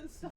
So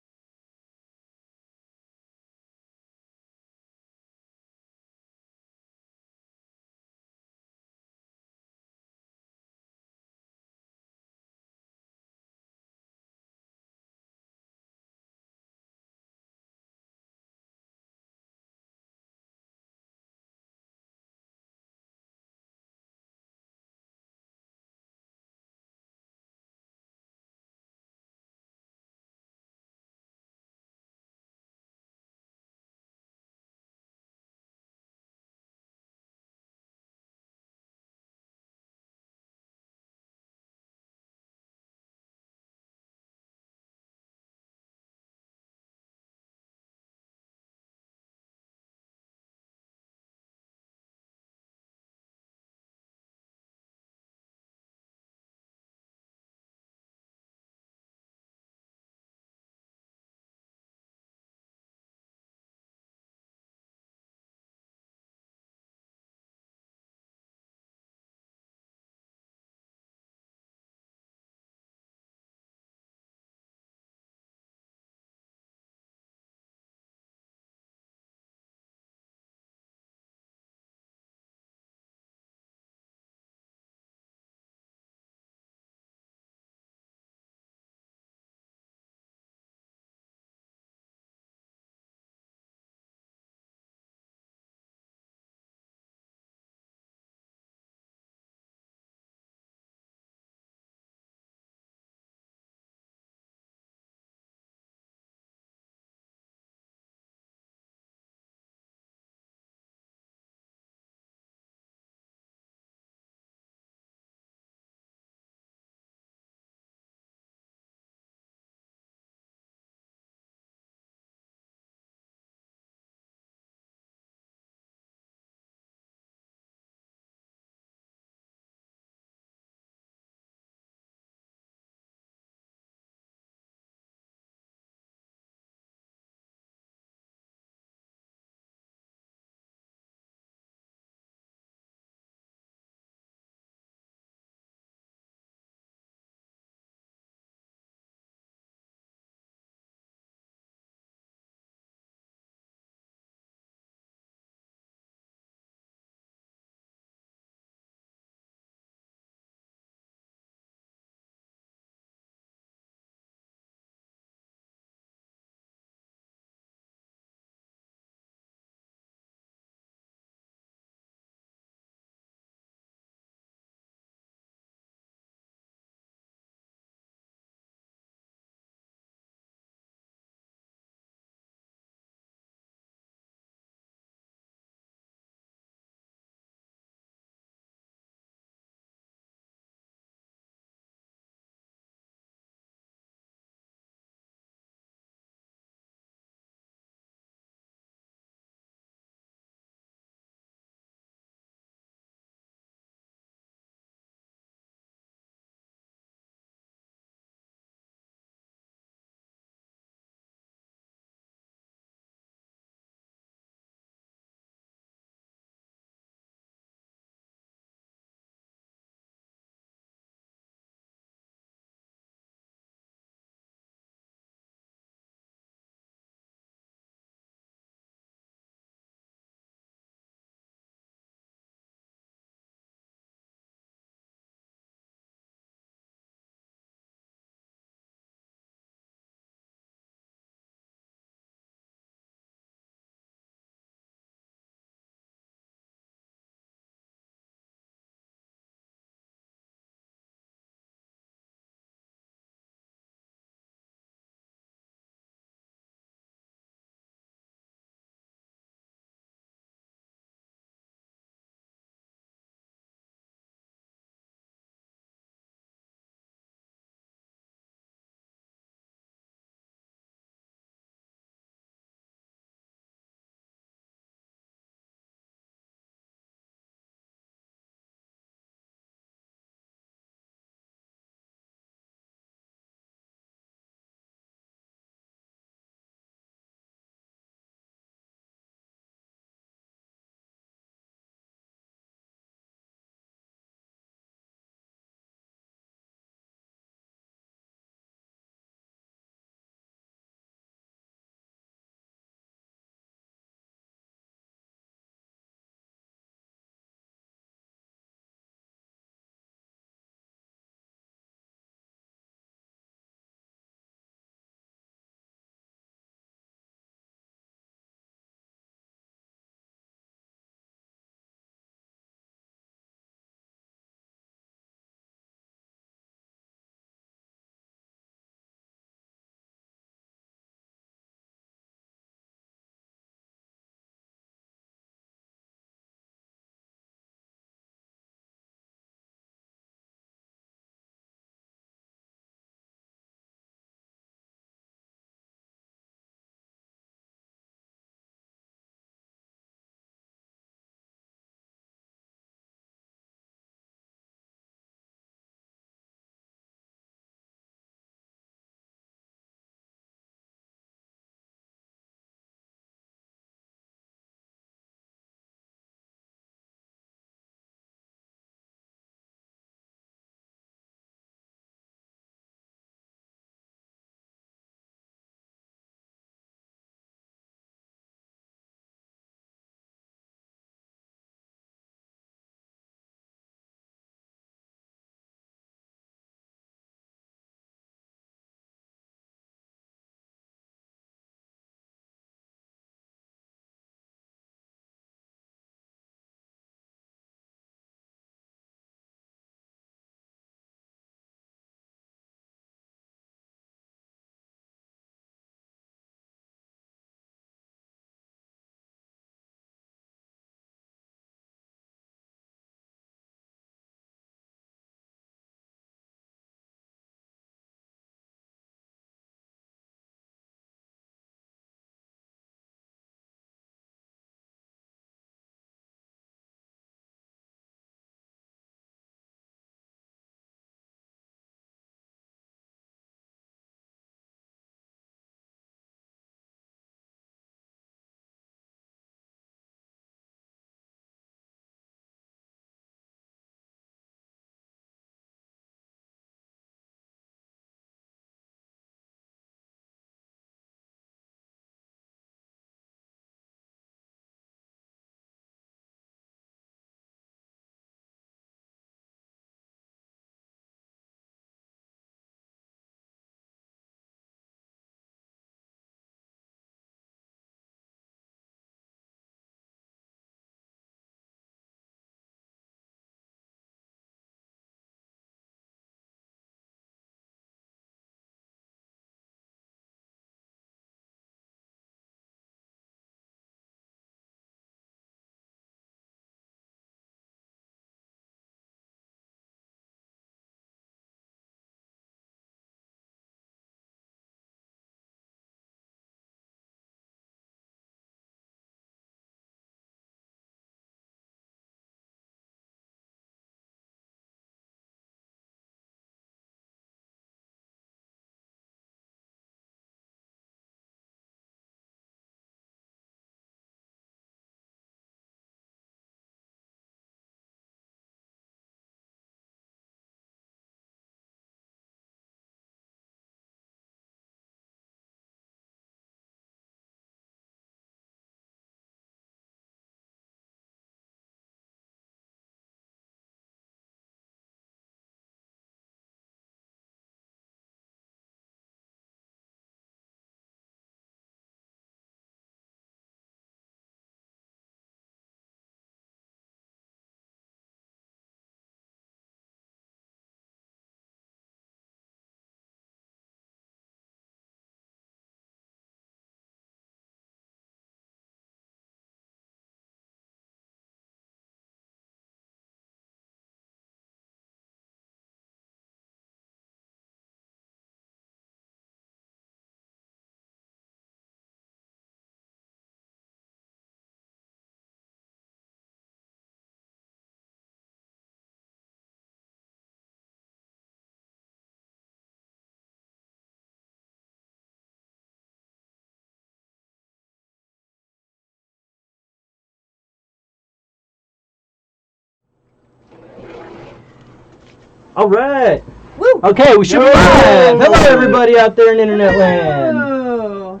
All right. Woo! Okay, we should be live. Hello, everybody out there in internet land.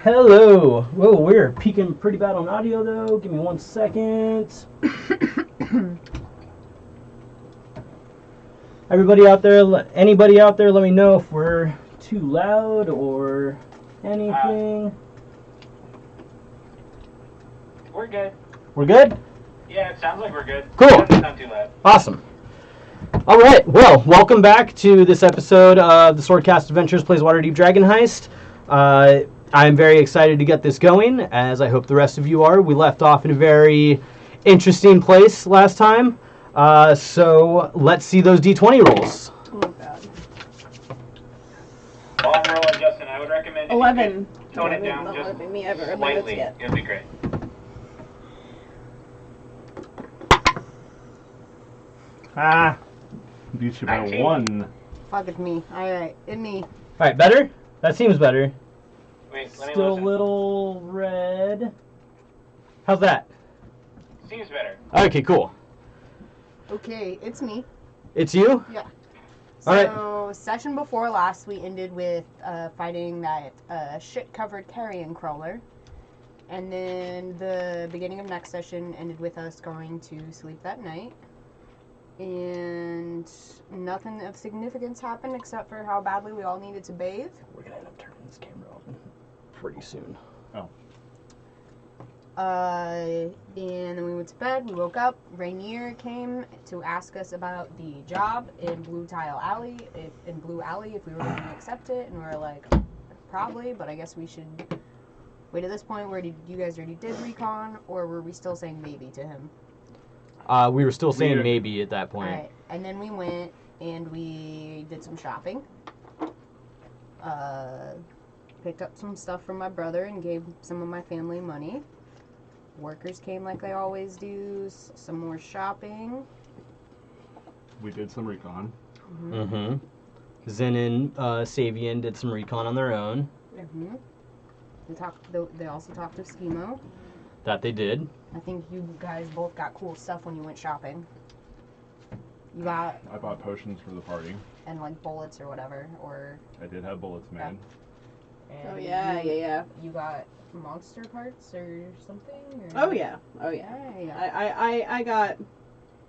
Hello. Whoa, we're peaking pretty bad on audio, though. Give me 1 second. Everybody out there, anybody out there, let me know if we're too loud or anything. We're good. We're good? Yeah, it sounds like we're good. Cool. It doesn't sound too loud. Awesome. All right. Well, welcome back to this episode of the Swordcast Adventures Plays Waterdeep Dragon Heist. I'm very excited to get this going, as I hope the rest of you are. We left off in a very interesting place last time. So let's see those D20 rolls. Oh, God. While I'm rolling, Justin, I would recommend 11. Tone it down Not just letting me ever. slightly. It'll be great. Beat you by 19. 1. Fuck, it's me. Alright, it's me. All right, better? That seems better. Wait, let me Still a listen. little red. How's that? Seems better. Okay, cool. Okay, it's me. It's you? Yeah. All right. So, session before last, we ended with fighting that shit-covered carrion crawler. And then the beginning of next session ended with us going to sleep that night. And nothing of significance happened except for how badly we all needed to bathe. We're going to end up turning this camera on pretty soon. Oh. And then we went to bed, we woke up, Rainier came to ask us about the job in Blue Alley, if we were going to accept it, and we were like, probably, but I guess we should wait at this point. Where you guys already did recon, or were we still saying maybe to him? We were still saying maybe at that point. Alright, and then we went and we did some shopping. Picked up some stuff from my brother and gave some of my family money. Workers came like they always do. Some more shopping. We did some recon. Mm-hmm. Zen and Savian did some recon on their own. Mm-hmm. They also talked to Schemo. That they did. I think you guys both got cool stuff when you went shopping. You got... I bought potions for the party. And like bullets or whatever, or... I did have bullets made. And Oh, yeah. You got monster parts or something? Or... Oh yeah. Yeah.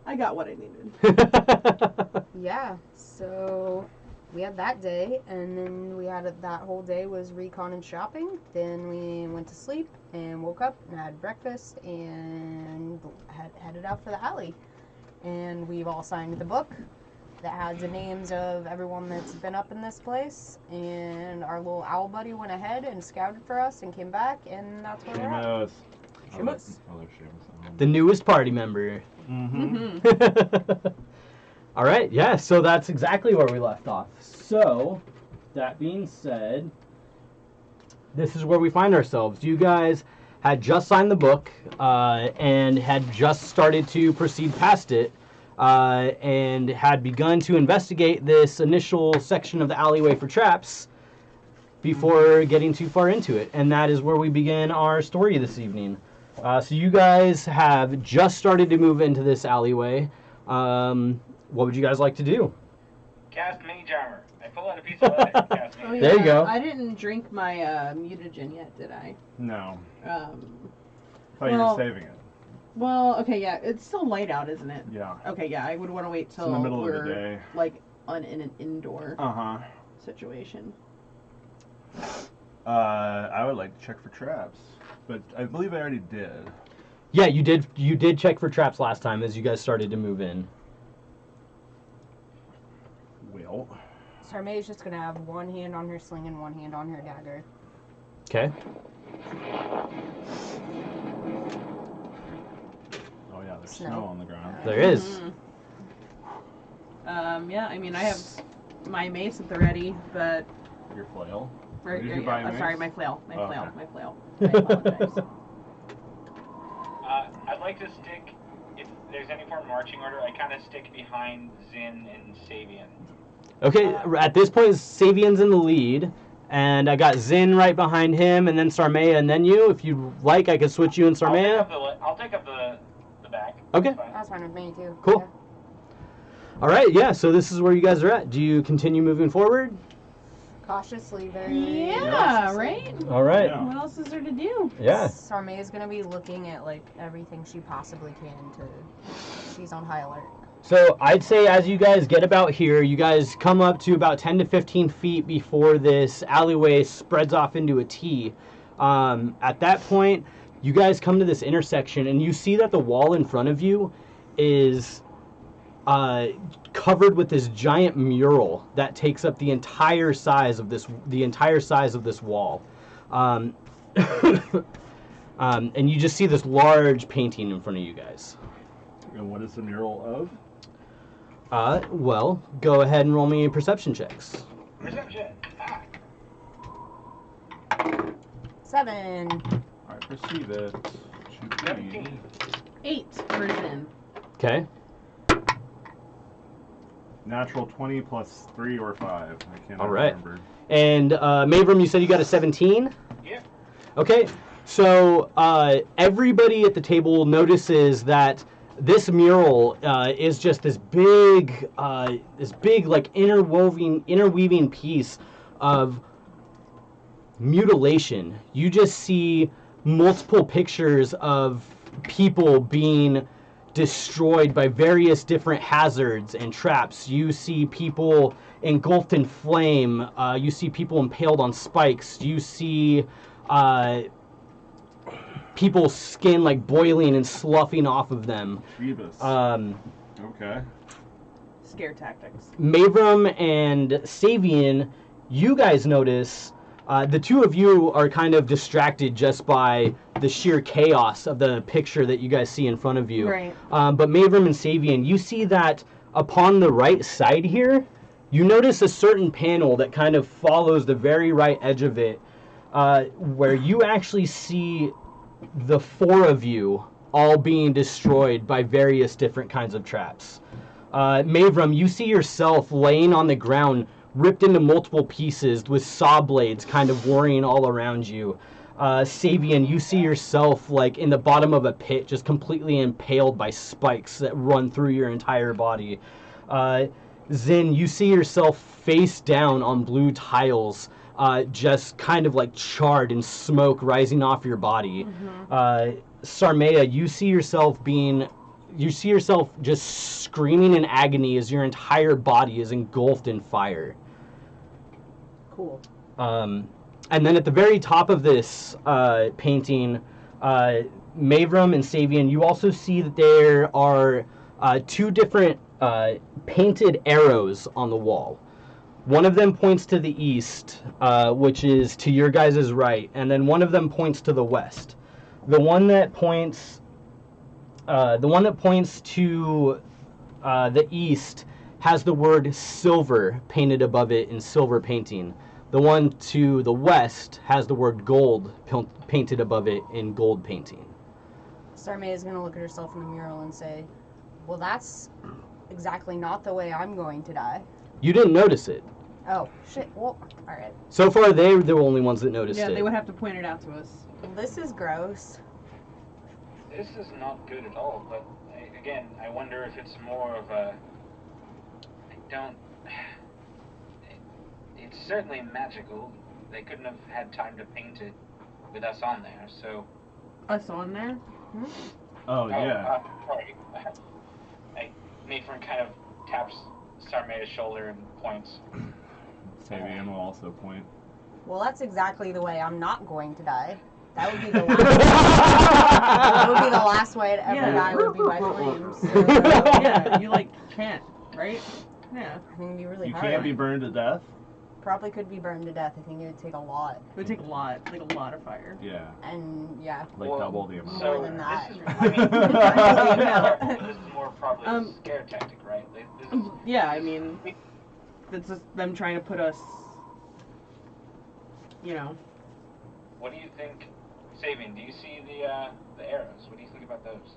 I got what I needed. Yeah, so we had that day, and then we had that whole day was recon and shopping. Then we went to sleep and woke up and had breakfast and headed out for the alley. And we've all signed the book that has the names of everyone that's been up in this place. And our little owl buddy went ahead and scouted for us and came back, and that's where we're at. Seamus. Seamus. I love Seamus. The newest party member. Mm-hmm. All right, yeah, so that's exactly where we left off. So, that being said, this is where we find ourselves. You guys had just signed the book and had just started to proceed past it and had begun to investigate this initial section of the alleyway for traps before getting too far into it. And that is where we begin our story this evening. So you guys have just started to move into this alleyway. What would you guys like to do? Cast mage armor. I pull out a piece of leather and cast Oh, mage yeah. There you go. I didn't drink my mutagen yet, did I? No. Um, Thought you Well- were saving it. well, okay, yeah. It's still light out, isn't it? Yeah. Okay, yeah. I would want to wait It's till in the middle we're of the day. like in an indoor Uh-huh. situation. I would like to check for traps. But I believe I already did. Yeah, you did check for traps last time as you guys started to move in. Well. Sarmay's just gonna have one hand on her sling and one hand on her dagger. Okay. Oh yeah, there's Snow. snow on the ground. There is. Yeah. I mean, I have my mace at the ready, but Your flail. or, Did you buy a sorry, mace? my flail. Oh, okay. My flail. I apologize. I'd like to stick, if there's any form of marching order, I kind of stick behind Zin and Savian. Okay, at this point, Savian's in the lead, and I got Zin right behind him, and then Sarmea, and then you. If you like, I could switch you and Sarmea. I'll take up the back. Okay. That's fine. That's fine with me too. Cool. All right, yeah, so this is where you guys are at. Do you continue moving forward? Cautiously, very Yeah, cautiously. right? All right. Yeah. What else is there to do? Yeah. Sarmay is gonna be looking at like everything she possibly can to. She's on high alert. So I'd say as you guys get about here, you guys come up to about 10 to 15 feet before this alleyway spreads off into a T. At that point, you guys come to this intersection, and you see that the wall in front of you is covered with this giant mural that takes up the entire size of this wall. And you just see this large painting in front of you guys. And what is the mural of? Well, go ahead and roll me perception checks. Perception. Ah. 7. I perceive it to be 17. 8 for Zin. Okay. natural 20 plus 3 or 5. I can't All right. remember. And Mavram, you said you got a 17? Yeah. Okay. So everybody at the table notices that this mural is just this big like interweaving piece of mutilation. You just see multiple pictures of people being destroyed by various different hazards and traps. You see people engulfed in flame. You see people impaled on spikes. You see people's skin like boiling and sloughing off of them. Phoebus. Okay. Scare tactics. Mavram and Savian, you guys notice the two of you are kind of distracted just by the sheer chaos of the picture that you guys see in front of you. Right. But Mavram and Savian, you see that upon the right side here, you notice a certain panel that kind of follows the very right edge of it, where you actually see the four of you all being destroyed by various different kinds of traps. Mavram, you see yourself laying on the ground, ripped into multiple pieces with saw blades kind of worrying all around you. Savian, you see yourself like in the bottom of a pit, just completely impaled by spikes that run through your entire body. Zin, you see yourself face down on blue tiles, just kind of like charred and smoke rising off your body. Sarmea, you see yourself just screaming in agony as your entire body is engulfed in fire. Cool. And then at the very top of this painting, Mavram and Savian, you also see that there are two different painted arrows on the wall. One of them points to the east, which is to your guys' right, and then one of them points to the west. The one that points to the east has the word silver painted above it in silver painting. The one to the west has the word gold painted above it in gold painting. Sarmay is going to look at herself in the mural and say, well, that's exactly not the way I'm going to die. You didn't notice it. Oh, shit. Well, alright. So far, they're the only ones that noticed Yeah, it. they would have to point it out to us. This is gross. This is not good at all, but again, I wonder if it's more of a... It's certainly magical. They couldn't have had time to paint it with us on there, so... Us on there? Oh, yeah. Sorry. Nathan kind of taps Sarmea's shoulder and points. Savian will also point. Well, that's exactly the way I'm not going to die. That would be the last. That would be the last way to ever die. Would be by flames. So, Yeah, you like can't, right? Yeah. I think it'd be really You hard. can't be burned to death? Probably could be burned to death. I think it would take a lot. It would take a lot of fire. Yeah. And yeah. Like Well, double the amount. So More than that. this is, I mean, this is more probably a scare tactic, right? This is, Yeah, I mean, it's just them trying to put us, you know. what do you think, Sabian? Do you see the arrows? What do you think about those?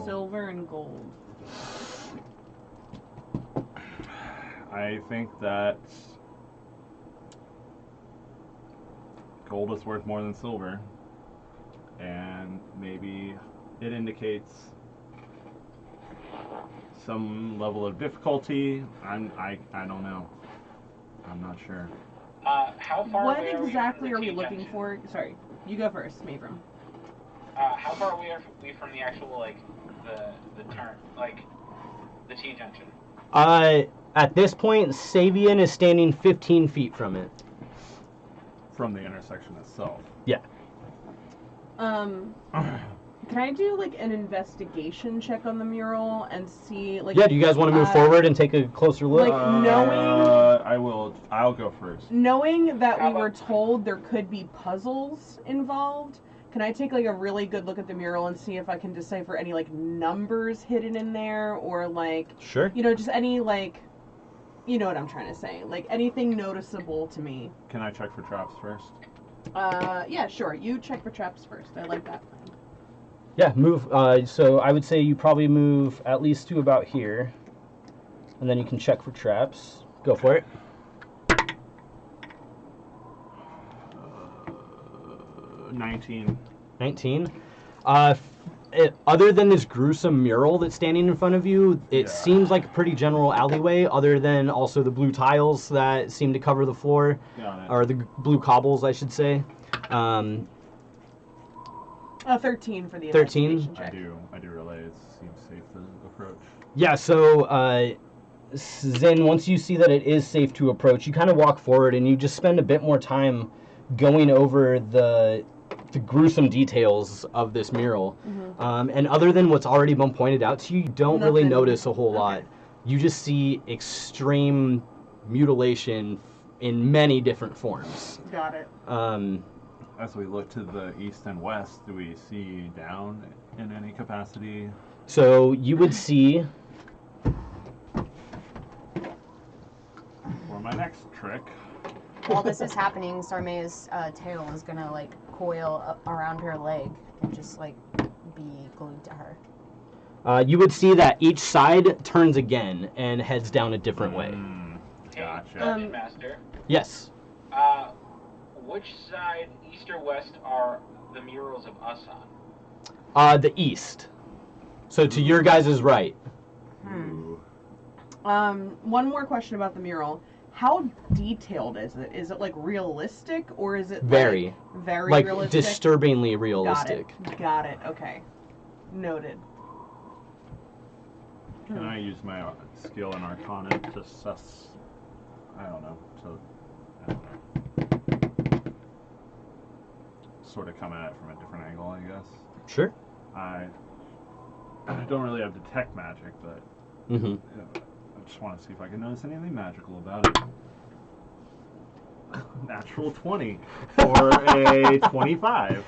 Silver and gold. I think that gold is worth more than silver, and maybe it indicates some level of difficulty. I don't know. I'm not sure. How far What away exactly are are we we from the looking T-junction? for? Sorry, you go first, Mavram. How far away are we from the actual, like, the turn, like, the T-junction? At this point, Savian is standing 15 feet from it. From the intersection itself. Yeah. Can I do like an investigation check on the mural and see like? Yeah, do you guys want to move forward and take a closer look? Like, knowing- I'll go first. Knowing that How we were about- told there could be puzzles involved, can I take like a really good look at the mural and see if I can decipher any like numbers hidden in there or like, Sure. you know, just any like, you know what I'm trying to say, like anything noticeable to me. Can I check for traps first? Yeah, sure. You check for traps first. I like that plan. Yeah, move. So I would say you probably move at least to about here, and then you can check for traps. Go for it. 19. 19. Other than this gruesome mural that's standing in front of you, it Yeah. seems like a pretty general alleyway, other than also the blue tiles that seem to cover the floor, Got it. or the blue cobbles, I should say. 13 for the 13? investigation check. I do relay. It seems safe to approach. Yeah, so, Zin, once you see that it is safe to approach, you kind of walk forward and you just spend a bit more time going over the gruesome details of this mural. Mm-hmm. And other than what's already been pointed out to you, you don't really Nothing. notice a whole lot. Okay. You just see extreme mutilation in many different forms. Got it. As we look to the east and west, do we see down in any capacity? So you would see, For my next trick, While this is happening, Sarmea's tail is gonna like coil up around her leg and just like be glued to her. you would see that each side turns again and heads down a different way. Hey, Gotcha. Dungeon Master. Yes. Which side, east or west, are the murals of us on? The east. So to your guys' right. Ooh. One more question about the mural. How detailed is it? Is it like realistic or is it Very. like, very Like realistic? disturbingly realistic. Got it. Okay. Noted. Can I use my skill in Arcana to suss? I don't know. Sort of come at it from a different angle, I guess. Sure. I don't really have detect magic, but Mm-hmm. I just want to see if I can notice anything magical about it. Natural 20 or a 25.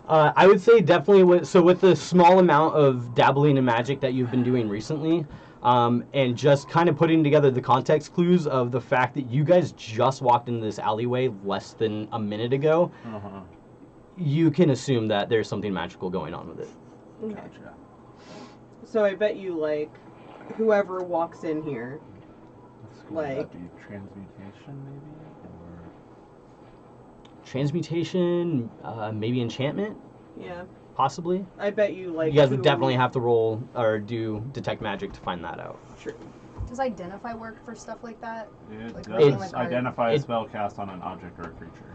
I would say definitely with the small amount of dabbling in magic that you've been doing recently, and just kind of putting together the context clues of the fact that you guys just walked into this alleyway less than a minute ago, Uh-huh. you can assume that there's something magical going on with it. Okay. Gotcha. So I bet you like whoever walks in here. Would Like- that be transmutation, maybe? Or Transmutation, maybe enchantment, Yeah. possibly. I bet you like You guys would who- definitely have to roll or do detect magic to find that out. True. Does identify work for stuff like that? it Like does reading like art. identify a it- spell cast on an object or a creature.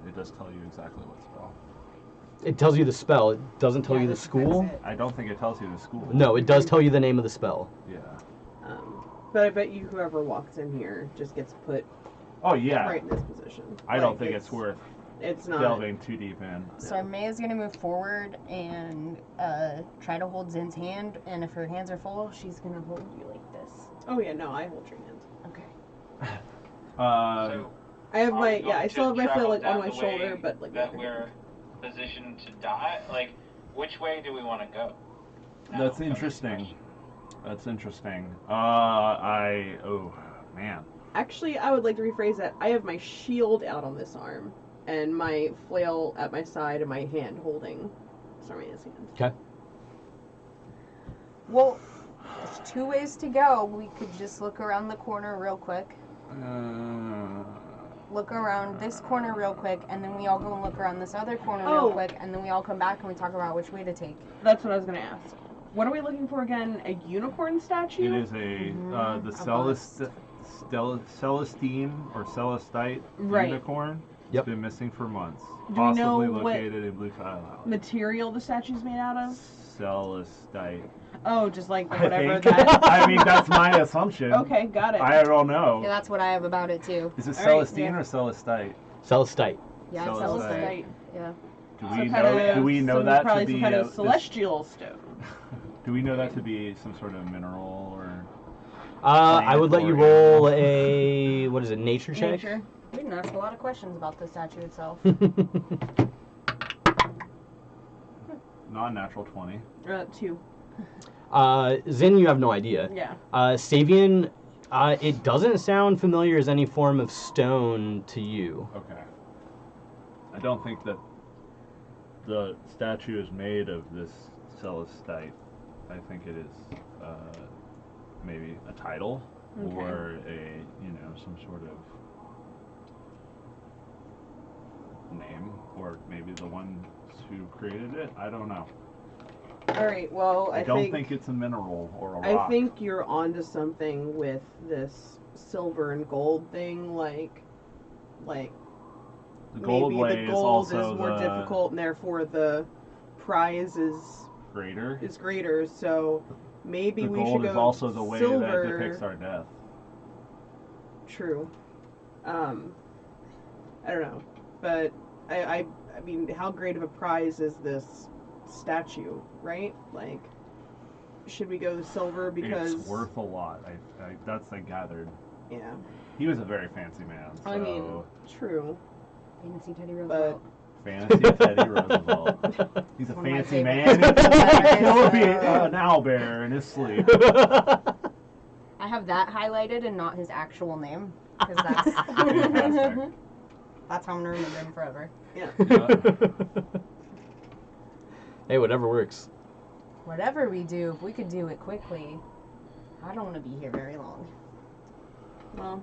It does tell you exactly what spell. It tells you the spell. It doesn't tell Yeah, you the that's school. it. I don't think it tells you the school. No, it does tell you the name of the spell. Yeah. But I bet you whoever walks in here just gets put Oh yeah. right in this position. I don't Like, think it's worth It's not. delving too deep in. Sarmea's gonna move forward and try to hold Zin's hand, and if her hands are full, she's gonna hold you like this. Oh yeah, no, I hold your hand. Okay. So, I have are my we going I still to have my travel foot like down on my the shoulder, way but like that we're positioned to die. Like, which way do we want to go? Now That's comes the interesting. question. That's interesting. Oh man. Actually, I would like to rephrase that. I have my shield out on this arm, and my flail at my side, and my hand holding Sarmea's hand. Okay. Well, there's two ways to go. We could just look around the corner real quick. Look around this corner real quick, and then we all go and look around this other corner real Oh. quick, and then we all come back and we talk about which way to take. That's what I was gonna ask. What are we looking for again? A unicorn statue? It is the Celestine or Celestite unicorn. Yep. It's been missing for months. Do we know Possibly what located in Blue Tile. material the statue's made out of? Celestite. Oh, just like I whatever think. that. I mean, that's my assumption. Okay, got it. I don't know. Yeah, that's what I have about it too. Is it All right, Celestine or Celestite? Celestite. Yeah, Celestite. Celestite. Yeah. Do we know that to probably be some kind of this- celestial stone? Do we know that to be some sort of mineral or? I would let you Plant or roll a what is it? Nature check. Nature. We didn't ask a lot of questions about the statue itself. Non-natural 20. 2. Zin, you have no idea. Yeah. Savian, it doesn't sound familiar as any form of stone to you. Okay. I don't think that the statue is made of this celestite. I think it is maybe a title or some sort of name, or maybe the ones who created it. I don't know. All right. Well, I don't think it's a mineral or a rock. I think you're onto something with this silver and gold thing, like the gold maybe lay the is gold also is more difficult, and therefore the prize is greater. greater. So maybe The we gold should is go also the way silver. that depicts our death. True. I don't know, but I mean, how great of a prize is this statue, right? Like, should we go the silver because It's worth a lot. That's I gathered. Yeah. He was a very fancy man. So I mean, true. Fancy Teddy Roosevelt. fancy Teddy Roosevelt. He's a One of my fancy favorite man. characters. He'll be an owlbear in his sleep. I have that highlighted and not his actual name. Because that's, Fantastic. that's how I'm going to remember him forever. Yeah. Hey, whatever works. Whatever we do, if we could do it quickly, I don't want to be here very long. Well,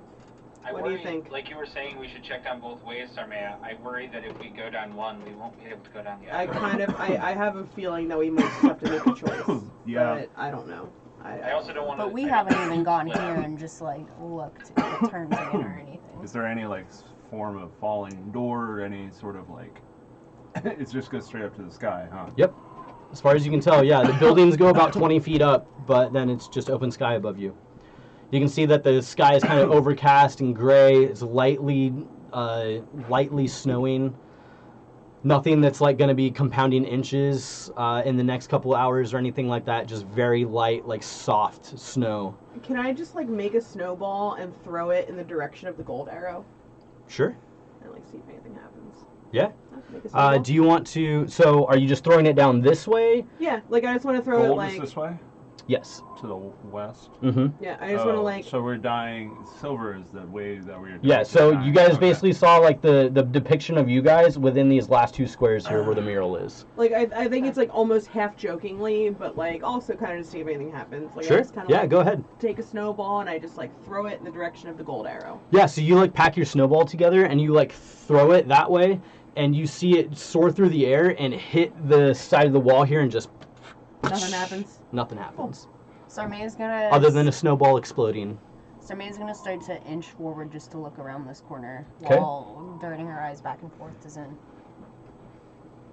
I What worry, do you think? Like you were saying, we should check down both ways, Sarmea. I worry that if we go down one, we won't be able to go down the I other. kind of, I have a feeling that we might have to make a choice. Yeah. But I don't know. I also don't want to. But we haven't even gone here and just, like, looked at the terms again or anything. Is there any like form of falling door or any sort of like? It just goes straight up to the sky, huh? Yep. As far as you can tell, yeah, the buildings go about 20 feet up, but then it's just open sky above you. You can see that the sky is kind of overcast and gray. It's lightly snowing. Nothing that's like going to be compounding inches in the next couple of hours or anything like that. Just very light, like soft snow. Can I just like make a snowball and throw it in the direction of the gold arrow Sure. and like see if anything happens? Yeah. Make a snowball? Do you want to? So, are you just throwing it down this way? Yeah, like I just want to throw Gold it like is this way Yes. to the west. Mm-hmm. yeah. I just want to like So we're dying. Silver is the way that we're. Yeah. So dying. you guys Okay. basically saw like the depiction of you guys within these last two squares here where the mural is. like I think it's like almost half jokingly, but like also kind of to see if anything happens. Like I Sure. just kind of Yeah. like, Go ahead. take a snowball and I just like throw it in the direction of the gold arrow. Yeah, so you like pack your snowball together and you like throw it that way and you see it soar through the air and hit the side of the wall here and just Nothing happens. nothing happens. Sarmea's gonna... Other than a snowball exploding. Sarmea's gonna start to inch forward just to look around this corner 'Kay. while darting her eyes back and forth to Zen.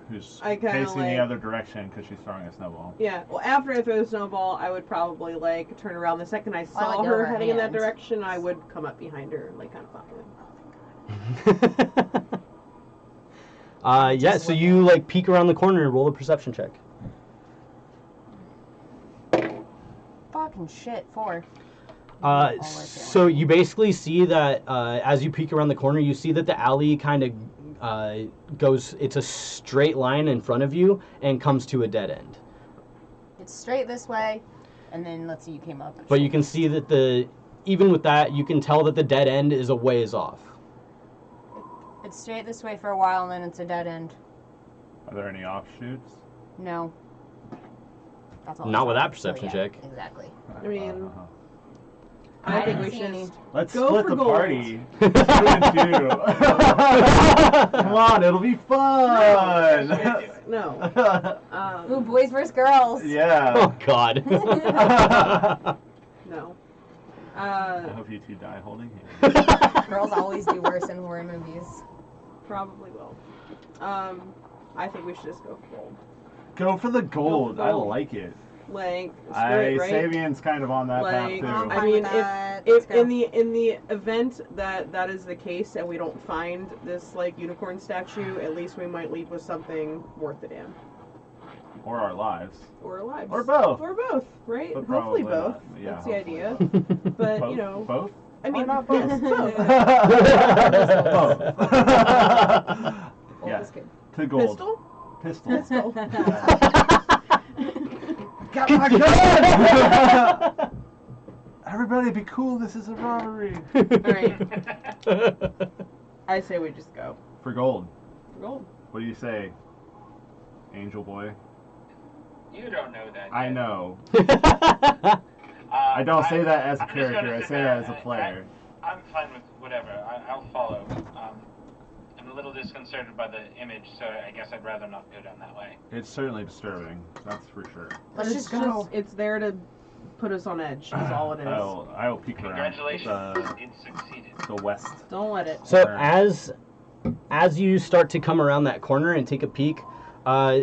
Who's I kinda facing like- the other direction because she's throwing a snowball. Yeah. Well, after I throw the snowball, I would probably like turn around. The second I saw let go her of her heading in that hand. direction, I would come up behind her, like kind of following. Yeah, so you like peek around the corner and roll a perception check. Fucking shit, 4. So you basically see that as you peek around the corner, you see that the alley kind of goes, it's a straight line in front of you and comes to a dead end. It's straight this way, and then let's see, you came up. But you can see that even with that, you can tell that the dead end is a ways off. It's straight this way for a while, and then it's a dead end. Are there any offshoots? No. That's all. Not it's with on. that perception check. Exactly. I mean, Uh-huh. I think we didn't see any. should. Let's Go split for the gold. party. 2 and 2. Come on, it'll be fun. No. Ooh, boys versus girls. Yeah. Oh God. No. I hope you two die holding hands. Girls always do worse in horror movies. Probably will. I think we should just go for gold. Go for the gold. Go for gold. I like it. Like, screw it, right? Sabian's kind of on that Like, path too. I'm I mean, fine with that. if Let's go. in the event that is the case and we don't find this like unicorn statue, at least we might leave with something worth a damn. Or our lives. Or our lives. Or both. Or both, right? But Hopefully probably both. not. Yeah, That's the hopefully idea. both. But Both? you know, Both? I mean, Why not both? yes, both. Both. Gold Yeah. is good. To gold. Pistol? Pistol. Pistol. Got my gun! Everybody be cool, this is a robbery. Alright, I say we just go. For gold. For gold. What do you say, Angel Boy? You don't know that. I yet. know. Uh, I don't say that as a I'm just gonna character, I sit say there that as a and- player. I'm fine with whatever. I'll follow. I'm a little disconcerted by the image, so I guess I'd rather not go down that way. It's certainly disturbing, that's for sure. Let's It's just go. It's there to put us on edge, is all it is. I will peek around Congratulations, it succeeded. the west. Don't let it. So Alright. as you start to come around that corner and take a peek,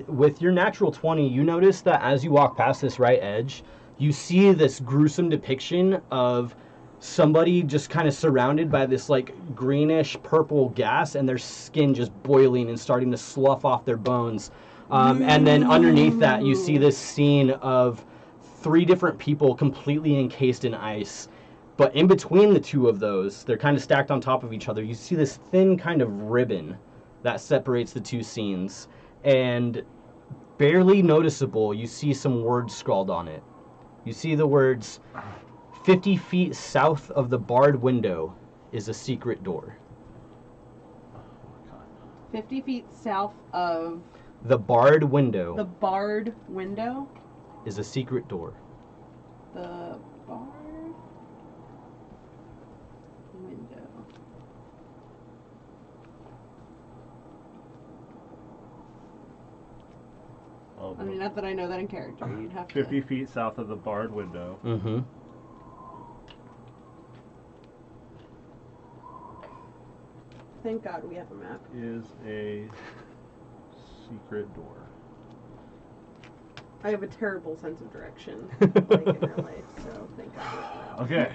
with your natural 20, you notice that as you walk past this right edge, you see this gruesome depiction of somebody just kind of surrounded by this like greenish purple gas, and their skin just boiling and starting to slough off their bones. And then underneath that, you see this scene of 3 different people completely encased in ice. But in between the 2 of those, they're kind of stacked on top of each other. You see this thin kind of ribbon that separates the 2 scenes. And barely noticeable, you see some words scrawled on it. You see the words, 50 feet south of the barred window is a secret door. 50 feet south of The barred window the barred window. is a secret door. The barred window. Oh, I mean, not that I know that in character. You'd have 50 to. feet south of the barred window. Mm-hmm. Thank God we have a map. Is a secret door. I have a terrible sense of direction, like in real life. So thank God we have a map. Okay.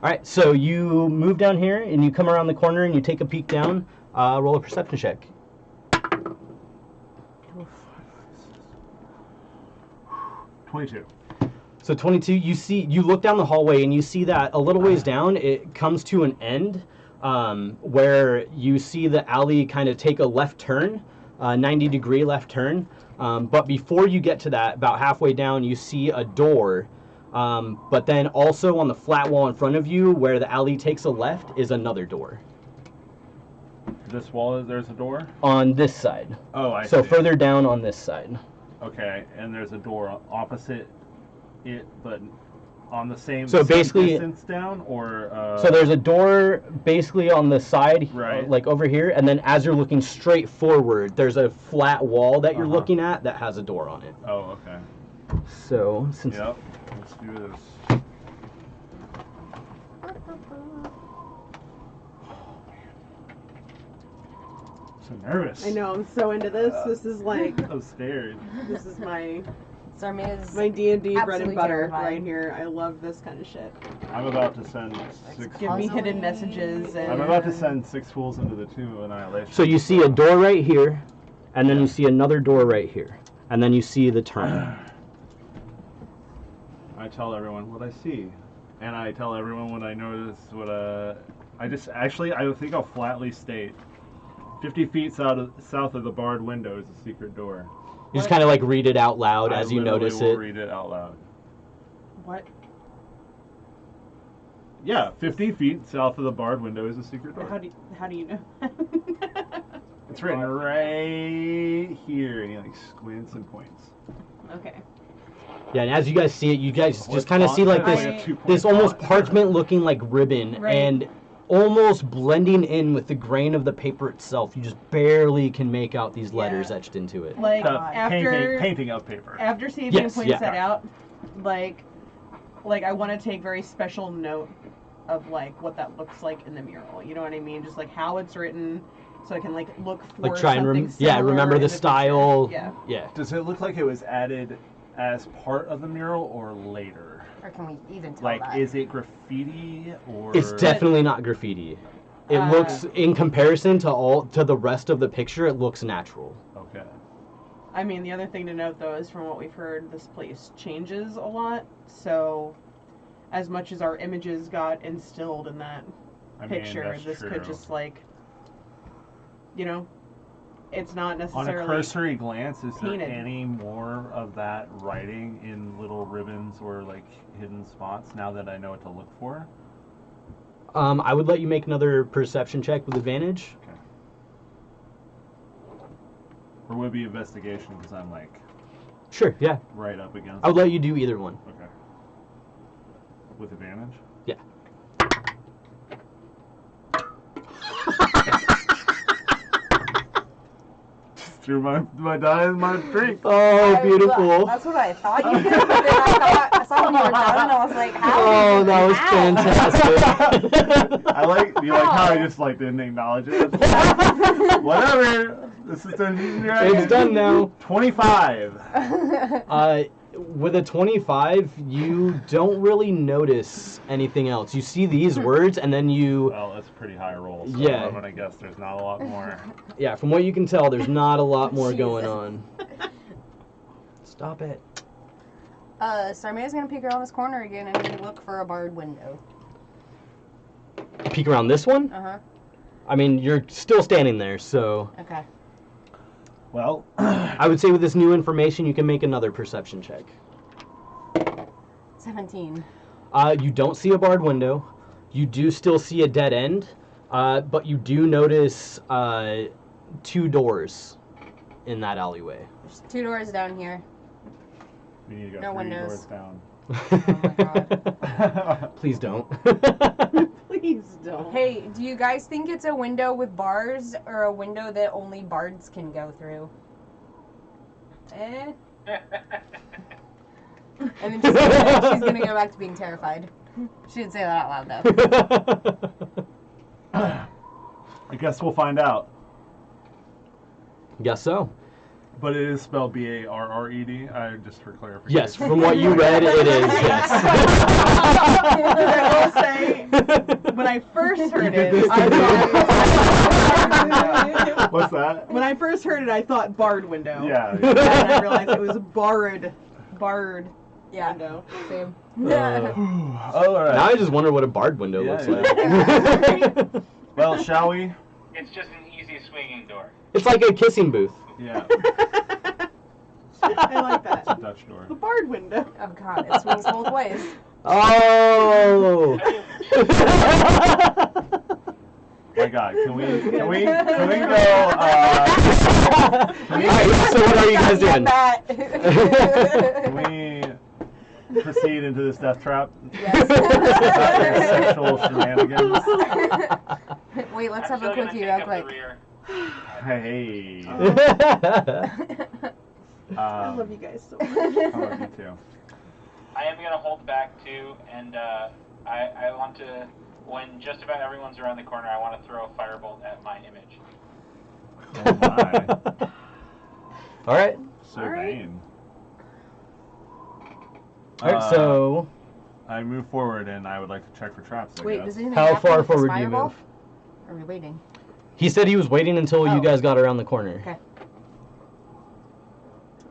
All right, so you move down here and you come around the corner and you take a peek down. Roll a perception check. 22. So 22, you look down the hallway and you see that a little ways down, it comes to an end where you see the alley kind of take a left turn, 90-degree left turn. But before you get to that, about halfway down, you see a door. But then also on the flat wall in front of you, where the alley takes a left, is another door. This wall, there's a door? On this side. Oh, I So see. further down on this side. Okay, and there's a door opposite it, but on the same, So same basically- distance down, or So there's a door basically on the side, Right. like over here, and then as you're looking straight forward, there's a flat wall that you're Uh-huh. looking at that has a door on it. Oh, okay. So since Yep. Let's do this. So nervous. I know. I'm so into this. This is like I'm scared. this is my Sarmia's D&D bread and absolutely butter terrified. right here. I love this kind of shit. I'm about to send 6. Give me Puzzling. hidden messages and I'm about to send 6 fools into the Tomb of Annihilation. so you see a door right here, and then you see another door right here, and then you see the turn. I tell everyone what I see, and I tell everyone what I notice. I think I'll flatly state, 50 feet south of the barred window is a secret door. You just kind of like read it out loud I as you literally notice will it. read it out loud. what? Yeah, 50 feet south of the barred window is a secret door. How do you know? It's written right here, and he like squints and points. Okay. Yeah, and as you guys see it, you guys What just kind of font? see like Like this a 2-point this almost font. parchment looking like ribbon, Right. and almost blending in with the grain of the paper itself. You just barely can make out these letters etched into it. Like The painting of paper. after Sabine Yes, points yeah. that out, like I want to take very special note of like what that looks like in the mural. You know what I mean? Just like how it's written, so I can like look for Like try and something similar remember in the future. style. Yeah. Does it look like it was added as part of the mural or later? Or can we even tell Like, that? is it graffiti or? It's definitely not graffiti. It looks, in comparison to the rest of the picture, it looks natural. Okay. I mean, the other thing to note though is from what we've heard, this place changes a lot. So, as much as our images got instilled in that picture, that's this true. could just like, you know, it's not On necessarily a cursory glance, is there painted. any more of that writing in little ribbons or like hidden spots now that I know what to look for? I would let you make another perception check with advantage. Okay. Or would it be investigation because I'm like Sure, yeah. right up against I would let you do either one. Okay. With advantage? Yeah. Threw my die in my drink. Oh, beautiful. That's what I thought you did, but then I saw when you were done, and I was like, how? Oh, that was How? fantastic. I like how I just like didn't acknowledge it. Whatever. This is Dungeons and Dragons. It's done now. 25. With a 25, you don't really notice anything else. You see these words, and then you... Well, that's a pretty high roll, so Yeah. I'm gonna guess there's not a lot more. Yeah, from what you can tell, there's not a lot more going Jesus. on. Stop it. Sarmea's gonna peek around this corner again and look for a barred window. Peek around this one? Uh-huh. I mean, you're still standing there, so... Okay. Well, I would say with this new information, you can make another perception check. 17. You don't see a barred window. You do still see a dead end, but you do notice 2 doors in that alleyway. There's 2 doors down here. we need to go No 3 windows. doors down. Oh my god. Please don't. Please don't. Hey, do you guys think it's a window with bars or a window that only bards can go through? Eh? And then she's gonna go back to being terrified. She didn't say that out loud though. I guess we'll find out. Guess so. But it is spelled B-A-R-R-E-D, just for clarification. Yes, from what you read, it is, yes. I will say, when I first heard it, I thought... What's that? When I first heard it, I thought barred window. Yeah. And then I realized it was a barred Yeah. window. Same. All right. Now I just wonder what a barred window Yeah, looks yeah. like. Well, shall we? It's just an easy swinging door. It's like a kissing booth. Yeah. I like It's a that. Dutch door. The barred window. Oh god, it swings both ways. Oh! My God, can we go? Alright, so what are you guys doing? Can we proceed into this death trap? Yes. Sexual shenanigans. Wait, let's I'm have a still gonna quickie take real up quick. the rear. Hey. I love you guys so much. I love you too. I am gonna hold back too, and I want to, when just about everyone's around the corner, I want to throw a firebolt at my image. Oh my. Alright. So Alright. vain. Alright, so I move forward and I would like to check for traps. I Wait, guess. does anything how happen far with this forward do you fireball? move? Are we waiting? He said he was waiting until you Oh. guys got around the corner. Okay.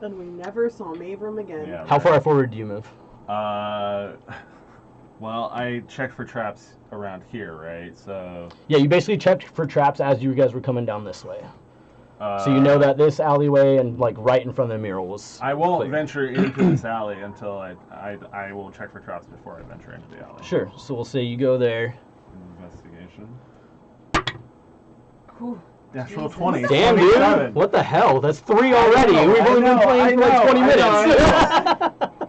And we never saw Mavram again. Yeah, How right. far forward do you move? Well, I checked for traps around here, right? So. Yeah, you basically checked for traps as you guys were coming down this way. So you know that this alleyway and like right in front of the mural was I won't clear. venture into this alley until I will check for traps before I venture into the alley. Sure. So we'll say you go there. Investigation. Whew. Natural Jesus. 20. Damn, 27. dude! What the hell? That's 3 already. I know, We've only I been know, playing for like 20 I minutes. know.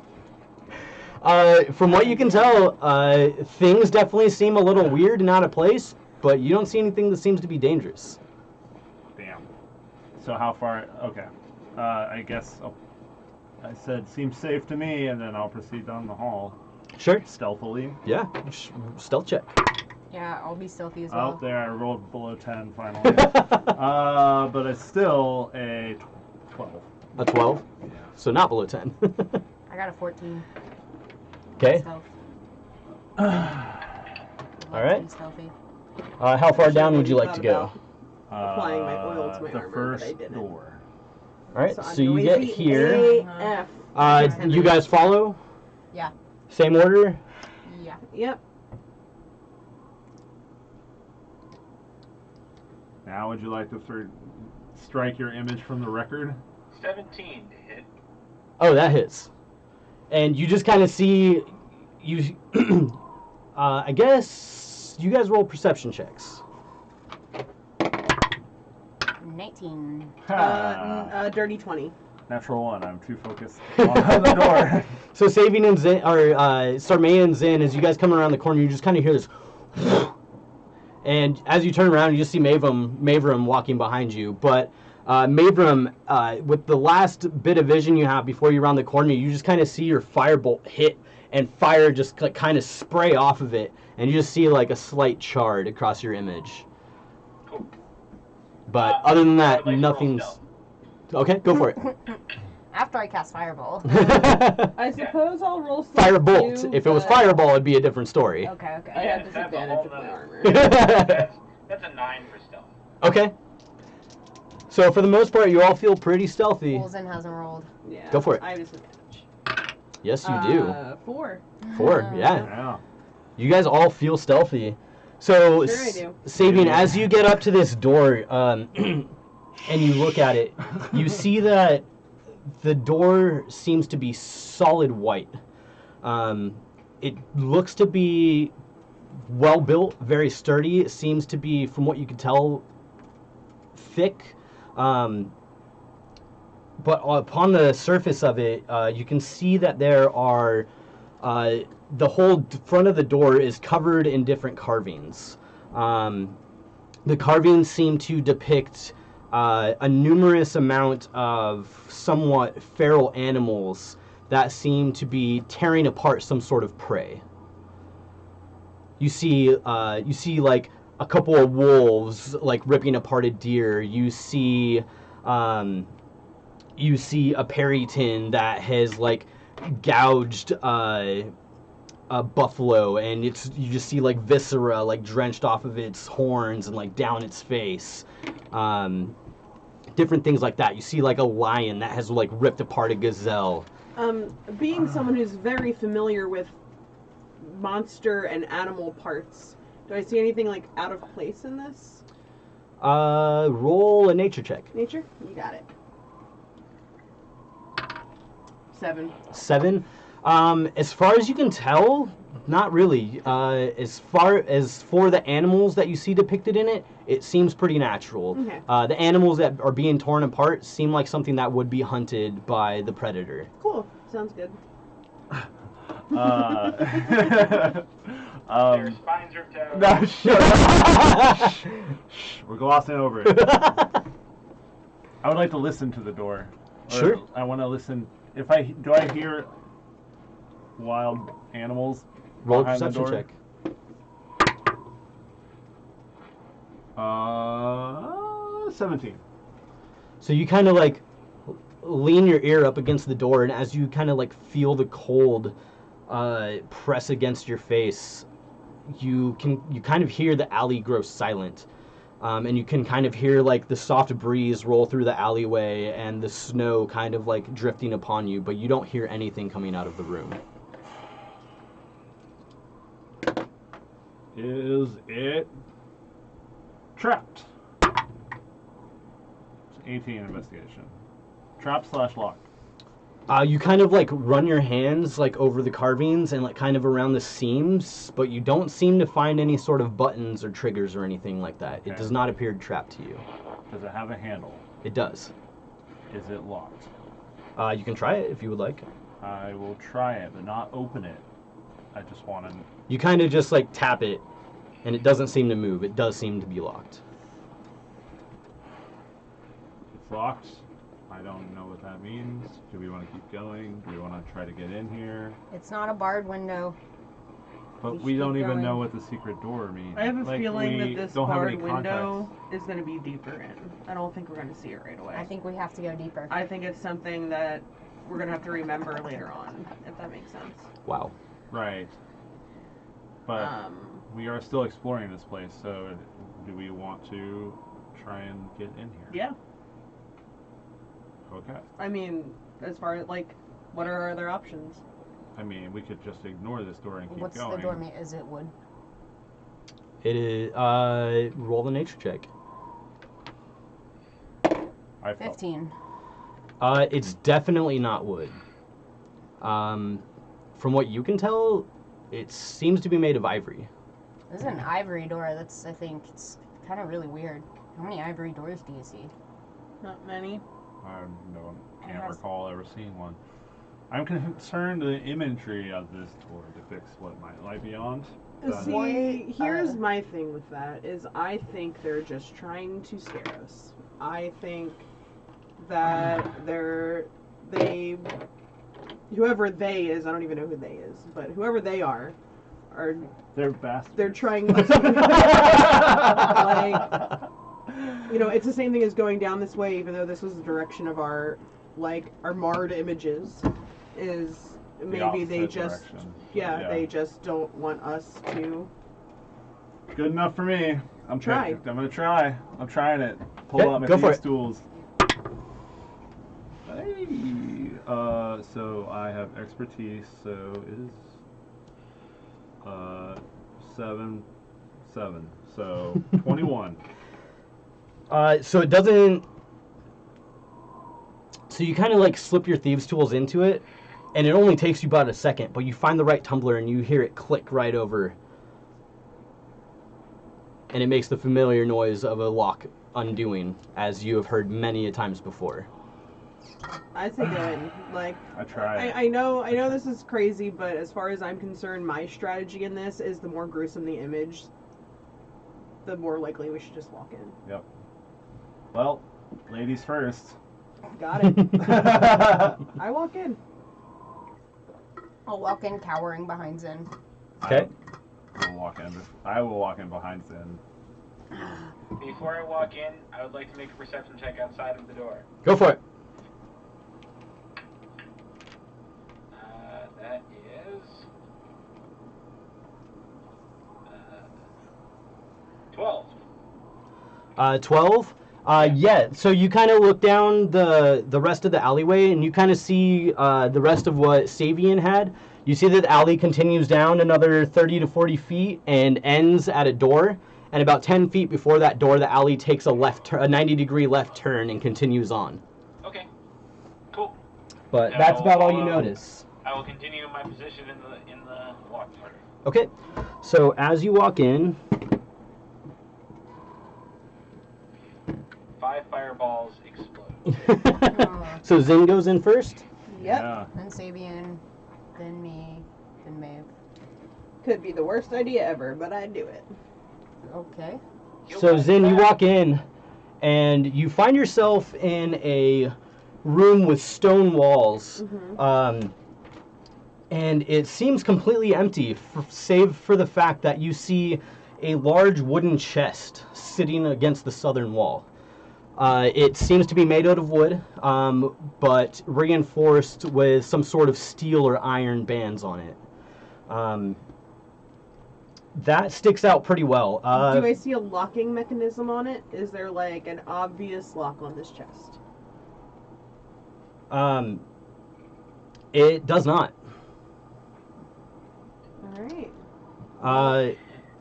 From what you can tell, things definitely seem a little weird and out of place, but you don't see anything that seems to be dangerous. Damn. So how far? Okay. I guess I said seems safe to me, and then I'll proceed down the hall. Sure. Stealthily. Yeah. Stealth check. Yeah, I'll be stealthy as well. Out there, I rolled below 10 finally. But it's still a 12. A 12? Yeah. So not below 10. I got a 14. Okay. Stealth. All right. Be stealthy. How far down would you like to go? Applying my oil to my the armor, first but I didn't. door. All right. I'm So you going get to here. AF. You guys follow? Yeah. Same order? Yeah. Yep. Now, would you like to strike your image from the record? 17 to hit. Oh, that hits. And you just kind of see you. I guess you guys roll perception checks. 19. Dirty 20. Natural 1. I'm too focused on the door. So Sabian and Zin, or Sarmea and Zin, as you guys come around the corner, you just kind of hear this. And as you turn around, you just see Mavram walking behind you. But Mavram, with the last bit of vision you have before you round the corner, you just kind of see your firebolt hit and fire just kind of spray off of it. And you just see like a slight shard across your image. Cool. But other than that, I'd like to roll nothing's... stealth. Okay, go for it. After I cast Fireball. I suppose I'll roll stealth Firebolt. too, If it was but Fireball, it'd be a different story. Okay, okay. I Yeah, have that's a disadvantage whole with my nother- armor. That's a 9 for stealth. Okay. So for the most part, you all feel pretty stealthy. Wolzen hasn't rolled. Yeah. Go for it. I have disadvantage. Yes, you do. 4. 4, yeah. Yeah. You guys all feel stealthy. So, Sure I do. Sabian, as you get up to this door and you look at it, you see that the door seems to be solid white. It looks to be well built, very sturdy. It seems to be, from what you can tell, thick. But upon the surface of it, you can see that there are the whole front of the door is covered in different carvings. The carvings seem to depict a numerous amount of somewhat feral animals that seem to be tearing apart some sort of prey. You see like a couple of wolves like ripping apart a deer. You see a Perryton that has like gouged a buffalo, and you just see like viscera like drenched off of its horns and like down its face. Different things like that. You see like a lion that has like ripped apart a gazelle. Being someone who's very familiar with monster and animal parts, do I see anything like out of place in this? Roll a nature check. Nature? You got it. 7. 7. As far as you can tell, not really. As far as for the animals that you see depicted in it, it seems pretty natural. Okay. The animals that are being torn apart seem like something that would be hunted by the predator. Cool. Sounds good. Their spines ripped out. No, shut up. We're glossing over it. I would like to listen to the door. Or Sure. I want to listen. Do I hear wild animals? Roll a behind the perception door? check. 17. So you kind of like lean your ear up against the door, and as you kind of like feel the cold press against your face, you kind of hear the alley grow silent, and you can kind of hear like the soft breeze roll through the alleyway and the snow kind of like drifting upon you, but you don't hear anything coming out of the room. Is it trapped? It's 18 investigation. Trap/lock. You kind of like run your hands like over the carvings and like kind of around the seams, but you don't seem to find any sort of buttons or triggers or anything like that. Okay. It does not appear trapped to you. Does it have a handle? It does. Is it locked? You can try it if you would like. I will try it, but not open it. I just want to... You kind of just like tap it, and it doesn't seem to move. It does seem to be locked. It's locked. I don't know what that means. Do we want to keep going? Do we want to try to get in here? It's not a barred window. But We we don't keep even going. know what the secret door means. I have a Like, feeling we that this don't have barred any window context. is going to be deeper in. I don't think we're going to see it right away. I think we have to go deeper. I think it's something that we're going to have to remember later on, if that makes sense. Wow. Right. But we are still exploring this place, so do we want to try and get in here? Yeah. Okay. I mean, as far as, like, what are our other options? I mean, we could just ignore this door and keep What's going. the door mean? Is it wood? It is. Roll the nature check. I felt 15. It's definitely not wood. From what you can tell, it seems to be made of ivory. This is an ivory door. That's, I think, it's kind of really weird. How many ivory doors do you see? Not many. I can't has- recall ever seeing one. I'm concerned the imagery of this door depicts what might lie beyond. But See, here's Uh, my thing with that, is I think they're just trying to scare us. I think that whoever they is, I don't even know who they is, but whoever they are they're bastards. they're trying to, it's the same thing as going down this way, even though this was the direction of our marred images, is The maybe they opposite just, direction. they just don't want us to. Good enough for me. I'm Try. I'm gonna try. I'm trying it. Pull Okay, out my go for thieves' it. tools. Hey. So I have expertise. So it is 7. So 21. So it doesn't. So you kind of like slip your thieves' tools into it, and it only takes you about a second, but you find the right tumbler and you hear it click right over. And it makes the familiar noise of a lock undoing, as you have heard many a times before. I say go in. I tried. I know this is crazy, but as far as I'm concerned, my strategy in this is the more gruesome the image, the more likely we should just walk in. Yep. Well, ladies first. Got it. I walk in. I'll walk in cowering behind Zen. Okay. I will walk in behind Zen. Before I walk in, I would like to make a perception check outside of the door. Go for it. That is 12. 12. Yeah. So you kind of look down the rest of the alleyway, and you kind of see the rest of what Savian had. You see that the alley continues down another 30 to 40 feet and ends at a door. And about 10 feet before that door, the alley takes a 90-degree left turn and continues on. Okay. Cool. But Yeah, that's about all you I'll- notice. I will continue my position in the walk order. Okay. So as you walk in, 5 fireballs explode. so Zin goes in first. Yep. Yeah. Then Sabian, then me, then Maeve. Could be the worst idea ever, but I'd do it. Okay. So Zin, you walk in, and you find yourself in a room with stone walls, and it seems completely empty, save for the fact that you see a large wooden chest sitting against the southern wall. It seems to be made out of wood, but reinforced with some sort of steel or iron bands on it. That sticks out pretty well. Do I see a locking mechanism on it? Is there like an obvious lock on this chest? It does not. Alright.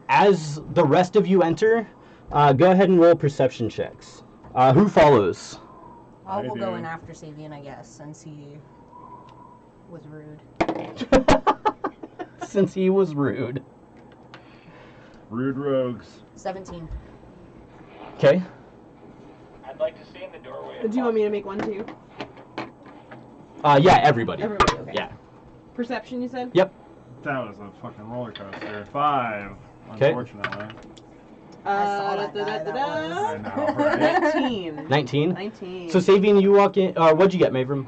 As the rest of you enter, go ahead and roll perception checks. Who follows? I will go do. in after Sabian, I guess, since he was rude. Since he was rude. Rude rogues. 17. Okay. I'd like to stay in the doorway. Do you want me to make one too? Yeah, everybody. Everybody, okay. Yeah. Perception, you said? Yep. That was a fucking roller coaster. 5, 'Kay. unfortunately. I saw that guy, that I know, right? 19. 19. 19. So, Savian, you walk in. What'd you get, Mavram?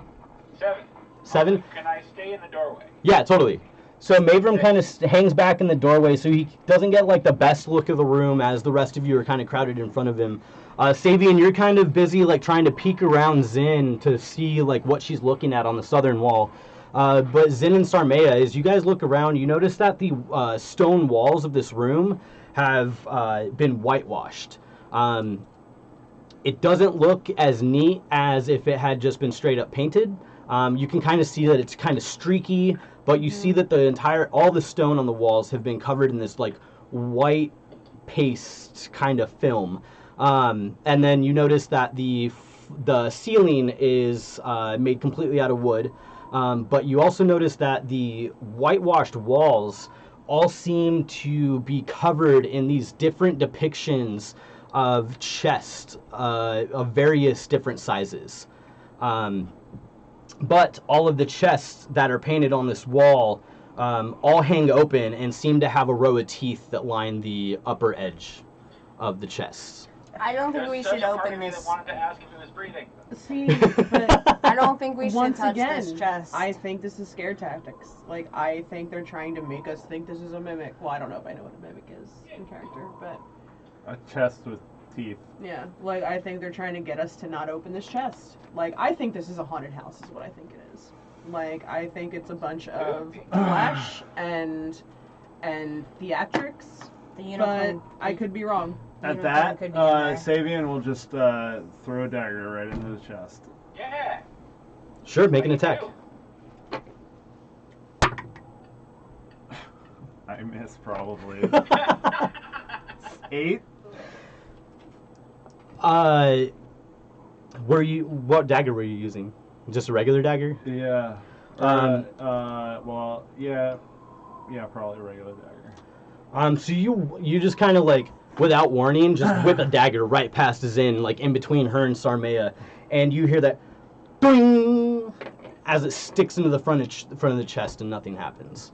7. 7? Can I stay in the doorway? Yeah, totally. So Mavram kind of hangs back in the doorway, so he doesn't get like the best look of the room as the rest of you are kind of crowded in front of him. Savian, you're kind of busy like trying to peek around Zin to see like what she's looking at on the southern wall. But Zin and Sarmea, as you guys look around, you notice that the stone walls of this room have been whitewashed. It doesn't look as neat as if it had just been straight up painted. You can kind of see that it's kind of streaky, but you see that all the stone on the walls have been covered in this like white paste kind of film. And then you notice that the ceiling is made completely out of wood. But you also notice that the whitewashed walls all seem to be covered in these different depictions of chests of various different sizes. But all of the chests that are painted on this wall all hang open and seem to have a row of teeth that line the upper edge of the chests. I don't think There's we such should a part open of me this. that wanted to ask if it was breathing. See, but I don't think we should once touch again, this chest. I think this is scare tactics. Like, I think they're trying to make us think this is a mimic. Well, I don't know if I know what a mimic is in character, but A chest with teeth. yeah, like, I think they're trying to get us to not open this chest. Like, I think this is a haunted house is what I think it is. Like, I think it's a bunch of flash and theatrics, The but unicorn. I could be wrong. At Unicorn that, could be in there. Savian will just throw a dagger right into the chest. Yeah. Sure, make an Like attack. you I miss probably. 8? What dagger were you using? Just a regular dagger? Yeah. Well, yeah, probably a regular dagger. So you just kind of like, without warning, just whip a dagger right past Zin, like in between her and Sarmea, and you hear that doing as it sticks into the front of the chest, and nothing happens.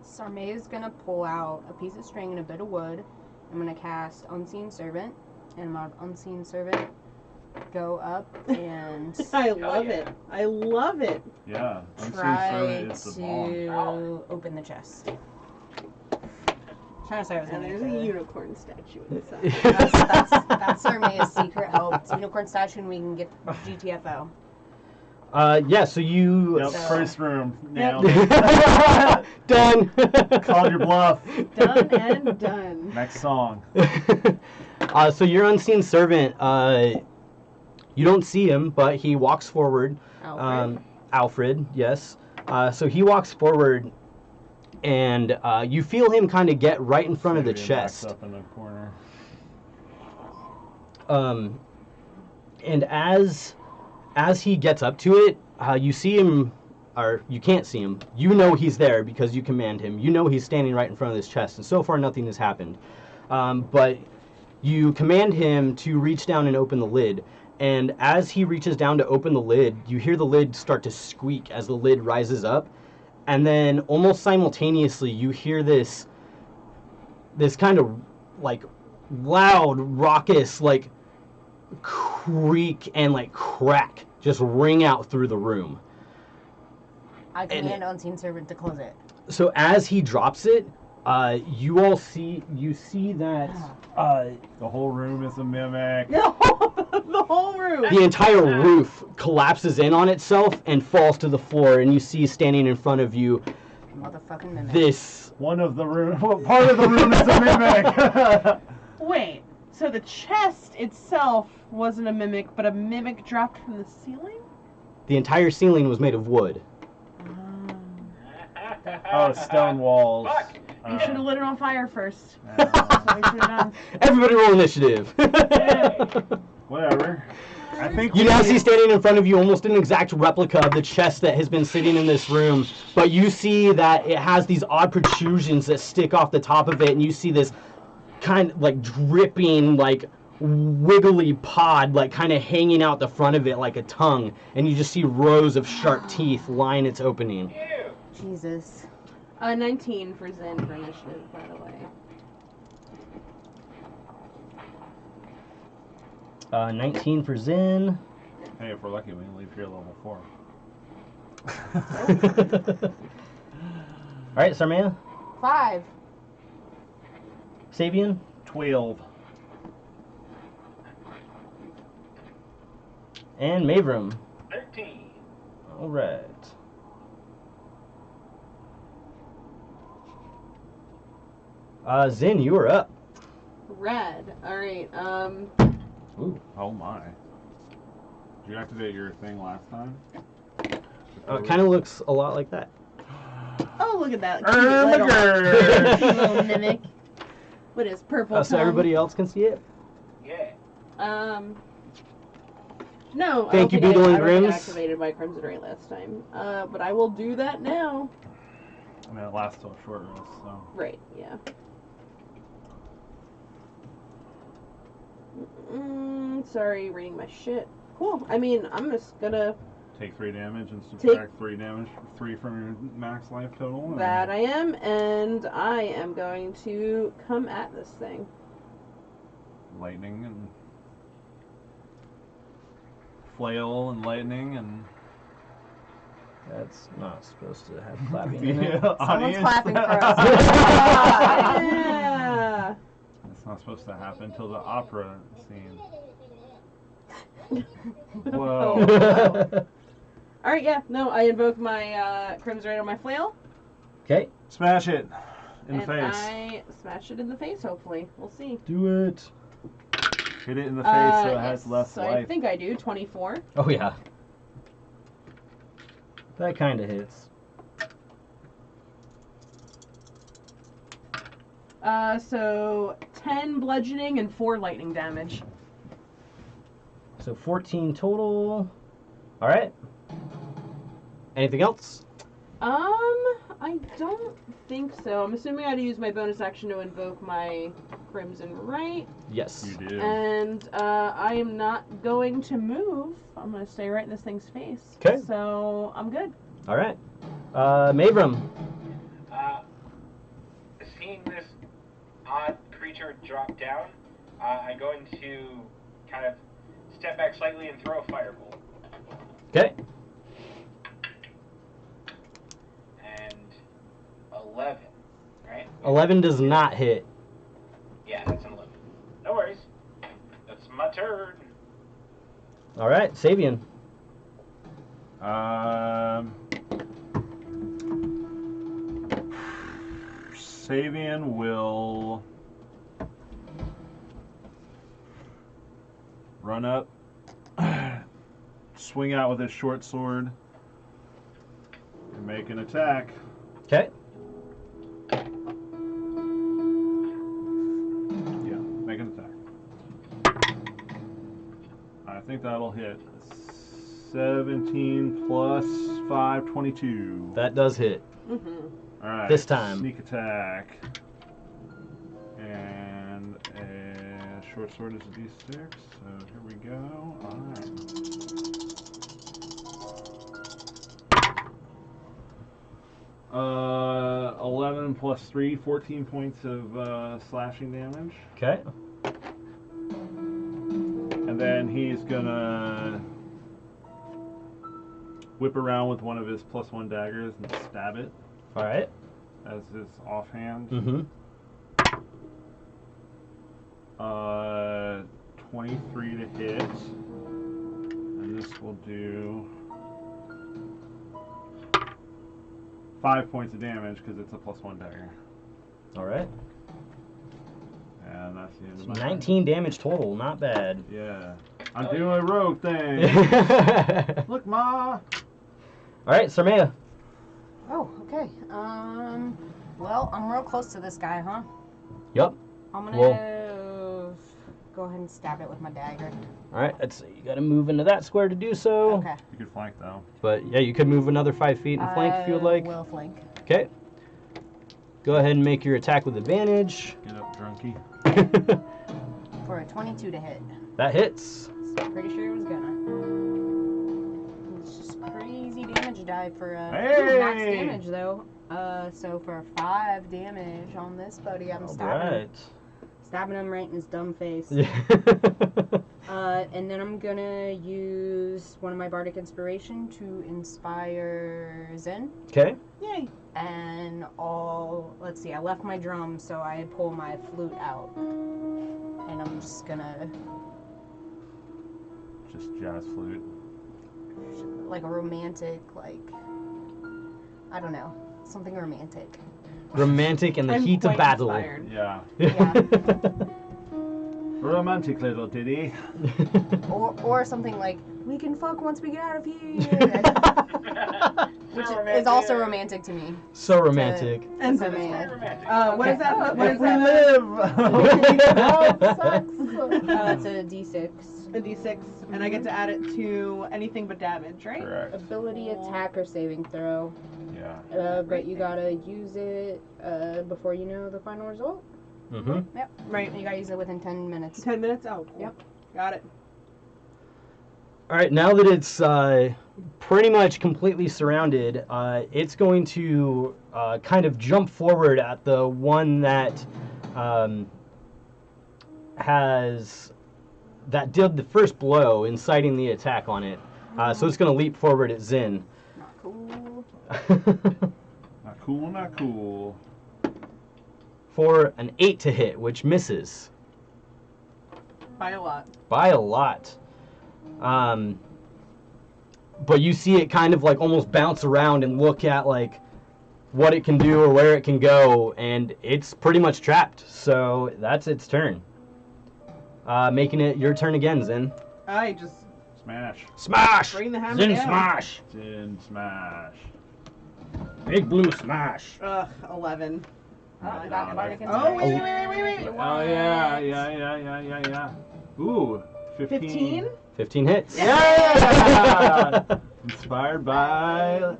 Sarmea's gonna pull out a piece of string and a bit of wood. I'm gonna cast Unseen Servant, and my Unseen Servant go up and I love it. I love it. Yeah. try Unseen Servant is the bomb. to open the chest. Trying to say I was And gonna there's get a the- unicorn statue inside. That's Sarmea's secret hope. It's unicorn statue and we can get GTFO. Yeah, so you... Yep, So- first room. Yep. Nailed it. Done! Called your bluff. Done and done. Next song. So your Unseen Servant, you don't see him, but he walks forward. Alfred. Alfred, yes. So he walks forward, and you feel him kind of get right in front of the Savian chest. backs up in the corner. And as he gets up to it, you see him, or you can't see him. You know he's there because you command him. You know he's standing right in front of this chest, and so far nothing has happened. But you command him to reach down and open the lid. And as he reaches down to open the lid, you hear the lid start to squeak as the lid rises up. And then almost simultaneously, you hear this kind of like loud, raucous, like creak and like crack just ring out through the room. I command Unseen Servant to close it. So as he drops it, you see that The whole room is a mimic. The whole room. the entire roof collapses in on itself and falls to the floor, and you see standing in front of you Motherfucking mimic. this. One of the room. Part of the room is a mimic. Wait, so the chest itself wasn't a mimic, but a mimic dropped from the ceiling? The entire ceiling was made of wood. Oh, stone walls. Fuck. You should have lit it on fire first. Yeah. That's what you should have done. Everybody roll initiative. Whatever. I think You now see standing in front of you almost an exact replica of the chest that has been sitting in this room, but you see that it has these odd protrusions that stick off the top of it, and you see this kind of like dripping, like wiggly pod, like kind of hanging out the front of it like a tongue, and you just see rows of sharp teeth line its opening. Ew. Jesus. 19 for Zen for initiative, by the way. 19 for Zen. Hey, if we're lucky, we can leave here level 4. All right, Sarmea. 5. Sabian. 12. And Mavrum. 13. All right. Zen, you are up. Red. Alright, Ooh. Oh my. Did you activate your thing last time? It kind of looks a lot like that. oh, look at that. Cute little mimic. What is purple So tongue? everybody else can see it? Yeah. No, I Thank don't you, think I Beetle and already Grims. activated my Crimson Ray last time. But I will do that now. I mean, it lasts till a short rest, so. Right, yeah. Sorry, reading my shit. Cool. I mean, I'm just gonna... Take 3 damage and subtract 3 damage, 3 from your max life total. That I am, and I am going to come at this thing. Lightning and flail and lightning and. That's not supposed to have clapping in it. Someone's audience. clapping for us. Yeah. It's not supposed to happen until the opera scene. Whoa. Oh. Alright, yeah. No, I invoke my Crimson Ray on my flail. Okay, Smash it in the and face. I smash it in the face, hopefully. We'll see. do it. Hit it in the face so it has Yes, less so life. I think I do. 24. Oh yeah. That kind of hits. So 10 bludgeoning and 4 lightning damage. So 14 total. All right. Anything else? I don't think so. I'm assuming I had to use my bonus action to invoke my Crimson Right. Yes. You do. And I am not going to move. I'm going to stay right in this thing's face. 'Kay. So I'm good. All right. Mavrum. Seeing this odd creature drop down, I'm going to kind of step back slightly and throw a firebolt. Okay. And 11, right? 11 does not hit. Yeah, that's an 11. No worries. That's my turn. All right, Sabian. Savian will run up, swing out with his short sword, and make an attack. Okay. Yeah, make an attack. I think that'll hit. 17 plus 5, 22. That does hit. Mm-hmm. Alright. This time. Sneak attack. And a short sword is a d6. So here we go. Alright. 11 plus 3, 14 points of slashing damage. Okay. And then he's gonna whip around with one of his +1 daggers and stab it All right. as his offhand. Mm-hmm. 23 to hit. And this will do 5 points of damage because it's a +1 dagger. All right. And that's the end of So my 19 damage total. Not bad. Yeah. I'm Oh, doing a rogue thing. All Look, Ma! right, Sarmea. Oh, okay. Well, I'm real close to this guy, huh? Yup. I'm gonna go ahead and stab it with my dagger. All right. Let's see. You got to move into that square to do so. Okay. You could flank though. But yeah, you could move another 5 feet and flank if you would like. Will flank. Okay. Go ahead and make your attack with advantage. Get up, drunkie. for a 22 to hit. That hits. So pretty sure it was gonna. It's just crazy damage die for Hey! max damage though. So for 5 damage on this buddy, I'm stabbing him right in his dumb face. Yeah. And then I'm gonna use one of my bardic inspiration to inspire Zen. Okay. Yay. And let's see, I left my drum, so I pull my flute out. And I'm just gonna, Just jazz flute. like a romantic, I don't know, something romantic. Romantic in the I'm heat of quite battle. inspired. Yeah. Yeah. Romantic little ditty. Or something like, we can fuck once we get out of here. Which is also romantic to me. So romantic. And For so me. Romantic. What is that? What is We that? live. It's a d6. A d6, and I get to add it to anything but damage, right? Correct. Ability, attack, or saving throw. Yeah. But you gotta use it before you know the final result. Mm-hmm. Yep. Right. You gotta use it within 10 minutes. 10 minutes? Oh, cool. Yep. Got it. All right, now that it's pretty much completely surrounded, it's going to kind of jump forward at the one that that did the first blow, inciting the attack on it. So it's going to leap forward at Zin. Not cool. Not cool, not cool. For an 8 to hit, which misses By a lot. by a lot. But you see it kind of like almost bounce around and look at like what it can do or where it can go, and it's pretty much trapped. So that's its turn. Making it your turn again, Zin. I just Smash. Smash! bring the hammer Zin down. smash! Sin smash. Big blue smash. 11. Oh, you got bardic Oh, wait. inspiration. Oh, yeah. Ooh, 15. 15 hits. Yeah! Inspired by...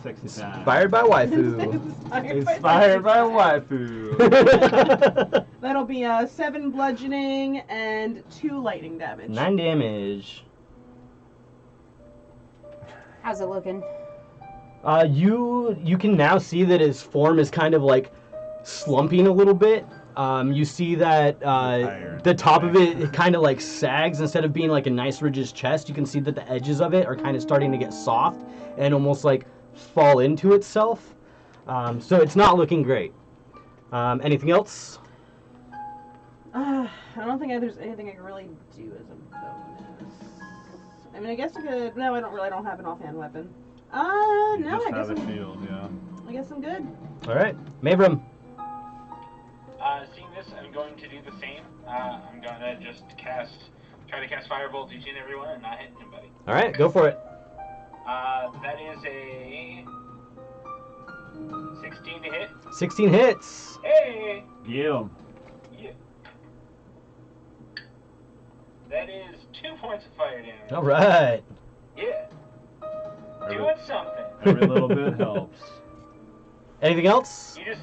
Sexy time. Inspired by waifu. Inspired by waifu. That'll be 7 bludgeoning and 2 lightning damage. 9 damage. How's it looking? You can now see that his form is kind of like slumping a little bit. You see that the top of it kind of like sags instead of being like a nice ridge's chest. You can see that the edges of it are kind of starting to get soft and almost like fall into itself. So it's not looking great. Anything else? I don't think there's anything I can really do as a bonus. I mean, I guess I could. No, I don't have an offhand weapon. You No, just I guess have a shield, yeah. I guess I'm good. All right, Mavram. Seeing this, I'm going to do the same. I'm going to just try to cast Firebolt each and every one and not hit anybody. All right, go for it. That is a 16 to hit. 16 hits. Hey! Get him. Yeah. That is 2 points of fire damage. All right. Yeah. Doing something. Every little bit helps. Anything else? You just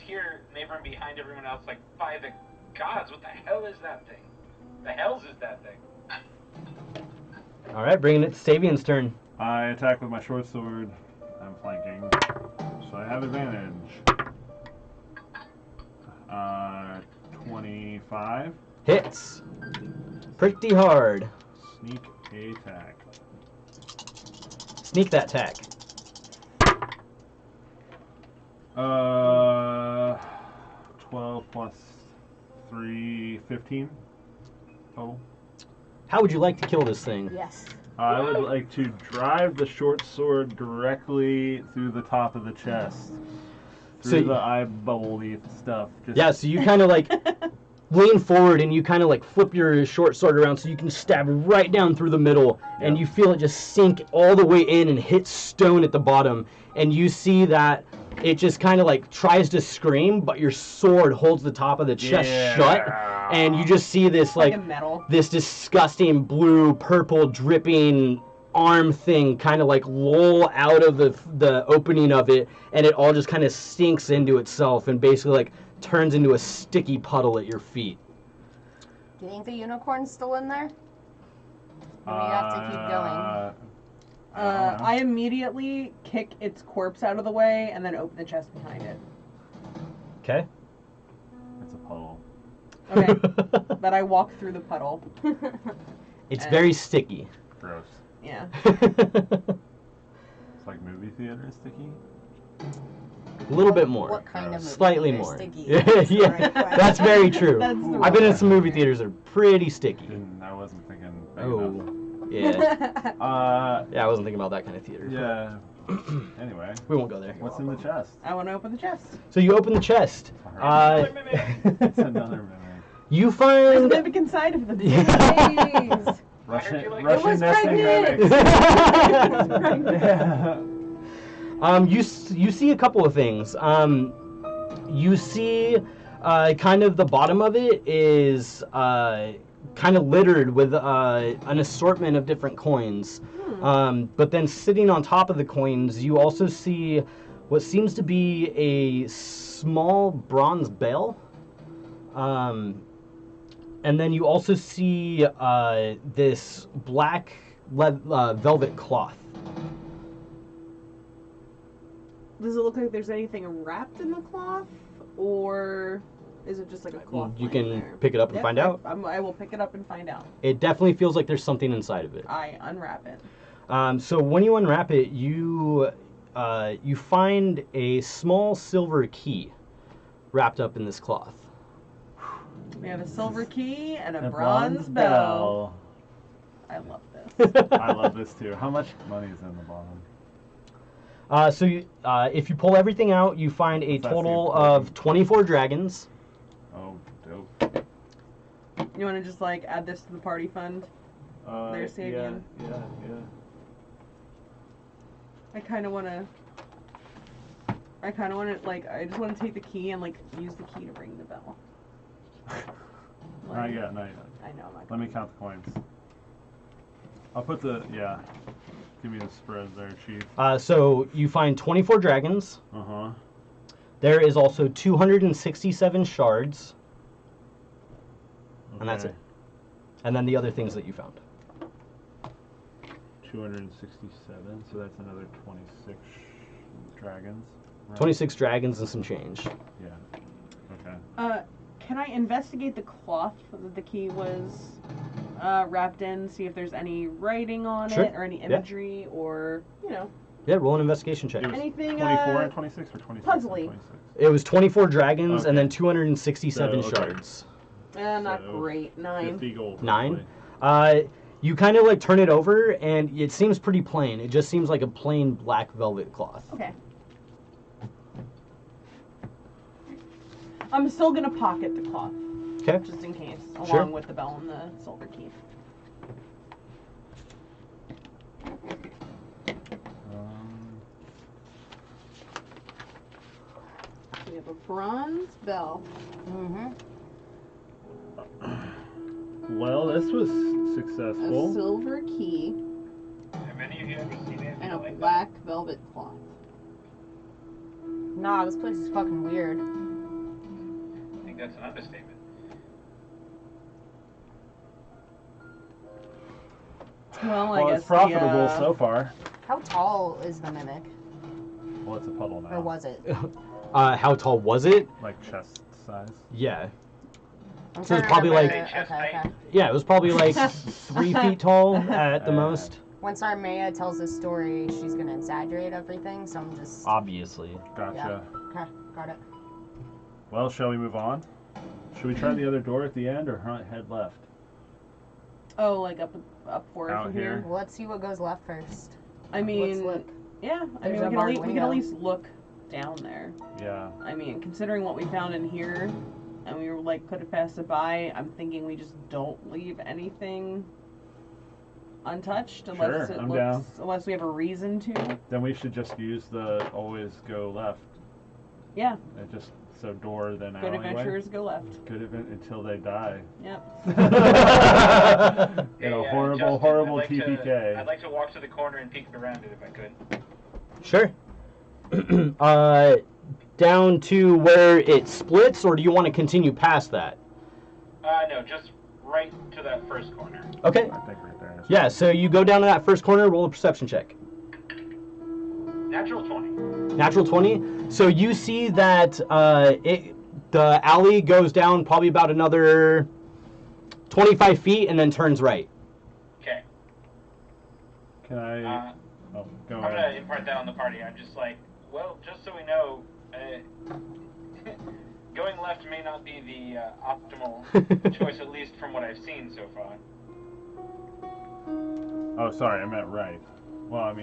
hear Mavram behind everyone else like, by the gods, what the hell is that thing? The hells is that thing? All right, bringing it to Savian's turn. I attack with my short sword. I'm flanking, so I have advantage. 25. Hits. Pretty hard. Sneak attack. Sneak that tack. 12 plus 3, 15 total. How would you like to kill this thing? Yes. I would like to drive the short sword directly through the top of the chest. Through the eyeball-y stuff. Yeah, so you kind of like lean forward and you kind of like flip your short sword around so you can stab right down through the middle, and you feel it just sink all the way in and hit stone at the bottom, and you see that it just kind of like tries to scream, but your sword holds the top of the chest shut, and you just see this like a metal. this disgusting blue, purple, dripping arm thing kind of like loll out of the opening of it, and it all just kind of sinks into itself and basically like turns into a sticky puddle at your feet. Do you think the unicorn's still in there? Or we have to keep going? I immediately kick its corpse out of the way and then open the chest behind it. Okay. It's a puddle. Okay. But I walk through the puddle. It's very sticky. Gross. Yeah. It's like movie theater sticky. A little bit more. What kind of movie Slightly theater more. sticky? Yeah, That's the yeah. right question. That's very true. That's the I've been in right some movie theaters that are pretty sticky. I wasn't thinking big Oh, enough. yeah. Yeah, I wasn't thinking about that kind of theater. Yeah. Anyway, We won't go there. what's in the chest? I want to open the chest. So you open the chest. Another mimic. It's another mimic. You There's a find. mimic inside of them. Jeez. Russian, you like- Russian It was nesting pregnant. mimics. Yeah. You see a couple of things. You see, kind of the bottom of it is kind of littered with an assortment of different coins. But then sitting on top of the coins, you also see what seems to be a small bronze bell. And then you also see this black velvet cloth. Does it look like there's anything wrapped in the cloth? Or is it just like a cloth? You lying can there? pick it up and Yep, find out. I will pick it up and find out. It definitely feels like there's something inside of it. I unwrap it. So when you unwrap it, you find a small silver key wrapped up in this cloth. We have a silver key and a A bronze bell. I love this. I love this too. How much money is in the bottom? So if you pull everything out, you find a That's the total important. of 24 dragons. Oh, dope. You want to just like add this to the party fund? There's Sabian. Yeah. I kind of want to like I just want to take the key and like use the key to ring the bell. Not yet. I know. I'm not Let me count the coins. I'll put the, give me the spread there, Chief. So you find 24 dragons. Uh-huh. There is also 267 shards, and that's Okay. it. And then the other things that you found. 267, so that's another 26 dragons. Right? 26 dragons and some change. Yeah. Okay. Can I investigate the cloth that the key was wrapped in, see if there's any writing on Sure. it or any Yeah. imagery or, Yeah, roll an investigation check. It was anything, 24 and 26 or 26 puzzly. and 26? It was 24 dragons and Okay. then 267 So, okay. shards. not So, great. 9. 50 gold. 9? roughly. You kind of like turn it over and it seems pretty plain. It just seems like a plain black velvet cloth. Okay. I'm still gonna pocket the cloth, Okay. just in case, Sure. along with the bell and the silver key. We have a bronze bell. Mm-hmm. Well, this was A successful. silver key, Have any of you ever seen anything and a like that? black velvet cloth. Nah, this place is fucking weird. I think that's an understatement. Well, Well, it's profitable so far. How tall is the mimic? Well, it's a puddle now. Or was it? How tall was it? Like chest size. Yeah. I'm So it's trying to probably remember- like- Chest height. Okay. Yeah, it was probably like 3 feet tall at the most. Once Armea tells this story, she's gonna exaggerate everything, so I'm just... Obviously. Gotcha. Okay, got it. Well, shall we move on? Should we try the other door at the end or head left? Oh, like up forward Out from here. here. Well, let's see what goes left first. I mean, Let's look. yeah. I There's mean, a we barred can window. at least look down there. Yeah. I mean, considering what we found in here, and we were like could have passed it by, I'm thinking we just don't leave anything untouched unless Sure, I'm down. unless we have a reason to. Then we should just use the always go left. Yeah, And just so door then good alleyway. adventurers go left. Good event until they die. Yep. In a horrible, Justin, horrible I'd like TPK. I'd like to walk to the corner and peek around it if I could. Sure. Down to where it splits, or do you want to continue past that? No, just right to that first corner. Okay. I think right there. Yeah, so you go down to that first corner, roll a perception check. Natural 20. Natural 20. So you see that the alley goes down probably about another 25 feet and then turns right. Okay. Can I? Go I'm ahead. gonna impart that on the party. I'm just like, well, just so we know, going left may not be the optimal choice, at least from what I've seen so far. Oh, sorry, I meant right. Well, I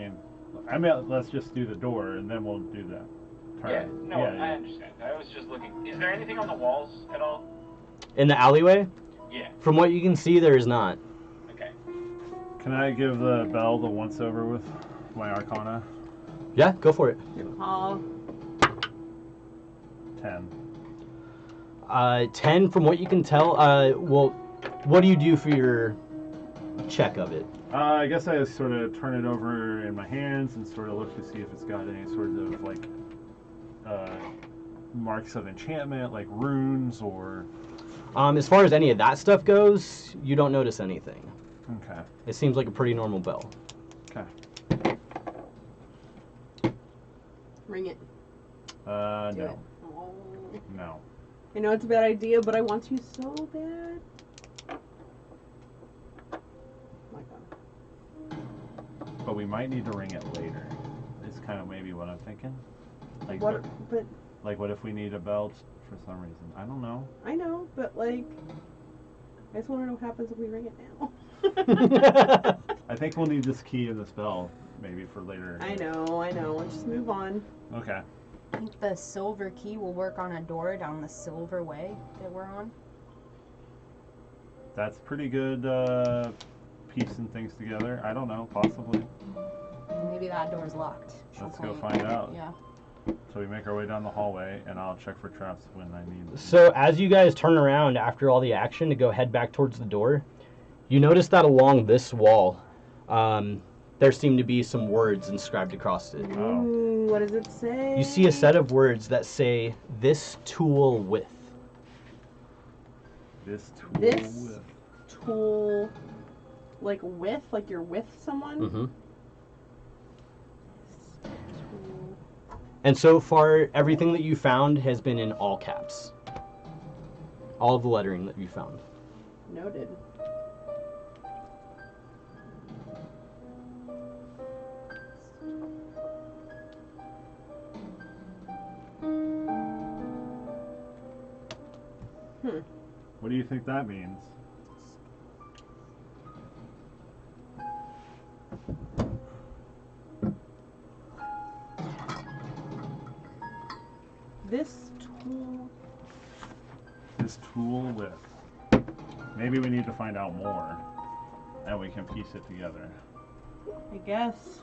meant let's just do the door and then we'll do that. Yeah, no, I understand. I was just looking. Is there anything on the walls at all? In the alleyway? Yeah. From what you can see, there is not. Okay. Can I give the bell the once over with my Arcana? Yeah, go for it. Oh, 10. 10, from what you can tell. Well, what do you do for your check of it? I guess I sort of turn it over in my hands and sort of look to see if it's got any sort of like marks of enchantment, like runes or. As far as any of that stuff goes, you don't notice anything. Okay. It seems like a pretty normal bell. Okay. ring it. Do No. it. Oh. No. I know it's a bad idea, but I want to so bad. My God. But we might need to ring it later. It's kind of maybe what I'm thinking. Like What? But Like what if we need a belt for some reason? I don't know. I know, but like, I just want to know what happens if we ring it now. I think we'll need this key and this bell maybe for later. I know. Let's just move on. Okay. I think the silver key will work on a door down the silver way that we're on. That's pretty good piecing things together. I don't know, possibly. Maybe that door's locked. She'll Let's go point. find out. Yeah. So we make our way down the hallway, and I'll check for traps when I need them. So as you guys turn around after all the action to go head back towards the door, you notice that along this wall, there seem to be some words inscribed across it. Oh. Ooh, what does it say? You see a set of words that say, "This tool with." This tool This with... tool, like with, like you're with someone. Mm-hmm. Tool. And so far, everything that you found has been in all caps. All of the lettering that you found. Noted. What do you think that means? This tool. This tool with... Maybe we need to find out more, and we can piece it together. I guess.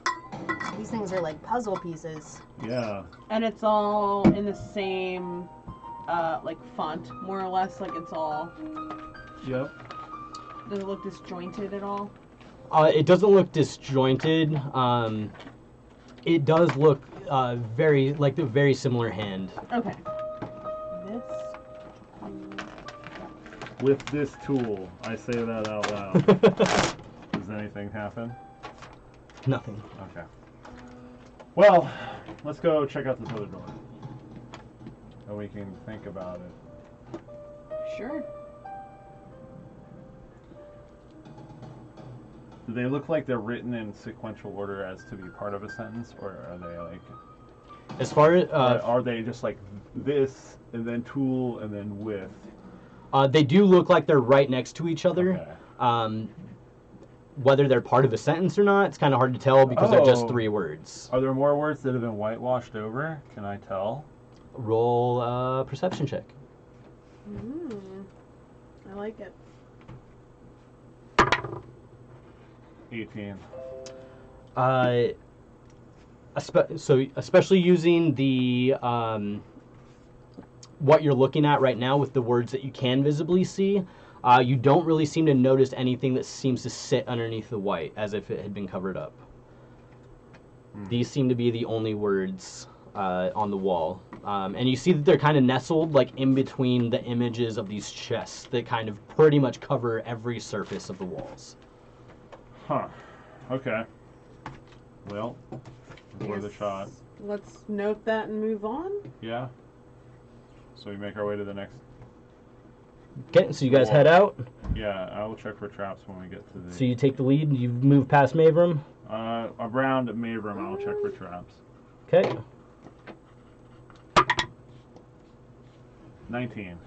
These things are like puzzle pieces. Yeah. And it's all in the same, like font, more or less. Like it's all. Yep. Does it look disjointed at all? It doesn't look disjointed. It does look very like a very similar hand. Okay. This. With this tool, I say that out loud. Does anything happen? Nothing. Okay. Well, let's go check out this other door. And we can think about it. Sure. Do they look like they're written in sequential order as to be part of a sentence, or are they like... As far as are they just like this, and then tool, and then with? they do look like they're right next to each other. Okay. Whether they're part of a sentence or not, it's kind of hard to tell because they're just Oh. 3 words. Are there more words that have been whitewashed over? Can I tell? Roll a perception check. I like it. 18. So especially using the what you're looking at right now with the words that you can visibly see, you don't really seem to notice anything that seems to sit underneath the white as if it had been covered up. These seem to be the only words on the wall. And you see that they're kind of nestled like in between the images of these chests that kind of pretty much cover every surface of the walls. Huh. Okay. Well, worth a Yes. shot. Let's note that and move on. Yeah. So we make our way to the next. Okay, so you guys head out. Yeah, I will check for traps when we get to the. So you take the lead and you move past Mavram. Around Mavram, I'll check for traps. Okay. 19.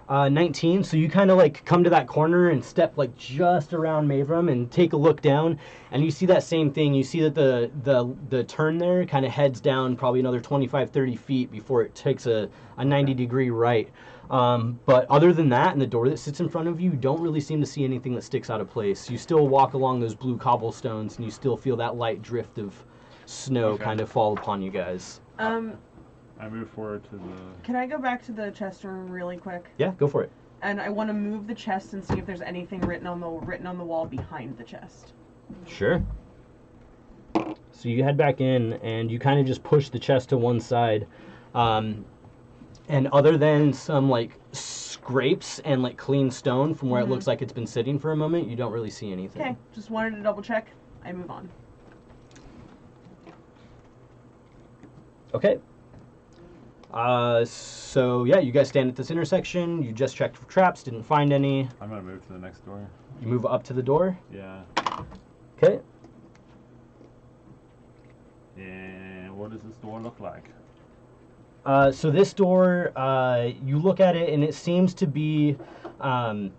19, so you kind of like come to that corner and step like just around Mavram and take a look down, and you see that same thing. You see that the turn there kind of heads down probably another 25-30 feet before it takes a 90-degree right. But other than that, and the door that sits in front of you, you don't really seem to see anything that sticks out of place. You still walk along those blue cobblestones, and you still feel that light drift of snow kind of fall upon you guys. I move forward to the. Can I go back to the chest room really quick? Yeah, go for it. And I want to move the chest and see if there's anything written on the wall behind the chest. Sure. So you head back in, and you kind of just push the chest to one side. And other than some, like, scrapes and, like, clean stone from where it looks like it's been sitting for a moment, you don't really see anything. Okay, just wanted to double check. I move on. Okay. So, yeah, you guys stand at this intersection. You just checked for traps, didn't find any. I'm gonna move to the next door. You move up to the door. Yeah. Okay. And what does this door look like? So this door, you look at it, and it seems to be a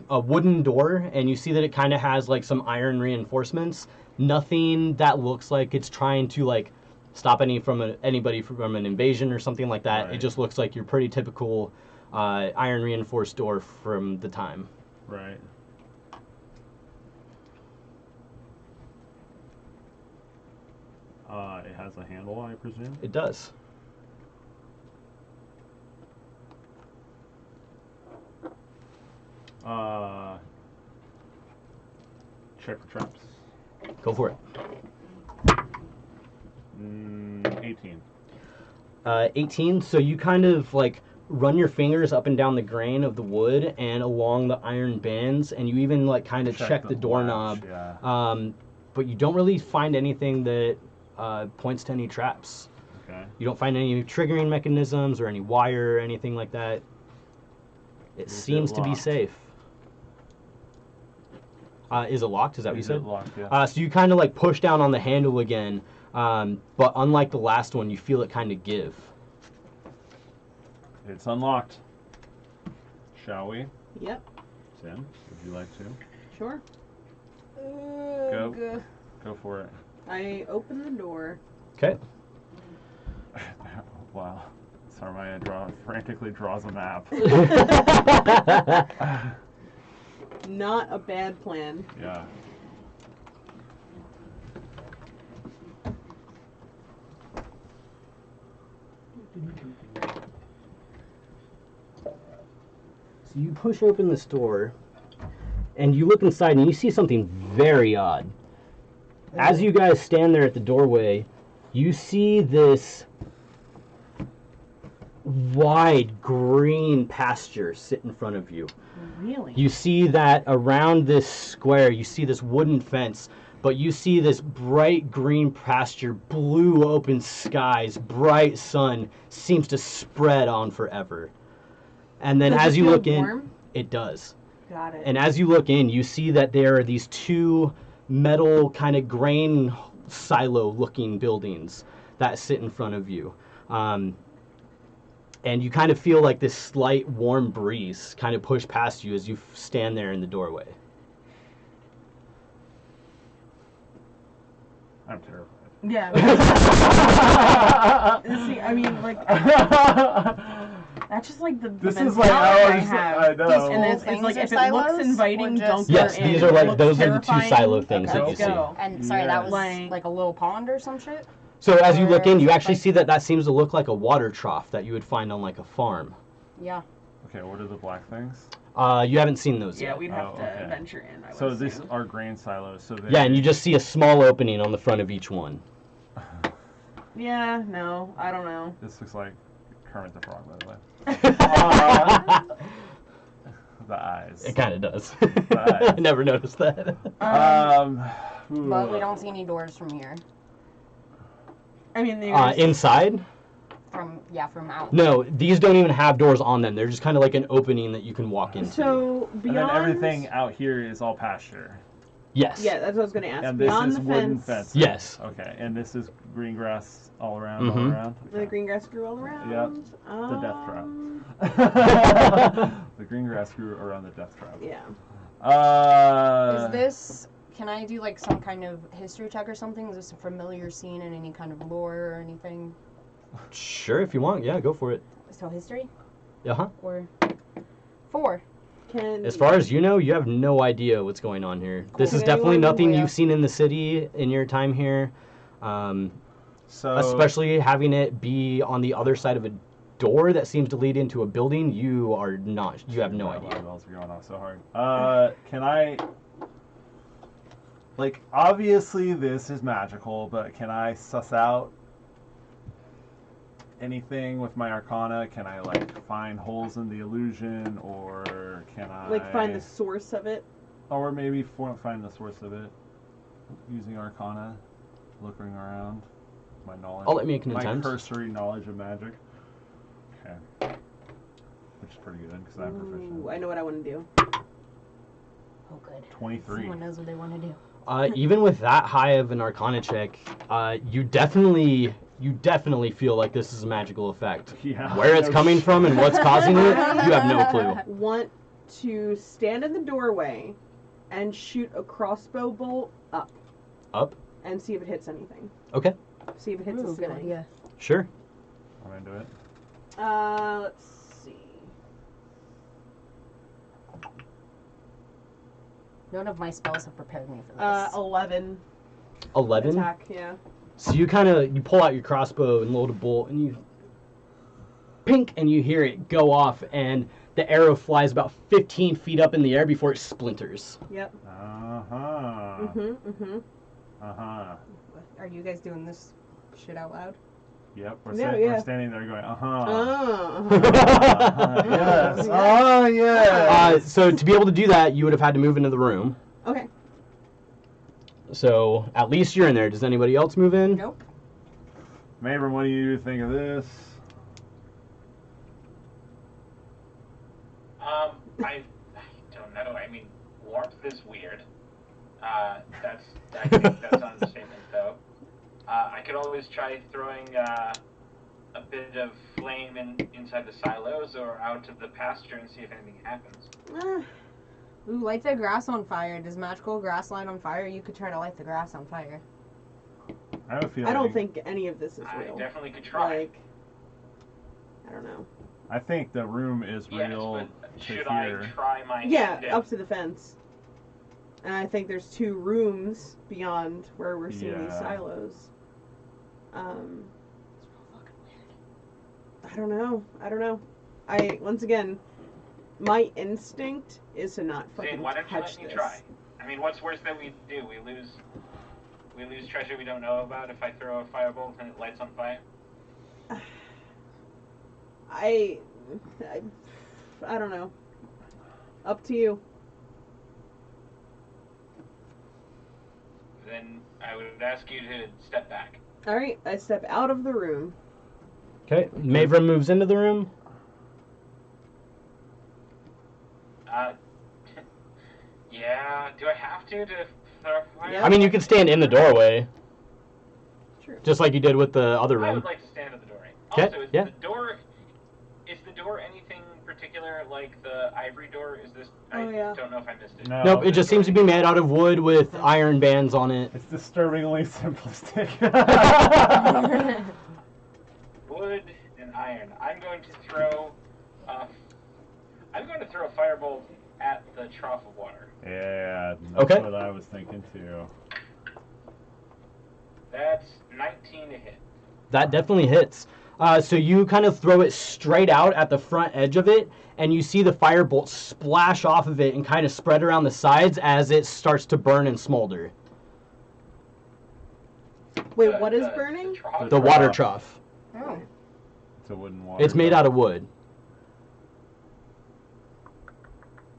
wooden door, and you see that it kind of has like some iron reinforcements. Nothing that looks like it's trying to like stop anybody from an invasion or something like that. Right. It just looks like your pretty typical iron reinforced door from the time. Right. It has a handle, I presume. It does. Check for traps. Go for it. 18. 18, so you kind of like run your fingers up and down the grain of the wood and along the iron bands, and you even like kind of check the doorknob. Latch, yeah. But you don't really find anything that points to any traps. Okay. You don't find any triggering mechanisms or any wire or anything like that. It Is it seems to be locked? safe. Is it locked? Is that what you Is said? it locked? Yeah. So you kind of like push down on the handle again, but unlike the last one, you feel it kind of give. It's unlocked. Shall we? Yep, Sim, would you like to? sure. Go. Go for it. I open the door. Okay. Wow. Sarmaya frantically draws a map. Not a bad plan. Yeah. So you push open this door, and you look inside, and you see something very odd. As you guys stand there at the doorway, you see this wide green pasture sit in front of you. Really? You see that around this square, you see this wooden fence, but you see this bright green pasture, blue open skies, bright sun, seems to spread on forever. And then Does as it you feel look in, warm? it does. Got it. And as you look in, you see that there are these two metal kind of grain silo looking buildings that sit in front of you. And you kind of feel like this slight warm breeze kind of push past you as you stand there in the doorway. I'm terrified. Yeah. See, I mean, like, that's just like the This is mentality like I I have. know. And it's Things like, are if it looks silos, inviting, or don't just- go Yes, in. these If are it like looks those are the two terrifying, silo things that you let's see. go. And sorry, that was Like- like a little pond or some shit? So as you Or look in, you was it actually like- see that seems to look like a water trough that you would find on like a farm. Yeah. Okay, what are the black things? You haven't seen those Yeah, yet. we'd have Oh, to okay. venture in. I would So these assume. are grain silos. So they, Yeah, and you just see a small opening on the front of each one. Yeah, no, I don't know. This looks like Kermit the Frog, by the way. The eyes. It kind of does. Right. I never noticed that. But we don't see any doors from here. I mean, there's... Inside? From out. No, these don't even have doors on them. They're just kind of like an opening that you can walk into. So, and beyond... then everything out here is all pasture. Yes. Yeah, that's what I was going to ask. And this Beyond is the wooden fence. fence. Yes. Okay, and this is green grass all around, Mhm. all around? The Okay. green grass grew all around. Yep. The death trap. The green grass grew around the death trap. Yeah. Is this... Can I do like some kind of history check or something? Is this a familiar scene in any kind of lore or anything? Sure, if you want. Yeah, go for it. So history? Uh-huh. Or 4. As far as you know, you have no idea what's going on here. This is Can definitely anyone- nothing yeah. you've seen in the city in your time here. So, Especially having it be on the other side of a door that seems to lead into a building, you have no my idea. eyeballs are going off so hard. Can I... Like, obviously this is magical, but can I suss out anything with my arcana? Can I, like, find holes in the illusion, or can I... Like, find the source of it? Or maybe find the source of it using arcana, looking around, my knowledge. I'll let me make an my attempt. cursory knowledge of magic. Okay. Which is pretty good, because I'm proficient. Ooh, I know what I want to do. Oh, good. 23. Someone knows what they want to do. Even with that high of an arcana check, you definitely feel like this is a magical effect. Yeah. Where it's No coming shit. from and what's causing it, you have no clue. Want to stand in the doorway and shoot a crossbow bolt up Up? and see if it hits anything. Okay, See if it hits Ooh, the good ceiling. idea. sure. I'm into it. Let's see. None of my spells have prepared me for this. 11 11. attack, yeah. So you pull out your crossbow and load a bolt, and you pink, and you hear it go off, and the arrow flies about 15 feet up in the air before it splinters. Yep. Uh-huh. Mm-hmm. Uh-huh. Are you guys doing this shit out loud? Yep, Yeah, we're yeah. standing there going, uh-huh. Oh. Yes. Oh, yeah. So to be able to do that, you would have had to move into the room. Okay. So at least you're in there. Does anybody else move in? Nope. Mabram, what do you think of this? I don't know. I mean, warmth is weird. I think that's an understatement, though. I could always try throwing a bit of flame inside the silos or out to the pasture and see if anything happens. Ooh, light the grass on fire. Does magical grass light on fire? You could try to light the grass on fire. I have a feeling. I don't think any of this is I real. definitely could try. Like, I don't know. I think the room is Yes, real but to should here. I try my Yeah, hand in? up to the fence. And I think there's 2 rooms beyond where we're seeing these Yeah. silos. I don't know. Once again, my instinct is to not fucking Zane, why don't you touch let me this. try? I mean, what's worse than we do? We lose treasure we don't know about if I throw a firebolt and it lights on fire? I don't know. Up to you. Then I would ask you to step back. All right, I step out of the room. Okay. Mavra moves into the room. Yeah, do I have to throw fire? Yeah. I mean, you could stand in the doorway, True. just like you did with the other I room. would like to stand at the doorway. Okay, Also, is yeah. the door anything particular like the ivory door? Is this? Oh, yeah. I don't know if I missed it. No. Nope, it just seems to be made out of wood with iron bands on it. It's disturbingly simplistic. Wood and iron. I'm going to throw a firebolt at the trough of water. Yeah, that's Okay. what I was thinking too. That's 19 to hit. That definitely hits. So you kind of throw it straight out at the front edge of it, and you see the firebolt splash off of it and kind of spread around the sides as it starts to burn and smolder. Wait, what is burning? trough? The water trough. Oh. It's a wooden water. It's made out of wood.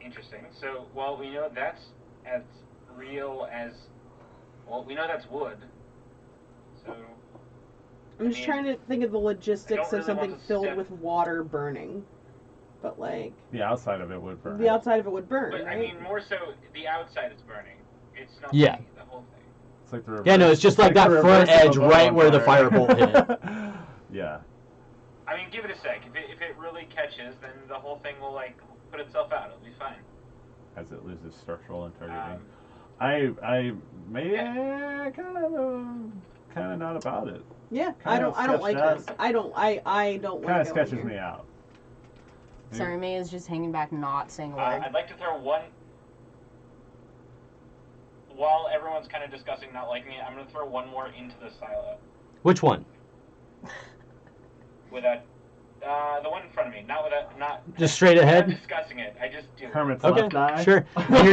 Interesting. So, well, we know that's as real as. Well, we know that's wood. So. I'm just trying to think of the logistics really of something want to filled step- with water burning. But, like, The outside of it would burn. the outside of it would burn, But right? I mean, more so, the outside is burning. It's not Yeah. the whole thing. It's like the reverse. Yeah, no, it's just like that the front reverse of edge a right where the bonfire. firebolt hit. Yeah. I mean, give it a sec. If it really catches, then the whole thing will like put itself out. It'll be fine. As it loses structural integrity. Um, I maybe kind of not about it. Yeah, Kind I don't of like sketched this. I don't like Kind of going sketches here. me out. Sorry, May is just hanging back, not saying a word. I'd like to throw one. While everyone's kind of discussing not liking it, I'm going to throw one more into the silo. Which one? Without the one in front of me, not Just straight not ahead? discussing it. I just do. Hermit's Okay, left eye. sure. And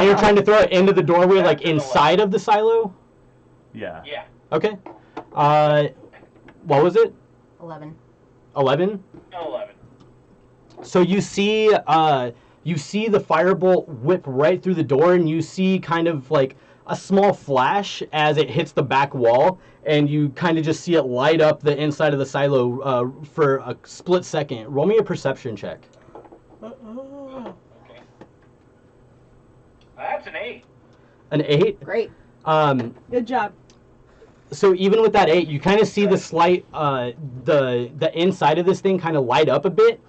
you're trying to throw it into the doorway, Yeah, like to the inside of the silo? Yeah. Yeah. Okay. What was it? 11. 11? 11. So you see the firebolt whip right through the door, and you see kind of like a small flash as it hits the back wall, and you kind of just see it light up the inside of the silo for a split second. Roll me a perception check. Okay. That's an 8. An 8? Great. Good job. So even with that 8, you kind of see the slight, the inside of this thing kind of light up a bit,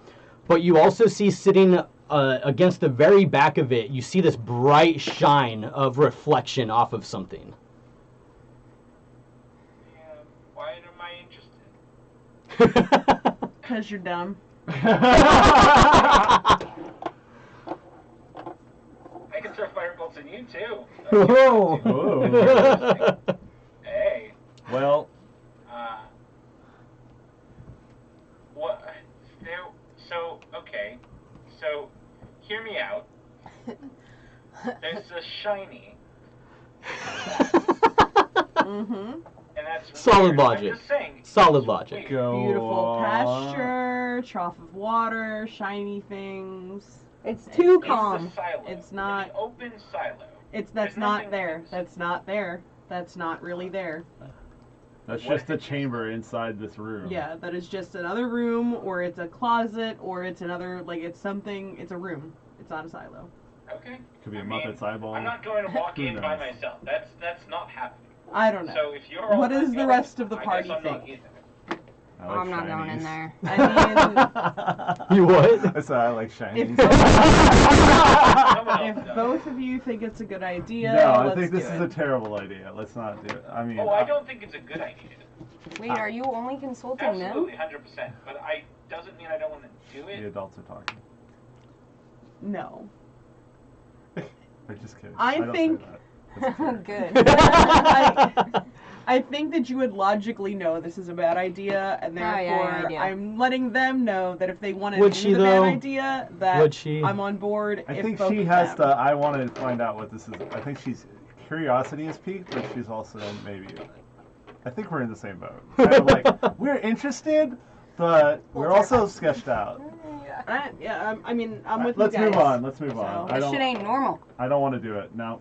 but you also see sitting against the very back of it, you see this bright shine of reflection off of something. Yeah, why am I interested? Because you're dumb. I can throw firebolts at you too. Whoa. Hey. Well, What? So okay. So, hear me out. There's a shiny, Mm-hmm. and that's Solid weird. logic. I'm just saying. Solid it's logic. weird. go Beautiful on. pasture, trough of water, shiny things. It's too It's calm. the silo. It's not- It's the open silo. That's There's not nothing there. else. That's not there. That's not really there. That's What just a chamber inside this room. Yeah, that is just another room, or it's a closet, or it's another, like, it's something, it's a room. It's not a silo. Okay. Could be a I mean, Muppet's eyeball. I'm not going to walk Who in by knows? myself. That's not happening. I don't know. So if you're all What does the going, rest of the I party guess I'm not think? either. I like I'm not going in shinies. there. I You what? I said I like shinies. Someone else If does. both of you think it's a good idea, No, I let's think this do is it. a terrible idea. Let's not do it. I mean, Oh, I don't think it's a good idea. Wait, are you only consulting them? Absolutely, 100%. But I doesn't mean I don't want to do the it. adults are talking. No. I'm just kidding. I don't think- say that. That's fair. Good. I think that you would logically know this is a bad idea, and Oh, yeah, therefore yeah. I'm letting them know that if they want to Would do she, the bad though? idea, that Would she? I'm on board. I if think both she of has them. to. I want to find out what this is. I think she's curiosity is peaked, but she's also maybe. I think we're in the same boat. Kind of like we're interested, but we're also sketched out. I mean, I'm with Let's you guys. move on. Let's move on. So- I This shit don't. ain't normal. I don't want to do it. No,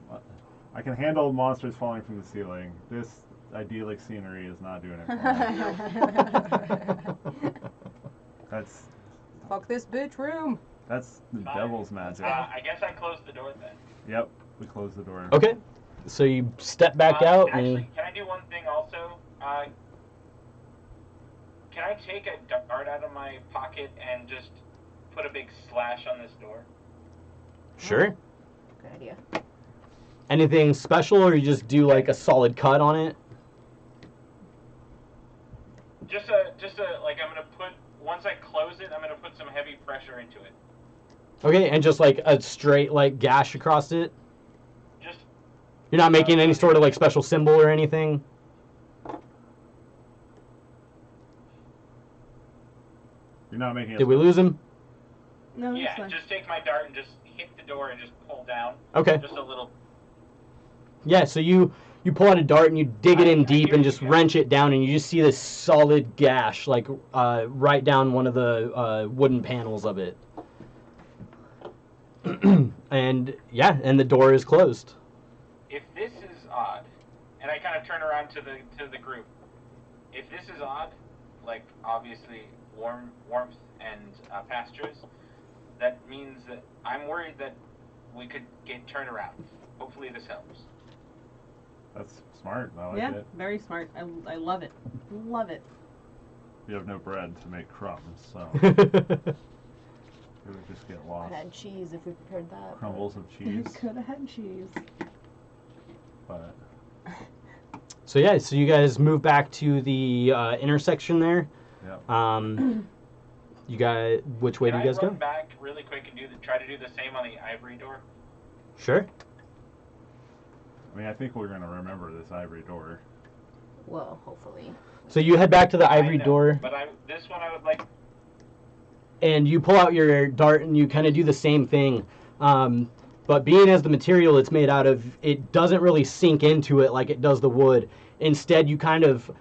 I can handle monsters falling from the ceiling. This idyllic scenery is not doing it for me. That's Fuck this bitch room. that's the Fine. devil's magic. I guess I closed the door then. Yep, we close the door. Okay. So you step back out Actually, and can I do one thing also? Can I take a dart out of my pocket and just put a big slash on this door? sure. Good idea. Anything special, or you just do like a solid cut on it? Just like I'm gonna put once I close it, I'm gonna put some heavy pressure into it. Okay, and just like a straight like gash across it. Just You're not making any sort of like special symbol or anything. You're not making. Did we lose him? No, it's yeah, fine. just take my dart and just hit the door and just pull down. Okay. Just a little. Yeah, so you you pull out a dart and you dig it in I deep hear and you just guys. wrench it down, and you just see this solid gash, like right down one of the wooden panels of it. And yeah, and the door is closed. If this is odd, and I kind of turn around to the group. If this is odd, like obviously warmth and pastures, that means that I'm worried that we could get turned around. Hopefully this helps. That's smart. I like Yeah, it. very smart. I love it. Love it. You have no bread to make crumbs, so it would just get I'd lost. had cheese if we prepared that. Crumbles of You cheese, could have had cheese. but So yeah, so you guys move back to the intersection there. yeah. You guys, which way do you guys Can I run go? back really quick and try to do the same on the ivory door? Sure. I mean, I think we're gonna remember this ivory door. Well, hopefully. So you head back to the I ivory know, door, But this one I would like. and you pull out your dart, and you kind of do the same thing. But being as the material it's made out of, it doesn't really sink into it like it does the wood. Instead, you kind of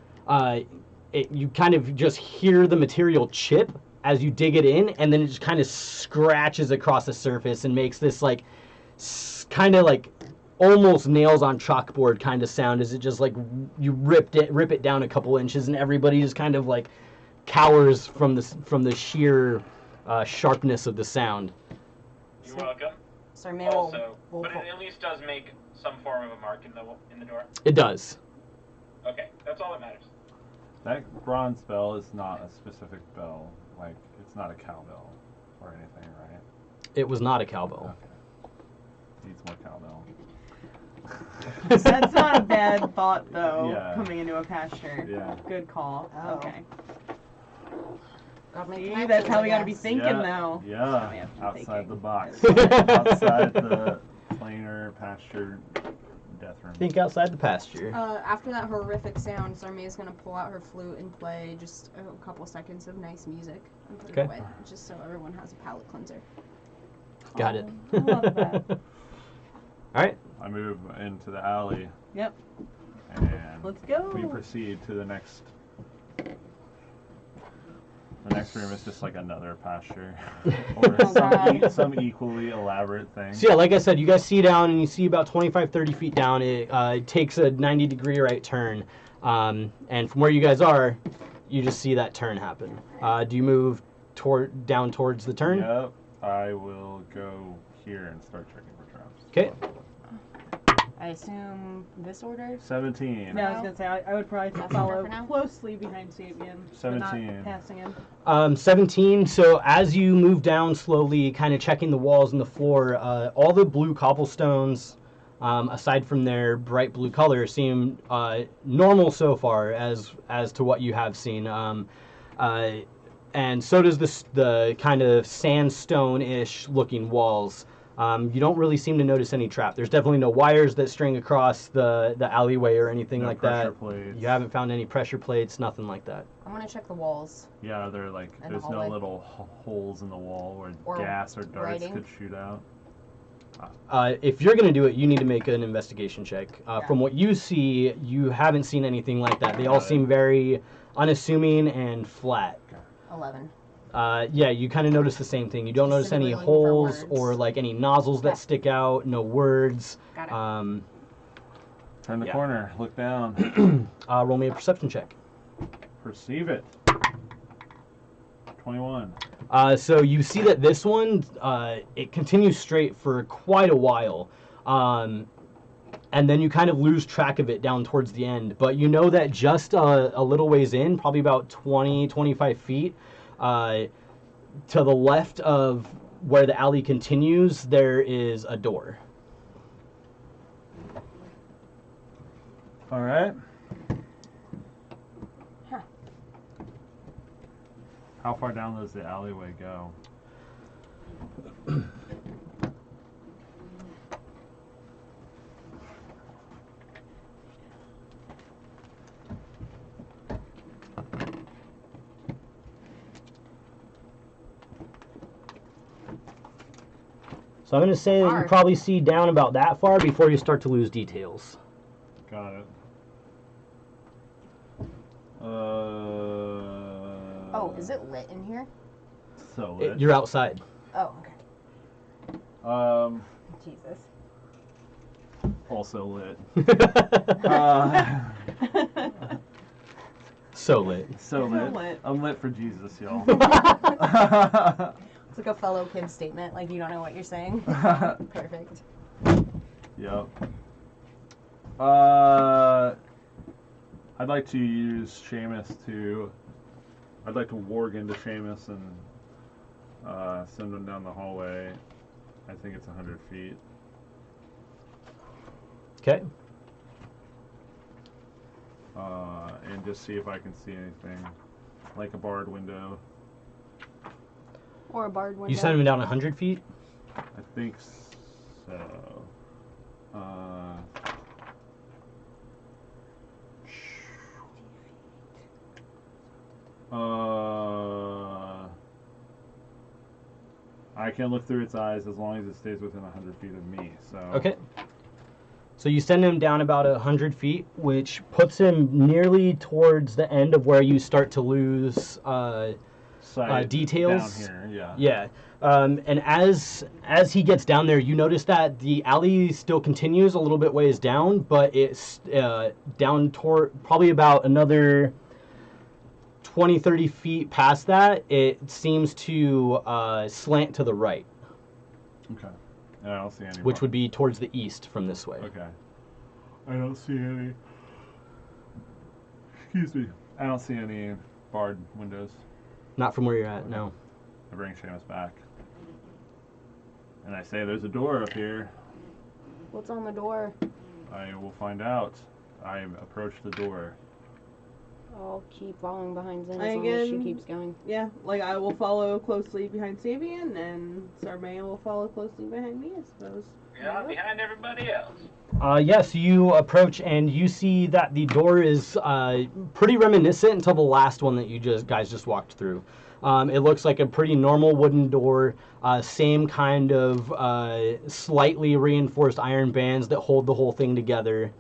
just hear the material chip as you dig it in, and then it just kind of scratches across the surface and makes this like kind of like almost nails on chalkboard kind of sound, as it just like you rip it down a couple inches, and everybody just kind of like cowers from the sheer sharpness of the sound. You're welcome. Sorry, man. Also, we'll but it at least does make some form of a mark in the door. It does. Okay, that's all that matters. That bronze bell is not a specific bell. Like, it's not a cowbell or anything, right? It was not a cowbell. Okay. Needs more cowbell. That's not a bad thought, though, Yeah. coming into a pasture. Yeah. Good call. Oh. Okay. Gotta make See, connections, that's how I we gotta be guess. thinking Yeah, now. Yeah, That's how we have to be outside thinking. the box. Outside the plainer pasture death room. Think outside the pasture. After that horrific sound, Sarmei's gonna pull out her flute and play just a couple seconds of nice music and put Okay. it away, just so everyone has a palate cleanser. Got it. I love that. All right. I move into the alley Yep. and Let's go. we proceed to the next. The next room is just like another pasture, or Oh, God. some equally elaborate thing. So yeah, like I said, you guys see down, and you see about 25, 30 feet down. It takes a 90-degree right turn, and from where you guys are, you just see that turn happen. Do you move down towards the turn? Yep, I will go here and start checking for traps. Okay. I assume this order. 17. Yeah, I was gonna say I would probably That's follow better for now? closely behind Sabian, but 17. not passing him. 17. So as you move down slowly, kind of checking the walls and the floor, all the blue cobblestones, aside from their bright blue color, seem normal so far as to what you have seen. And so does the kind of sandstone-ish looking walls. You don't really seem to notice any trap. There's definitely no wires that string across the alleyway or anything No like pressure that. plates. You haven't found any pressure plates, nothing like that. I'm gonna check the walls. Yeah, they're like, And the there's no hallway. little holes in the wall where Or gas or darts writing. could shoot out. If you're going to do it, you need to make an investigation check. Yeah. From what you see, you haven't seen anything like that. They all Got it. seem very unassuming and flat. 11. Yeah, you kind of notice the same thing. You don't notice any Specifically looking for holes words. or like any nozzles that Okay. stick out, no words. Got it. Turn the Yeah. corner, look down, Roll me a perception check. perceive it. 21. So you see that this one, it continues straight for quite a while. And then you kind of lose track of it down towards the end. But you know that just a little ways in, probably about 20, 25 feet, to the left of where the alley continues, there is a door. All right. Huh. How far down does the alleyway go? So I'm going to say that you Far. probably see down about that far before you start to lose details. Got Oh, is it lit in here? So lit. You're outside. Oh, okay. Jesus. Also lit. So lit. So lit. lit. I'm lit for Jesus, y'all. It's like a fellow kid statement, like you don't know what you're saying. Perfect. Yep. I'd like to use Seamus to... I'd like to warg into Seamus and send him down the hallway. I think it's 100 feet. Okay. And just see if I can see anything. Like a barred window. Or a barred window. You send him down 100 feet? I think so. I can look through its eyes as long as it stays within 100 feet of me. So. Okay. So you send him down about 100 feet, which puts him nearly towards the end of where you start to lose details. Down here, yeah. Yeah. And as he gets down there, you notice that the alley still continues a little bit ways down, but it's down toward probably about another 20, 30 feet past that. It seems to slant to the right. Okay. I don't see any. Which would be towards the east from this way. Okay. I don't see any. Excuse me. I don't see any barred windows. Not from where you're at, no. I bring Seamus back. And I say, there's a door up here. What's on the door? I will find out. I approach the door. I'll keep following behind Zen as Again, long as she keeps going. Yeah, like I will follow closely behind Sabian, and Sarmea will follow closely behind me, I suppose. Yeah, behind everybody else. Yes, you approach and you see that the door is pretty reminiscent until the last one that you guys just walked through. It looks like a pretty normal wooden door, same kind of slightly reinforced iron bands that hold the whole thing together.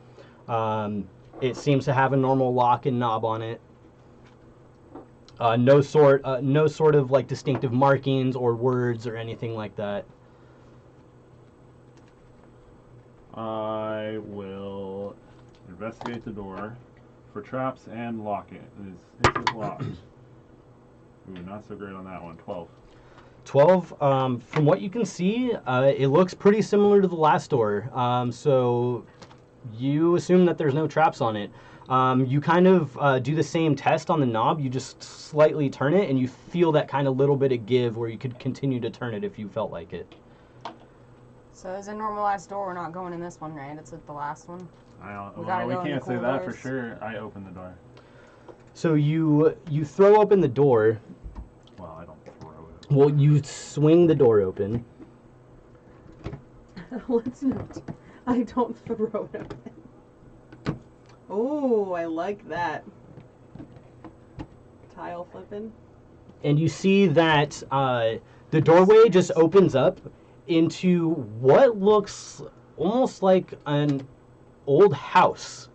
It seems to have a normal lock and knob on it. No sort of like distinctive markings or words or anything like that. I will investigate the door for traps and lock it. Is it locked? Ooh, not so great on that one. 12. 12. From what you can see, it looks pretty similar to the last door. So you assume that there's no traps on it. You kind of do the same test on the knob. You just slightly turn it, and you feel that kind of little bit of give where you could continue to turn it if you felt like it. So as a normal ass door, we're not going in this one, right? It's at the last one. We gotta go in can't the say that for corridors. sure. I open the door. So you throw open the door. Well, I don't throw it. Well, you swing the door open. Let's note, I don't throw it open. Oh, I like that. Tile flipping. And you see that the doorway just opens up into what looks almost like an old house.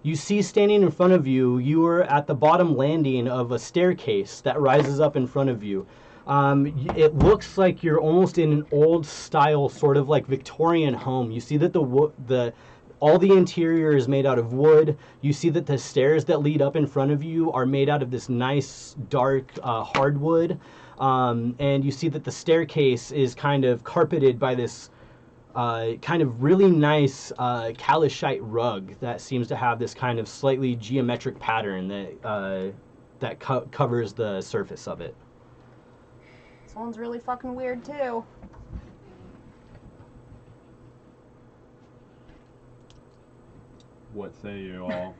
You see standing in front of you, you are at the bottom landing of a staircase that rises up in front of you. It looks like you're almost in an old style, sort of like Victorian home. You see that all the interior is made out of wood. You see that the stairs that lead up in front of you are made out of this nice, dark hardwood. And you see that the staircase is kind of carpeted by this kind of really nice calishite rug that seems to have this kind of slightly geometric pattern that covers the surface of it. This one's really fucking weird too. What say you all?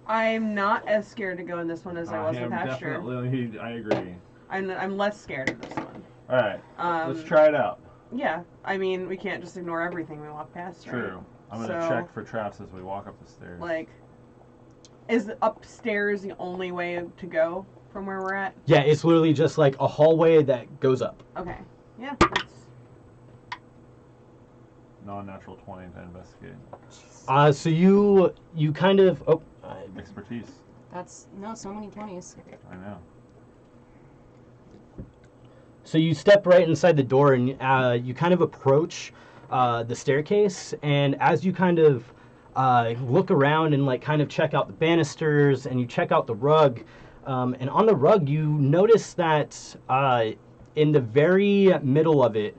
I'm not as scared to go in this one as I was with Pasture. Definitely, I agree. I'm less scared of this one. All right, let's try it out. Yeah, I mean, we can't just ignore everything we walk past, right? True. I'm gonna So, check for traps as we walk up the stairs. Like, is upstairs the only way to go from where we're at? Yeah, it's literally just like a hallway that goes up. Okay. Yeah. Non-natural 20 to investigate. So you kind of Expertise. That's no so many 20s. I know. So you step right inside the door, and you kind of approach the staircase. And as you kind of look around and like kind of check out the banisters, and you check out the rug, and on the rug you notice that in the very middle of it,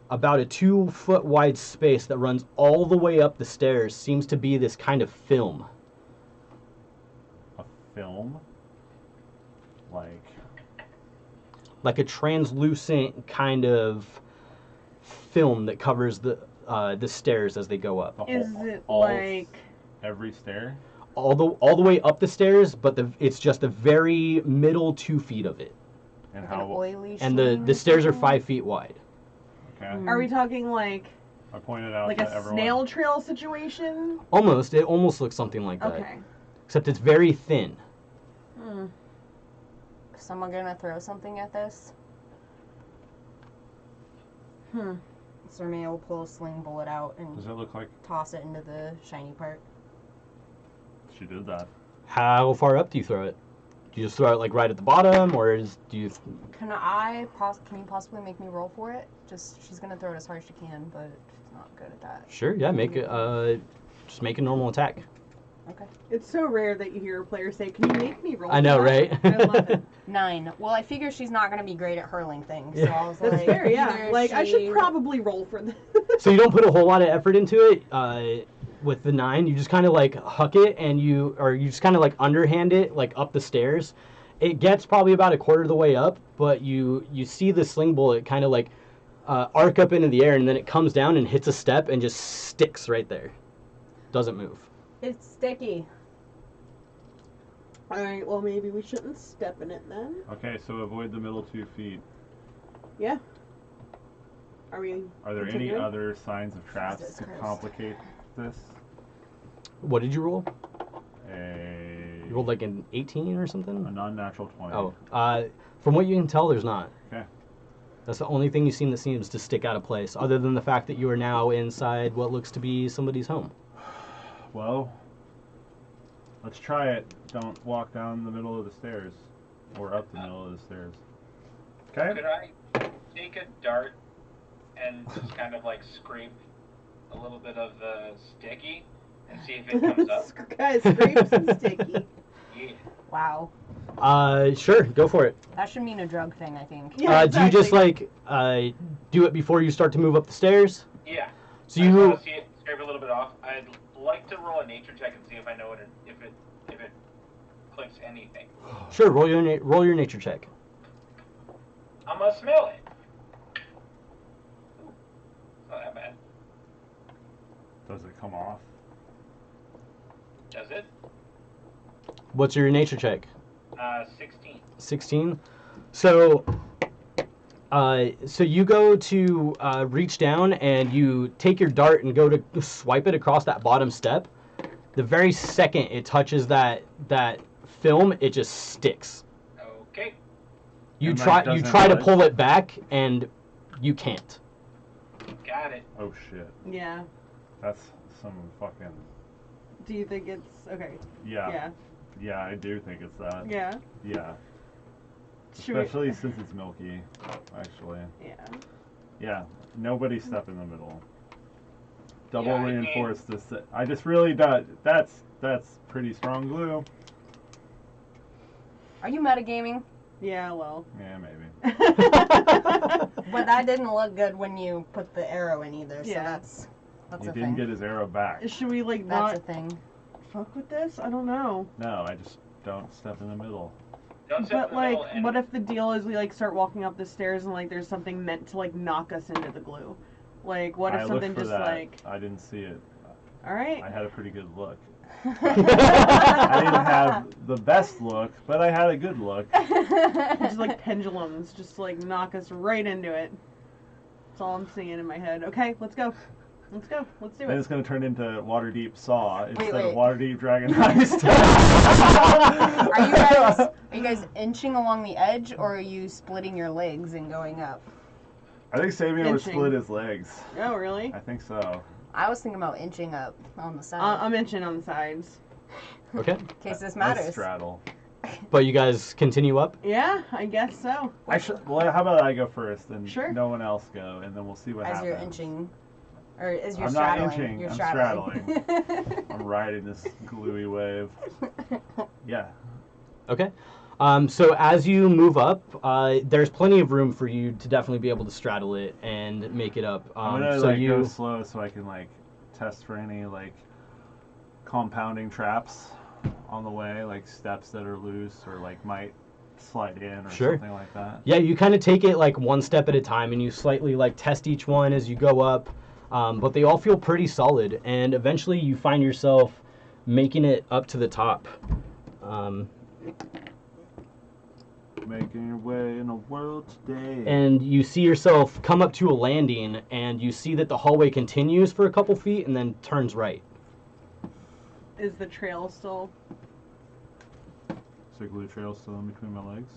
about a 2-foot wide space that runs all the way up the stairs, seems to be this kind of film. A film? Like a translucent kind of film that covers the stairs as they go up. Is it like every stair? All the way up the stairs, but it's just the very middle 2 feet of it. And Like an how? oily And sheen the or stairs are something? 5 feet wide. Okay. Are we talking like I pointed out like that a everyone. snail trail situation? Almost. It almost looks something like that. Okay. Except it's very thin. Hmm. Is someone gonna throw something at this? Sermia will pull a sling bullet out and Does it look like toss it into the shiny part. she did that? How far up do you throw it? Do you just throw it like right at the bottom, or do you? Can you possibly make me roll for it? She's gonna throw it as hard as she can, but she's not good at that. Sure. Yeah. Make it. Just make a normal attack. Okay. It's so rare that you hear a player say, "Can you make me roll?" I know, for that?" right? I love it. 9. Well, I figure she's not gonna be great at hurling things, so Yeah. I was That's like, fair, yeah. either Like, I should she- probably roll for this. So you don't put a whole lot of effort into it. With the 9, you just kind of like huck it, and you just kind of like underhand it like up the stairs. It gets probably about a quarter of the way up, but you see the sling bullet kind of like arc up into the air, and then it comes down and hits a step and just sticks right there. Doesn't move. It's sticky. Alright, well, maybe we shouldn't step in it then. Okay, so avoid the middle 2 feet. Yeah. Are we Are there any continuing? other signs of traps Jesus to Christ. complicate this? What did you roll? You You rolled like an 18 or a something? non-natural 20. Oh, from what you can tell, there's not. Okay. That's the only thing you've seen that seems to stick out of place, other than the fact that you are now inside what looks to be somebody's home. Well, let's try it. Don't walk down the middle of the stairs. Or up the middle of the stairs. Okay? Could I take a dart and just kind of like scrape a little bit of the sticky and see if it comes up? Guys, scrapes and sticky. Yeah. Wow. Sure, go for it. That should mean a drug thing, I think. Yeah, Do you just exactly. like do it before you start to move up the stairs? Yeah. So I just you want to see it scrape a little bit off. I'd like to roll a nature check and see if I know if it clicks anything. sure roll your nature check. I'm gonna smell it. Ooh, it's not that bad. Does it come off? Does it? What's your nature check? 16. 16. So you go to reach down and you take your dart and go to swipe it across that bottom step. The very second it touches that film, it just sticks. Okay. You And, try like, you doesn't try to budge? pull it back and you can't. Got it. Oh shit. Yeah. That's some fucking... Do you think it's okay? Yeah. Yeah. Yeah, I do think it's that. Yeah. Yeah. Should we- Especially since it's milky, actually. Yeah. Yeah, nobody step in the middle. Double Yeah, I reinforce this. I just really that's pretty strong glue. Are you metagaming? Yeah. Well. Yeah, maybe. But that didn't look good when you put the arrow in either, so Yeah. that's He a didn't thing. get his arrow back. Should we like That's a not thing. fuck with this? I don't know. No, I just don't step in the middle. Don't step But in the like, middle and what if the deal is we like start walking up the stairs and like there's something meant to like knock us into the glue? Like, what if I something looked for just that. like, I didn't see it. all right, I had a pretty good look. I didn't have the best look, but I had a good look. just like pendulums, just like knock us right into it. That's all I'm seeing in my head. Okay, let's go. Let's go. Let's do Then it. it's gonna turn into Waterdeep Saw instead wait. of Waterdeep Dragon Heist. Are you guys inching along the edge, or are you splitting your legs and going up? I think Samuel would Inching. split his legs. Oh, really? I think so. I was thinking about inching up on the side, I'm inching on the sides. Okay. in case this I matters. straddle. But you guys continue up? Yeah, I guess so. Actually, well, how about I go first and Sure. no one else go, and then we'll see what As happens. you're inching. Or as you're I'm not straddling. inching, You're I'm straddling. I'm riding this gluey wave. Yeah. Okay. So as you move up, there's plenty of room for you to definitely be able to straddle it and make it up. I'm gonna so go slow so I can test for any compounding traps on the way, like steps that are loose or might slide in or Sure. something like that. Yeah, you kind of take it one step at a time, and you slightly test each one as you go up. But they all feel pretty solid, and eventually you find yourself making it up to the top. Making your way in a world today. And you see yourself come up to a landing, and you see that the hallway continues for a couple feet and then turns right. Is the trail still? Is the glue trail still in between my legs?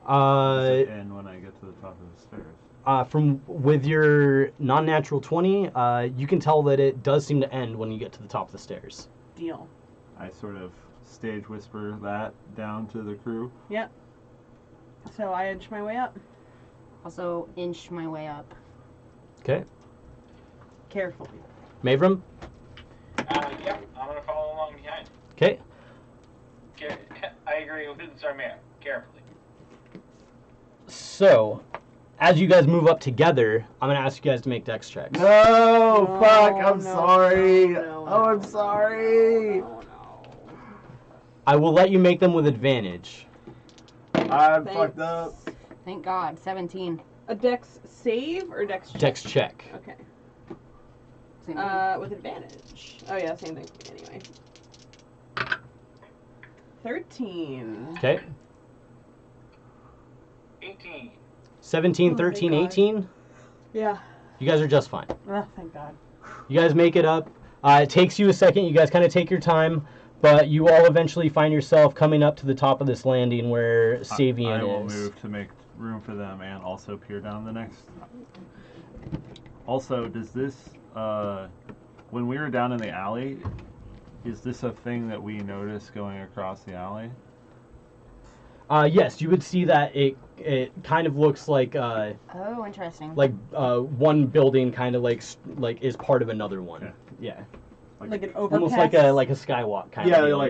Uh, Does it end when I get to the top of the stairs? with your non-natural 20, you can tell that it does seem to end when you get to the top of the stairs. Deal. I sort of stage whisper that down to the crew. Yep. So I inch my way up. Also, inch my way up. Okay. Carefully. Mavram? Yeah, I'm gonna follow along behind. Okay. I agree with Zarmir. Carefully. So, as you guys move up together, I'm going to ask you guys to make dex checks. No, fuck, I'm no, sorry. no, Oh, I'm no, sorry. No. I will let you make them with advantage. I'm Thanks. fucked up. Thank God. 17. A dex save or dex check? Dex check. Okay. Same thing. With advantage. Oh yeah, same thing for me anyway. 13. Okay. 18. 17, Oh, 13, thank God. 18. Yeah. You guys are just fine. Oh, thank God. You guys make it up. It takes you a second. You guys kind of take your time, but you all eventually find yourself coming up to the top of this landing where Savian I will is. move to make room for them and also peer down the next. Also, does this, when we were down in the alley, is this a thing that we notice going across the alley? Yes, you would see that it kind of looks like Oh, interesting. one building kind of is part of another one. Okay. Yeah. Like an overpass. Almost like a skywalk kind Yeah, of deal,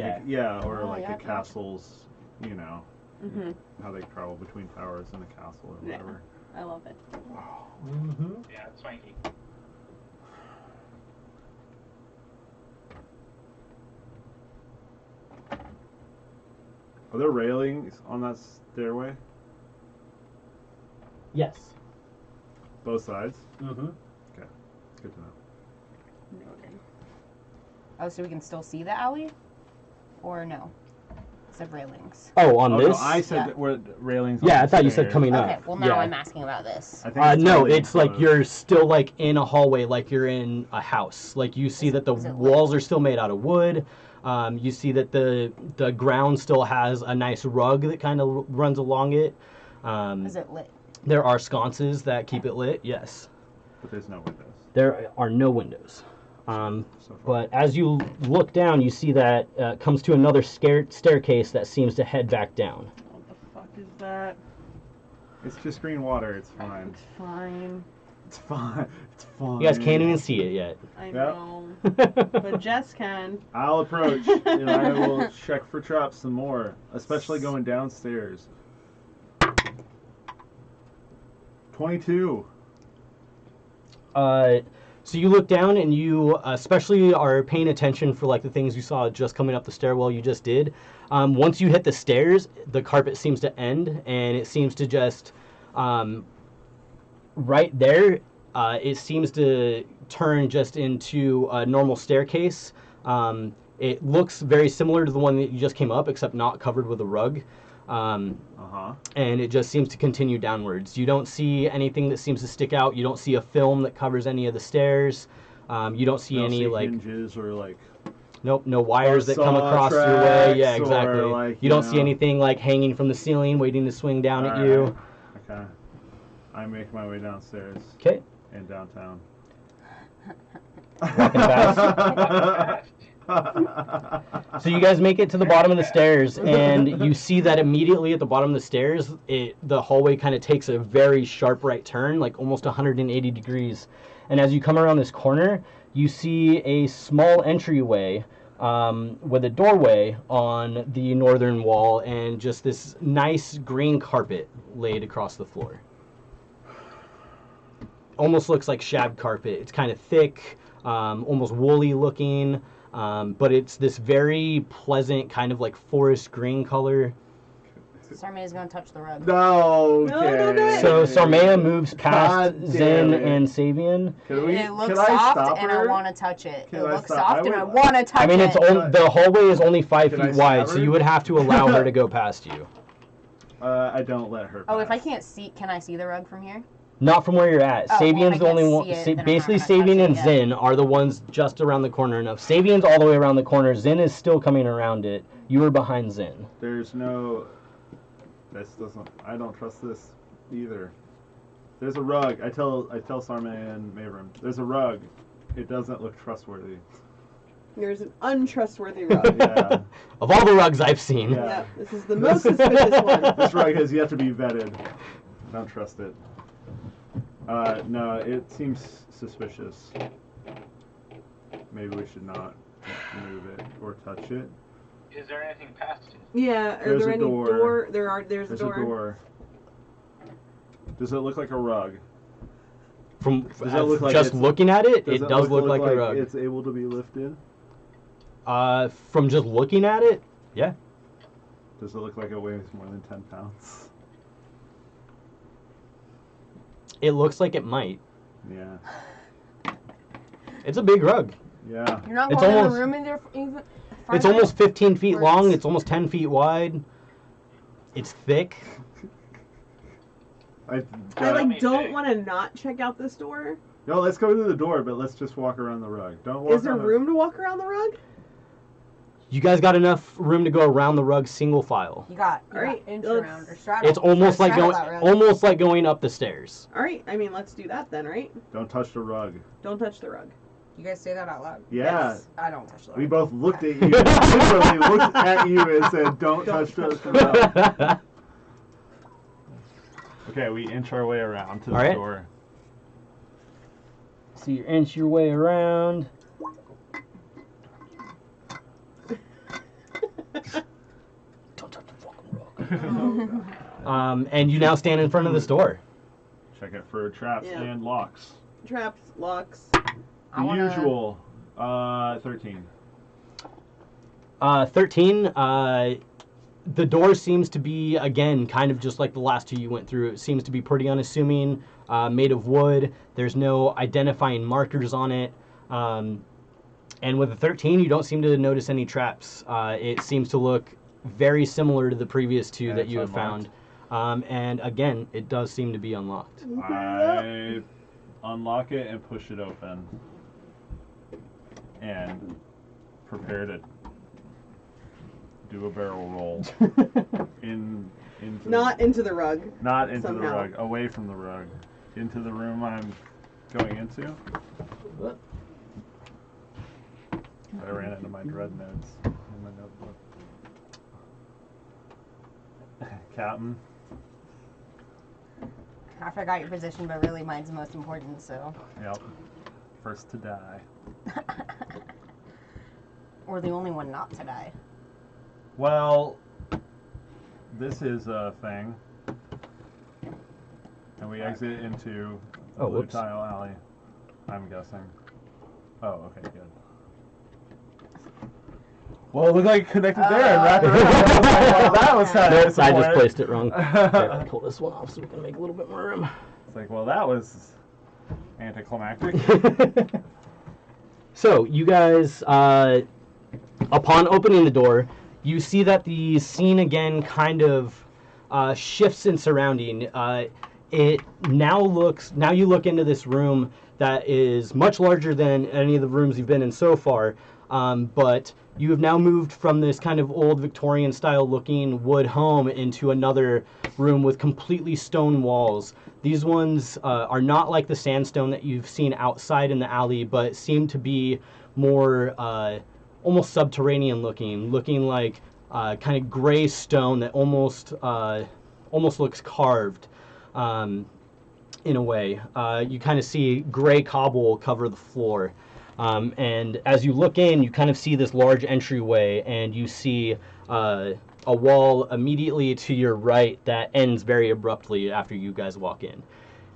or Oh, like yeah, a castle's, Mm-hmm. how they travel between towers in the castle or Yeah. whatever. I love it. Mm-hmm. Yeah, it's swanky. Are there railings on that stairway? Yes. Both sides? Mm-hmm. Okay, it's good to know. Noted. Oh, so we can still see the alley? Or no? Except railings. Oh, on Oh, this? no, I said Yeah. that we're railings on Yeah, the I thought you said stairs. coming up. Okay, well now yeah. I'm asking about this. I think No, totally it's like closed. you're still in a hallway, like you're in a house. Like you see that the is it lit? walls are still made out of wood. You see that the ground still has a nice rug that kind of runs along it. Is it lit? There are sconces that keep it lit. Yes, But there's no windows. there are no windows. So far. But as you look down, you see that comes to another staircase that seems to head back down. What the fuck is that? It's just green water, it's fine. It's fine. It's fine. It's fine. You guys can't even see it yet. I Yep. know. But Jess can. I'll approach and I will check for traps some more, especially going downstairs. 22. So you look down and you especially are paying attention for the things you saw just coming up the stairwell you just did. Once you hit the stairs, the carpet seems to end and it seems to just right there. It seems to turn just into a normal staircase. It looks very similar to the one that you just came up, except not covered with a rug. And it just seems to continue downwards. You don't see anything that seems to stick out. You don't see a film that covers any of the stairs. You don't see any hinges or nope, no wires that come across your way. Yeah, tracks exactly. or, You don't see anything hanging from the ceiling, waiting to swing down at you. Okay. I make my way downstairs Okay. in downtown. Walking fast. So you guys make it to the bottom of the stairs, and you see that immediately at the bottom of the stairs, the hallway kind of takes a very sharp right turn, like almost 180 degrees. And as you come around this corner, you see a small entryway with a doorway on the northern wall and just this nice green carpet laid across the floor. Almost looks like shag carpet. It's kind of thick, almost woolly looking. But it's this very pleasant kind of like forest green color. Sarmea's gonna touch the rug. No, No, don't do it. So Sarmea moves past God Zen damn it. and Sabian. It looks can I soft, stop and her? I want to touch it. Can It I looks stop- soft, I and I would- want to touch I mean, it's it. the hallway is only 5 Can I feet stop wide, so her? you would have to allow her to go past you. I don't let her. Oh, if I pass. can't see, can I see the rug from here? Not from where you're at. Oh, well, if I Sabian's the only can't one. see it, then I'm Basically, not gonna touch Sabian it and yet. Zen are the ones just around the corner enough. Sabian's all the way around the corner. Zen is still coming around it. You are behind Zen. There's no. This doesn't. I don't trust this either. There's a rug. I tell Sarmea and Mavrim. There's a rug. It doesn't look trustworthy. There's an untrustworthy rug. Yeah. Of all the rugs I've seen. Yeah. Yeah, this is the most suspicious one. This rug has yet to be vetted. Don't trust it. No, it seems suspicious. Maybe we should not move it or touch it. Is there anything past it? Yeah, are There's there a any door. There's a There's a door. Does it look like a rug? From Does it look like just it's- looking at it, Does it does look like a rug. It's able to be lifted. From just looking at it, yeah. Does it look like it weighs more than 10 pounds? It looks like it might. Yeah. It's a big rug. Yeah. You're not It's going in almost- the room in there even. It's farther? almost 15 feet Where long. it's- It's almost 10 feet wide. It's thick. I Let me don't see. want to not check out this door. No, let's go to the door, but let's just walk around the rug. Don't walk Is there on the- room to walk around the rug? You guys got enough room to go around the rug single file. You got All right, inch let's- around or straddle. It's almost like straddle going that rug. almost like going up the stairs. All right, I mean, let's do that then, right? Don't touch the rug. Don't touch the rug. You guys say that out loud. Yeah. Yes, I don't touch the rug. We both looked at you, literally looked at you and said, don't touch the rug. Okay, we inch our way around to the All right. door. So you inch your way around. Don't touch the fucking rug. And you now stand in front of this door. Check it for traps Yeah. and locks. Traps, locks. I The wanna- usual. 13. 13. The door seems to be, again, kind of just like the last two you went through. It seems to be pretty unassuming, made of wood. There's no identifying markers on it. And with the 13, you don't seem to notice any traps. It seems to look very similar to the previous two And that it's you have unlocked. found. And again, it does seem to be unlocked. I unlock it and push it open. And prepare to do a barrel roll into Not into the rug. not into the somehow. rug, away from the rug, into the room I'm going into. I ran into my dread notes in my notebook. Captain, I forgot your position, but really mine's the most important, so. yep, first to die. Or the only one not to die. Well, this is a thing. And we exit into a Oh, blue whoops. tile alley, I'm guessing. Oh, okay, good. Well, it looked like it connected there and wrapped around. Well, that was kind of Nope, I just disappointing. placed it wrong. Here, I'll pull this one off so we can make a little bit more room. It's like, well, that was anticlimactic. So, you guys, upon opening the door, you see that the scene again kind of shifts in surrounding. It now you look into this room that is much larger than any of the rooms you've been in so far, but you have now moved from this kind of old Victorian style looking wood home into another room with completely stone walls. These ones are not like the sandstone that you've seen outside in the alley, but seem to be more almost subterranean looking like kind of gray stone that almost looks carved in a way. You kind of see gray cobble cover the floor. And as you look in, you kind of see this large entryway, and you see a wall immediately to your right that ends very abruptly after you guys walk in.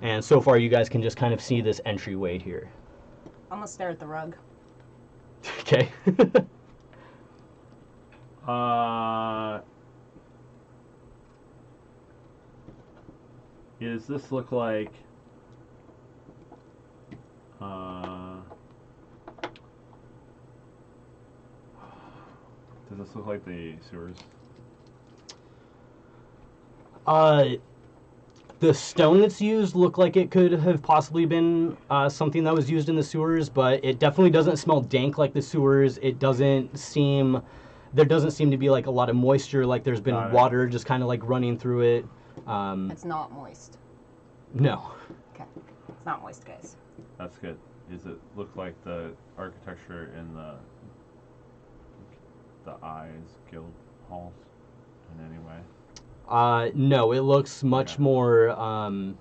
And so far, you guys can just kind of see this entryway here. I'm gonna stare at the rug. Okay. Does this look like does this look like the sewers? The stone that's used looked like it could have possibly been something that was used in the sewers, but it definitely doesn't smell dank like the sewers. There doesn't seem to be like a lot of moisture, like there's been water just kind of like running through it. It's not moist. No. Okay. It's not moist, guys. That's good. Does it look like the architecture in the Eyes Guild halls in any way? No, it looks much more Normal?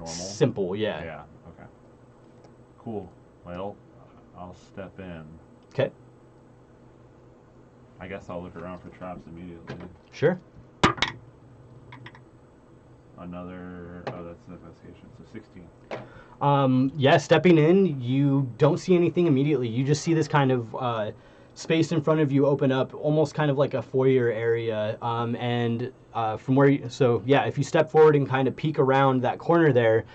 simple, yeah. Yeah, okay. Cool. Well, I'll step in. Okay. I guess I'll look around for traps immediately. Sure. Another, that's an investigation, so 16. Yeah, stepping in, you don't see anything immediately. You just see this kind of space in front of you open up, almost kind of like a foyer area. And from where if you step forward and kind of peek around that corner there,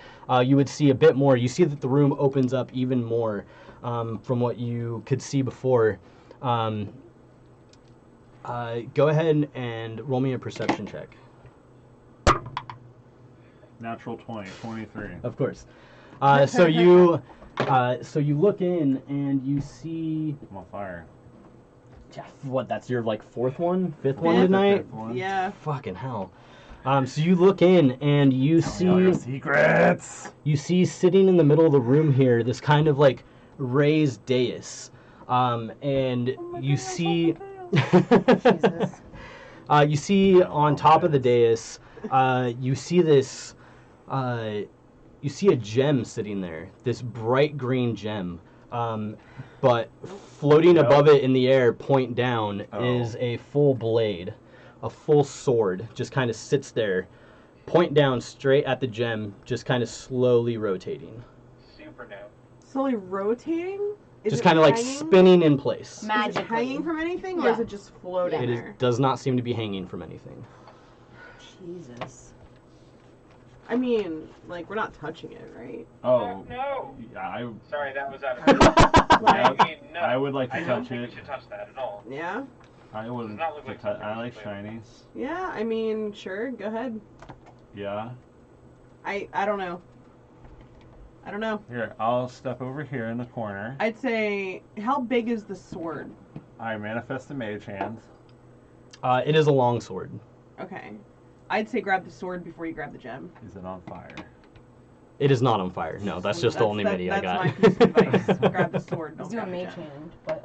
you would see a bit more. You see that the room opens up even more from what you could see before. Go ahead and roll me a perception check. Natural 20, 23. Of course. So you look in and you see. I'm on fire. Yeah, what? That's your like fifth one tonight? Yeah. Fucking hell. So you look in and you see all your secrets. You see sitting in the middle of the room here this kind of like raised dais, and you see. Jesus. You see on top of the dais, you see this. You see a gem sitting there, this bright green gem, but floating above it in the air, point down, is a full blade, a full sword, just kind of sits there, point down straight at the gem, just kind of slowly rotating. Super dope. Slowly rotating? Just kind of like spinning in place. Is it hanging from anything, or is it just floating there? Does not seem to be hanging from anything. Jesus. I mean, like, we're not touching it, right? Oh. No. Yeah, Sorry, that was out of I mean, no. I would like to I don't touch think it. we should touch that at all. Yeah? I would Does not look like something I like we shinies. Yeah, I mean, sure, go ahead. Yeah. I don't know. I don't know. Here, I'll step over here in the corner. I'd say, how big is the sword? I manifest the mage hand. It is a long sword. Okay. I'd say grab the sword before you grab the gem. Is it on fire? It is not on fire. No, that's just the only midi I got. That's my piece of advice. Grab the sword. He's Don't doing grab the mage gem. hand, but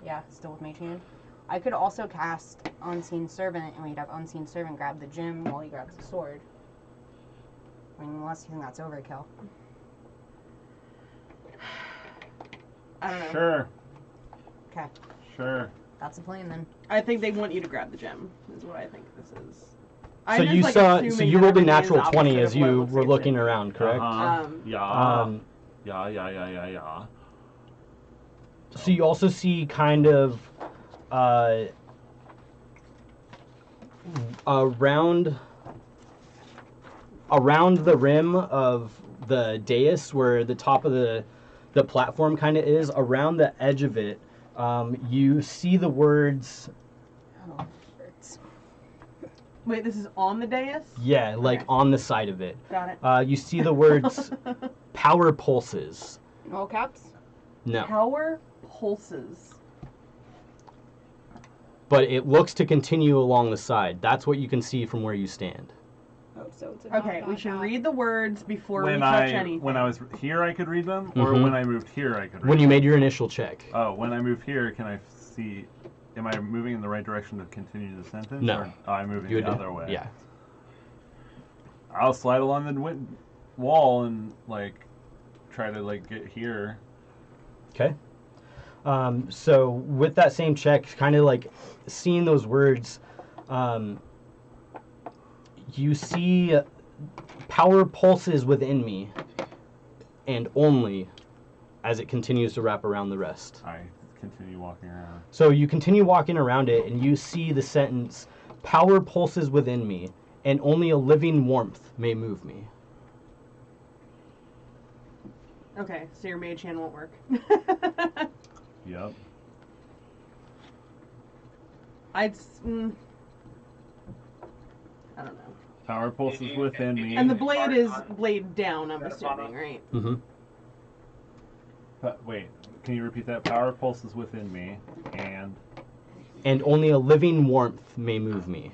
yeah, still with mage hand. I could also cast Unseen Servant, and we'd have Unseen Servant grab the gem while he grabs the sword. I mean, unless you think that's overkill. I don't know. Sure. Okay, Sure. that's the plan then. I think they want you to grab the gem, is what I think this is. So I'm just, you like, saw, assuming so you that rolled a everything is natural 20 opposite as of what it you looks were like looking it's in. around, correct? Yeah. Yeah. So you also see kind of around the rim of the dais, where the top of the platform kind of is, around the edge of it, you see the words. Oh, it hurts. Wait, this is on the dais? Yeah, like Okay. on the side of it. Got it. You see the words power pulses. All caps? No. Power pulses. But it looks to continue along the side. That's what you can see from where you stand. Oh, so it's not Okay, we that should bad. read the words before we When touch anything. when I was here, I could read them, or Mhm. when I moved here, I could read When you them. made your initial check. Oh, when I moved here, can I see? Am I moving in the right direction to continue the sentence? No. Or, oh, I'm moving You the would- other way. Yeah. I'll slide along the wall and like try to like get here. Okay. So with that same check, kind of like seeing those words, you see power pulses within me, and only as it continues to wrap around the rest. I continue walking around. So you continue walking around it, and you see the sentence, power pulses within me, and only a living warmth may move me. Okay, so your mage hand won't work. Yep. I don't know. Power pulses within me. And the blade is blade down, I'm assuming, right? Mm-hmm. Wait, can you repeat that? Power pulses within me, And only a living warmth may move me.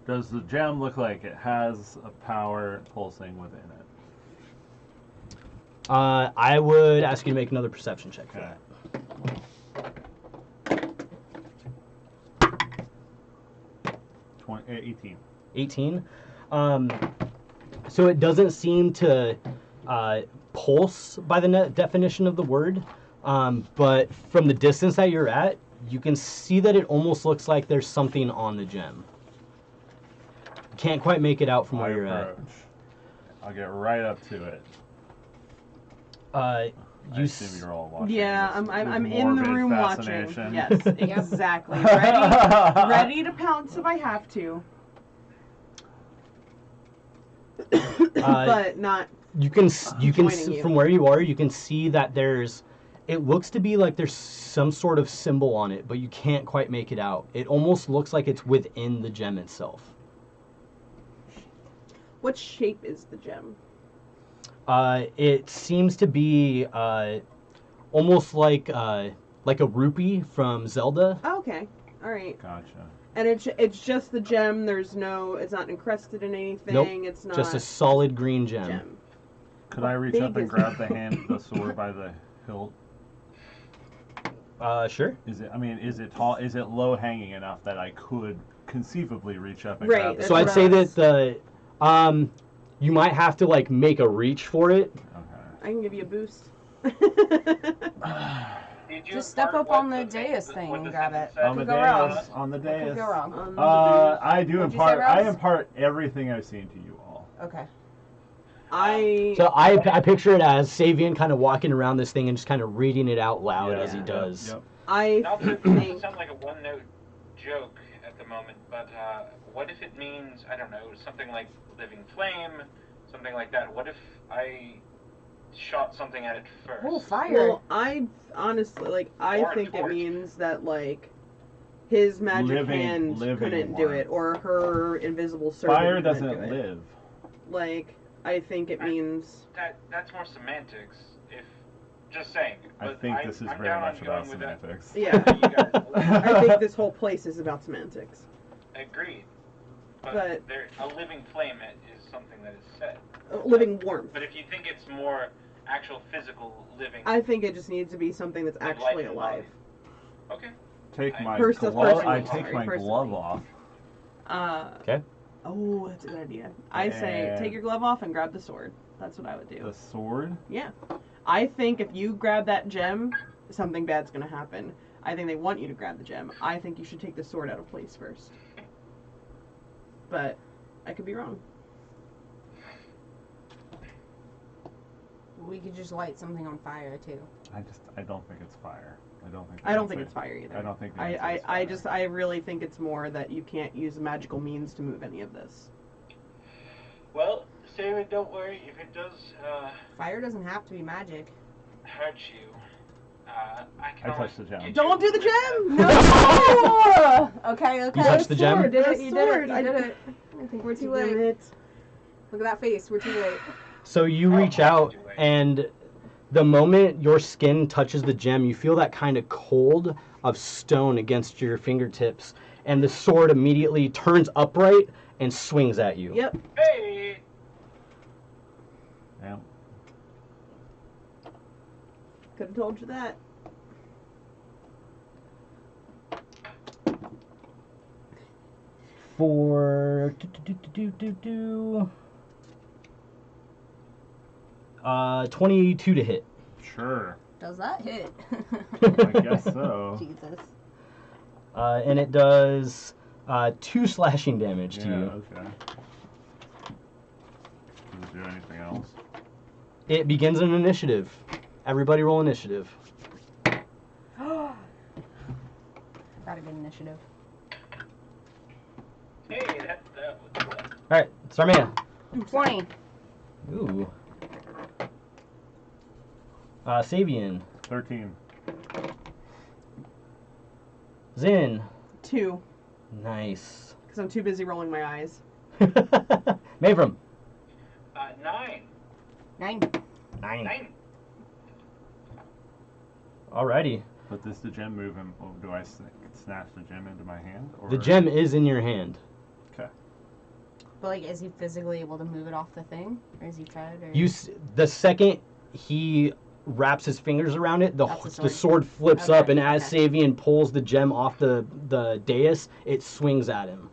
does the gem look like it has a power pulsing within it? I would ask you to make another perception check for Okay. that. 18. 18. So it doesn't seem to pulse by the definition of the word, but from the distance that you're at, you can see that it almost looks like there's something on the gem. Can't quite make it out from where you're at. I'll get right up to it. I You assume you're all watching. Yeah, this I'm with in the morbid room watching. fascination. Yes, exactly. Ready to pounce if I have to. But not. You can joining you. from where you are, you can see that there's. It looks to be like there's some sort of symbol on it, but you can't quite make it out. It almost looks like it's within the gem itself. What shape is the gem? It seems to be almost like a rupee from Zelda. Oh, okay, all right. Gotcha. And it's just the gem. There's no. It's not encrusted in anything. Nope, It's not just a solid green gem. gem. Could I reach big up and is- grab the sword by the hilt? Sure. Is it tall? Is it low hanging enough that I could conceivably reach up and Right, grab the that's So I'd what say I that the you might have to like make a reach for it. I can give you a boost. Did you Just step impart up on what the dais what thing the and grab sentence it. said? On the dais. On the What could dais. go wrong? I do What'd you say, impart. I Rose? impart everything I've seen to you all. Okay. So I picture it as Savian kind of walking around this thing and just kind of reading it out loud Yeah. as he does. Yep. I Not to think. sound like a one-note joke at the moment, but what if it means, I don't know, something like living flame, something like that? What if I shot something at it first? Oh, fire. Well, I honestly I Or a think it torch. means that like his magic hand living couldn't do it, or her invisible servant Fire couldn't doesn't do it. live. Like I think it means. That's more semantics. If just saying. I But think this is I'm very down much on about going with that. semantics. Yeah. You guys I think this whole place is about semantics. agreed. But- A living flame is something that is said. Living warmth. But if you think it's more actual physical living, I think it just needs to be something that's Like life actually and alive. okay. Take my Personally, glove. I sorry, take my personally. glove off. Okay. Oh, that's a good idea. I say And- take your glove off and grab the sword. That's what I would do. The sword. Yeah. I think if you grab that gem, something bad's gonna happen. I think they want you to grab the gem. I think you should take the sword out of place first. But I could be wrong. We could just light something on fire too. I don't think it's fire. I don't think. I don't think it's fire either. I don't think. the answer is I fire. really think it's more that you can't use magical means to move any of this. Well, Sarah, don't worry. If it does Fire doesn't have to be magic. hurt you, I can I always touched the gem. get you Don't do the with gem! No! Okay. You touched the gem? You did it. The You did it. sword. You did it. I think we're too Damn late. it. Look at that face. We're too late. So you reach out, and the moment your skin touches the gem, you feel that kind of cold of stone against your fingertips, and the sword immediately turns upright and swings at you. Yep. Hey! Yeah. Could have told you that. For 22 to hit. Sure. Does that hit? I guess so. Jesus. And it does 2 slashing damage to Yeah, you. okay. Does it do anything else? It begins an initiative. Everybody roll initiative. Got a good initiative. Hey, that was fun. Alright, Sarmea. 20. Ooh. Savian. 13. Zin. 2. Nice. Because I'm too busy rolling my eyes. Mavram. 9. 9. 9. Alrighty. But does the gem move him? Or do I snatch the gem into my hand? Or... The gem is in your hand. Okay. But like, is he physically able to move it off the thing, or is he tried? Or... The second he wraps his fingers around it, the That's the sword flips Okay, up, and as okay. Savian pulls the gem off the dais, it swings at him.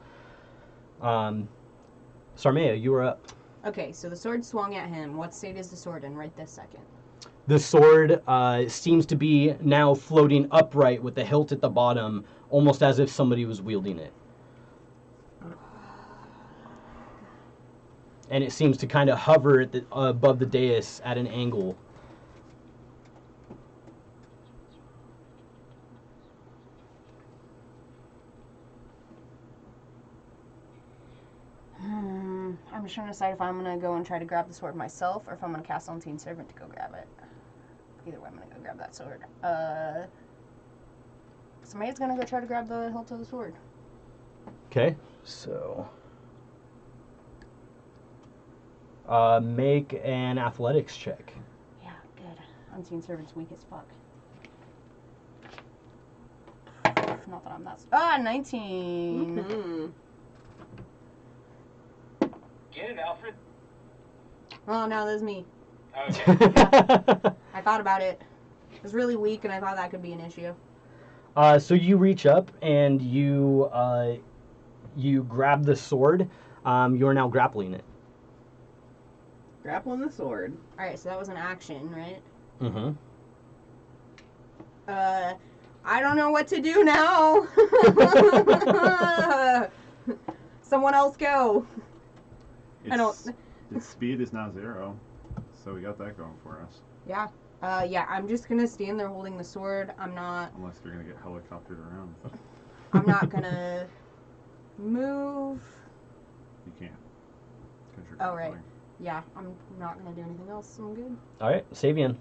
Sarmea, you were up. Okay, so the sword swung at him. What state is the sword in right this second? The sword seems to be now floating upright with the hilt at the bottom, almost as if somebody was wielding it. And it seems to kind of hover at above the dais at an angle. I'm just trying to decide if I'm gonna go and try to grab the sword myself, or if I'm gonna cast Unseen Servant to go grab it. Either way, I'm gonna go grab that sword. Somebody's gonna go try to grab the hilt of the sword. Okay, so make an athletics check. Yeah, good. Unseen Servant's weak as fuck. Not that I'm that. 19. Mm-hmm. Get it, Alfred? Oh no, that's me. Okay. I thought about it. It was really weak, and I thought that could be an issue. So you reach up and you grab the sword. You're now grappling it. Grappling the sword. Alright, so that was an action, right? Mm-hmm. I don't know what to do now. Someone else go. I don't. Its speed is now 0, so we got that going for us. Yeah. Yeah, I'm just gonna stand there holding the sword. I'm not. Unless you're gonna get helicoptered around. I'm not gonna move. You can't. 'Cause you're Oh, right. grappling. Yeah, I'm not gonna do anything else. I'm good. All right, Savian.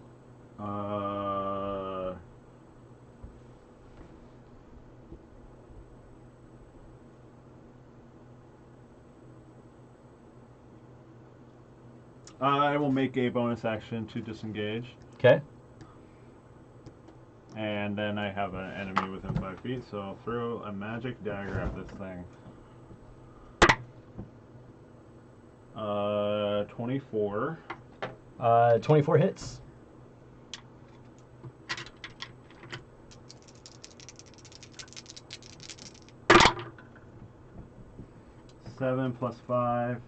I will make a bonus action to disengage, Okay. and then I have an enemy within 5 feet, so I'll throw a magic dagger at this thing. 24. 24 hits. Seven plus 5,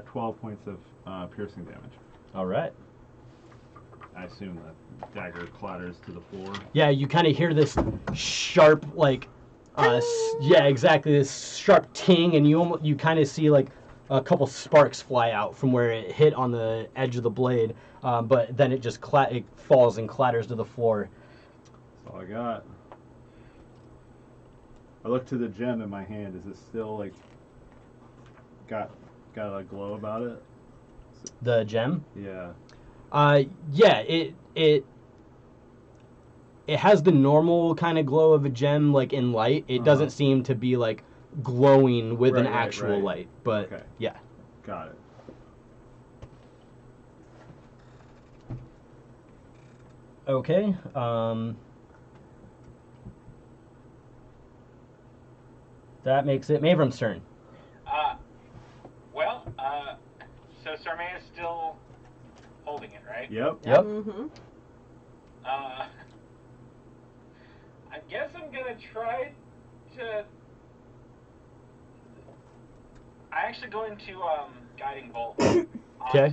12 points of piercing damage. All right. I assume that dagger clatters to the floor. Yeah, you kind of hear this sharp, like, yeah, exactly, this sharp ting, and you kind of see like a couple sparks fly out from where it hit on the edge of the blade, but then it just it falls and clatters to the floor. That's all I got. I look to the gem in my hand. Is it still like got a glow about it? The gem. Yeah. Yeah, it it has the normal kind of glow of a gem, like in light. It doesn't seem to be like glowing with an actual light. But Okay. yeah. Got it. Okay. That makes it Mavram's turn. So Sarmea is still holding it, right? Yep. Yep. Mm-hmm. I guess I'm gonna try to. I actually go into guiding bolt Okay.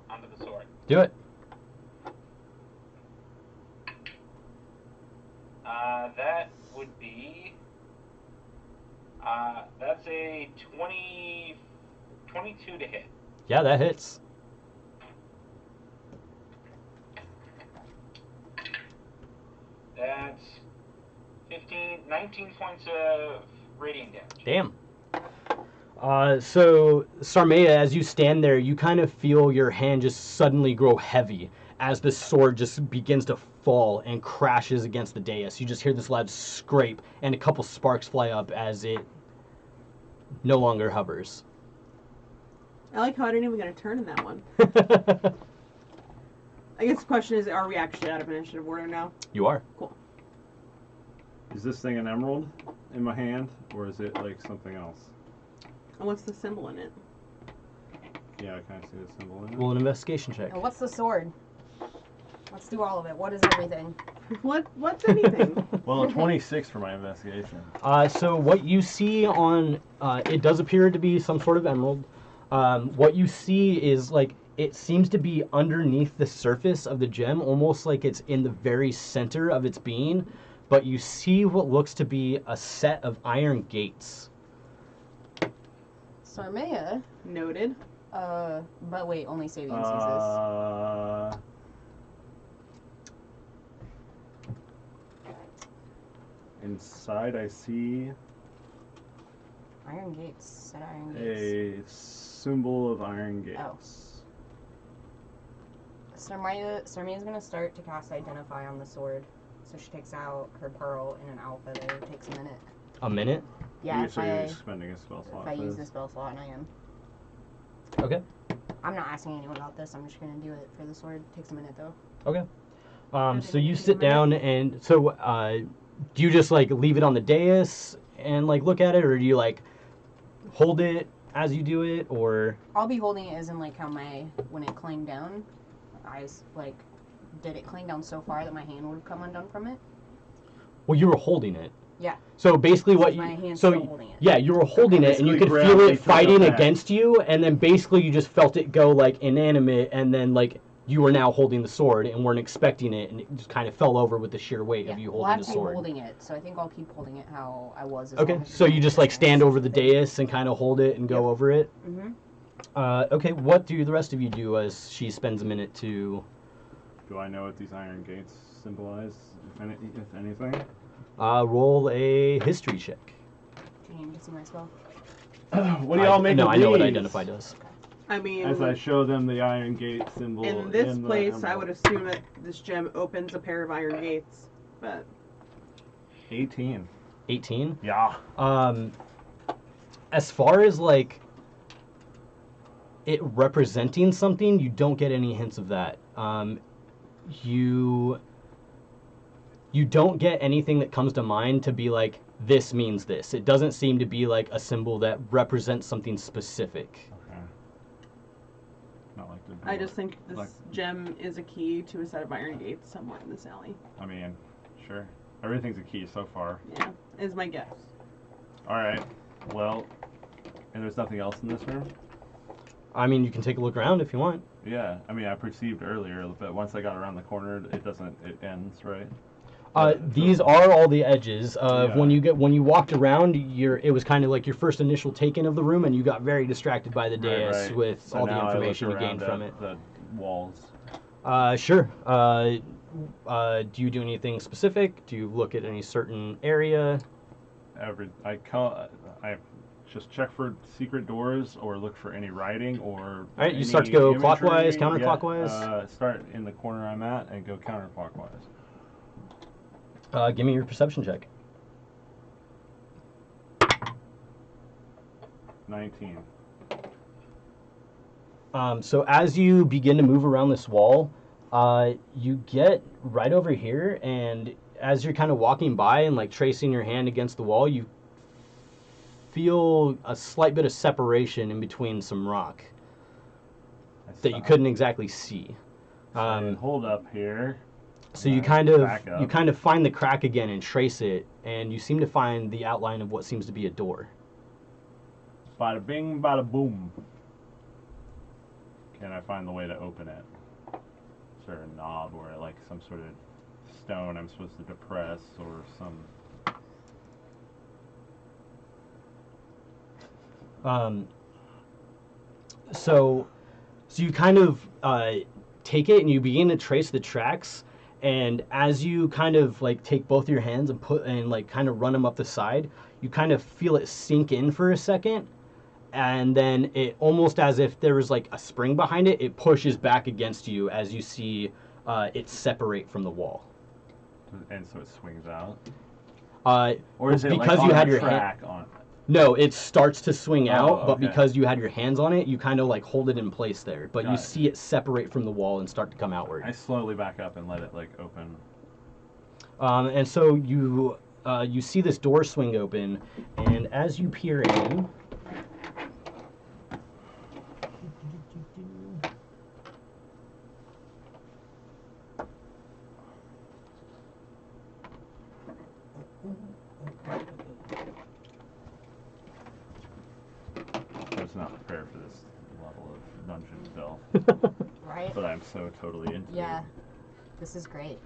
onto the sword. Do it. That would be. That's a 22 to hit. Yeah, that hits. That's 19 points of radiant damage. Damn. So, Sarmea, as you stand there, you kind of feel your hand just suddenly grow heavy as the sword just begins to fall and crashes against the dais. You just hear this loud scrape, and a couple sparks fly up as it no longer hovers. I like how I didn't even get a turn in that one. I guess the question is, are we actually out of initiative order now? You are. Cool. Is this thing an emerald in my hand, or is it like something else? And what's the symbol in it? Yeah, can I see the symbol in it? Roll an investigation check. And what's the sword? Let's do all of it. What is everything? What's anything? Well, a 26 for my investigation. So what you see on, it does appear to be some sort of emerald. What you see is like, it seems to be underneath the surface of the gem, almost like it's in the very center of its being. But you see what looks to be a set of iron gates. Sarmea. Noted. But wait, only Sabian sees this. Inside I see Iron gates. Said iron gates. a symbol of iron gates. Sarmea's gonna start to cast Identify on the sword. So she takes out her pearl in an alpha there. It takes a minute. A minute? Yeah, So you're spending a spell slot. if I for use the this. spell slot, and I am. Okay. I'm not asking anyone about this. I'm just gonna do it for the sword. It takes a minute though. Okay. So you sit down and so do you just like leave it on the dais and like look at it, or do you like hold it as you do it, or? I'll be holding it as in like how when it clanged down, did it clang down so far that my hand would have come undone from it? Well, you were holding it. Yeah. So basically, what My you hand's so still holding it. yeah, you were holding it, and you Basically could feel gravity it took fighting effect. against you, and then basically you just felt it go like inanimate, and then like you were now holding the sword and weren't expecting it, and it just kind of fell over with the sheer weight Yeah. of you Well, holding I the have to be sword. holding it, so I think I'll keep holding it how I was. Okay, so you just like stand over the dais and kind of hold it and go over it. Mm-hmm. Okay, what do the rest of you do as she spends a minute to? Do I know what these iron gates symbolize, if anything? Roll a history check. Do you need to see my spell? What do y'all make No, of I know what these? identify does. I mean, As I show them the iron gate symbol. in this the place, I emerald. would assume that this gem opens a pair of iron gates. But 18. 18. Yeah. As far as like it representing something, you don't get any hints of that. You don't get anything that comes to mind to be like, this means this. It doesn't seem to be like a symbol that represents something specific. Okay. Not like the I door. just think this Like- gem is a key to a set of iron gates somewhere in this alley. I mean, sure. Everything's a key so far. Yeah, is my guess. Alright. Well, and there's nothing else in this room? I mean, you can take a look around if you want. Yeah. I mean, I perceived earlier, but once I got around the corner, it ends, right? These are all the edges of Yeah. when you walked around. It was kind of like your first initial take-in of the room, and you got very distracted by the dais Right. with So all the now I look information you gained around from at it. The walls. Sure. Do you do anything specific? Do you look at any certain area? I just check for secret doors or look for any writing or. All right, you any start to go imagery. clockwise, Yeah, counterclockwise? start in the corner I'm at and go counterclockwise. Give me your perception check. 19. So as you begin to move around this wall, you get right over here, and as you're kind of walking by and like tracing your hand against the wall, you feel a slight bit of separation in between some rock that you couldn't exactly see. Hold up here. So you kind of find the crack again and trace it, and you seem to find the outline of what seems to be a door. Bada bing, bada boom. Can I find the way to open it? Is there a knob or like some sort of stone I'm supposed to depress or some? So you kind of take it and you begin to trace the tracks, and as you kind of like take both your hands and like kind of run them up the side, you kind of feel it sink in for a second, and then it almost as if there was like a spring behind it, it pushes back against you as you see it separate from the wall. And so it swings out. Or is it because like you had your track on? No, it starts to swing out, but because you had your hands on it, you kind of like hold it in place there. But you see it separate from the wall and start to come outward. I slowly back up and let it like open. And so you see this door swing open, and as you peer in, not prepared for this level of dungeon delve. Right? But I'm so totally into it. Yeah. This is great.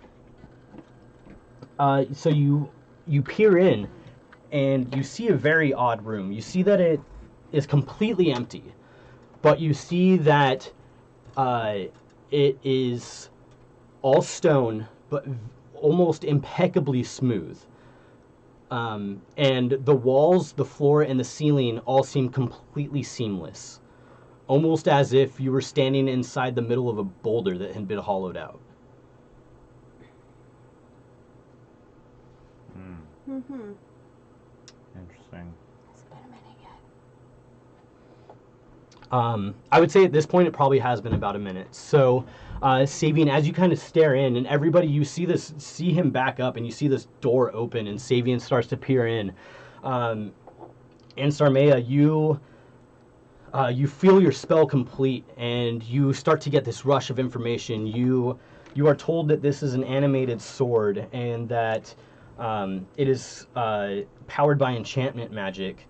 So you peer in, and you see a very odd room. You see that it is completely empty, but you see that it is all stone, but almost impeccably smooth. And the walls, the floor, and the ceiling all seem completely seamless. Almost as if you were standing inside the middle of a boulder that had been hollowed out. Mm-hmm. Interesting. Has it been a minute yet? I would say at this point it probably has been about a minute. So, Sabian, as you kind of stare in, and everybody, you see him back up, and you see this door open, and Sabian starts to peer in. And Sarmea, you feel your spell complete, and you start to get this rush of information. You are told that this is an animated sword, and that it is powered by enchantment magic.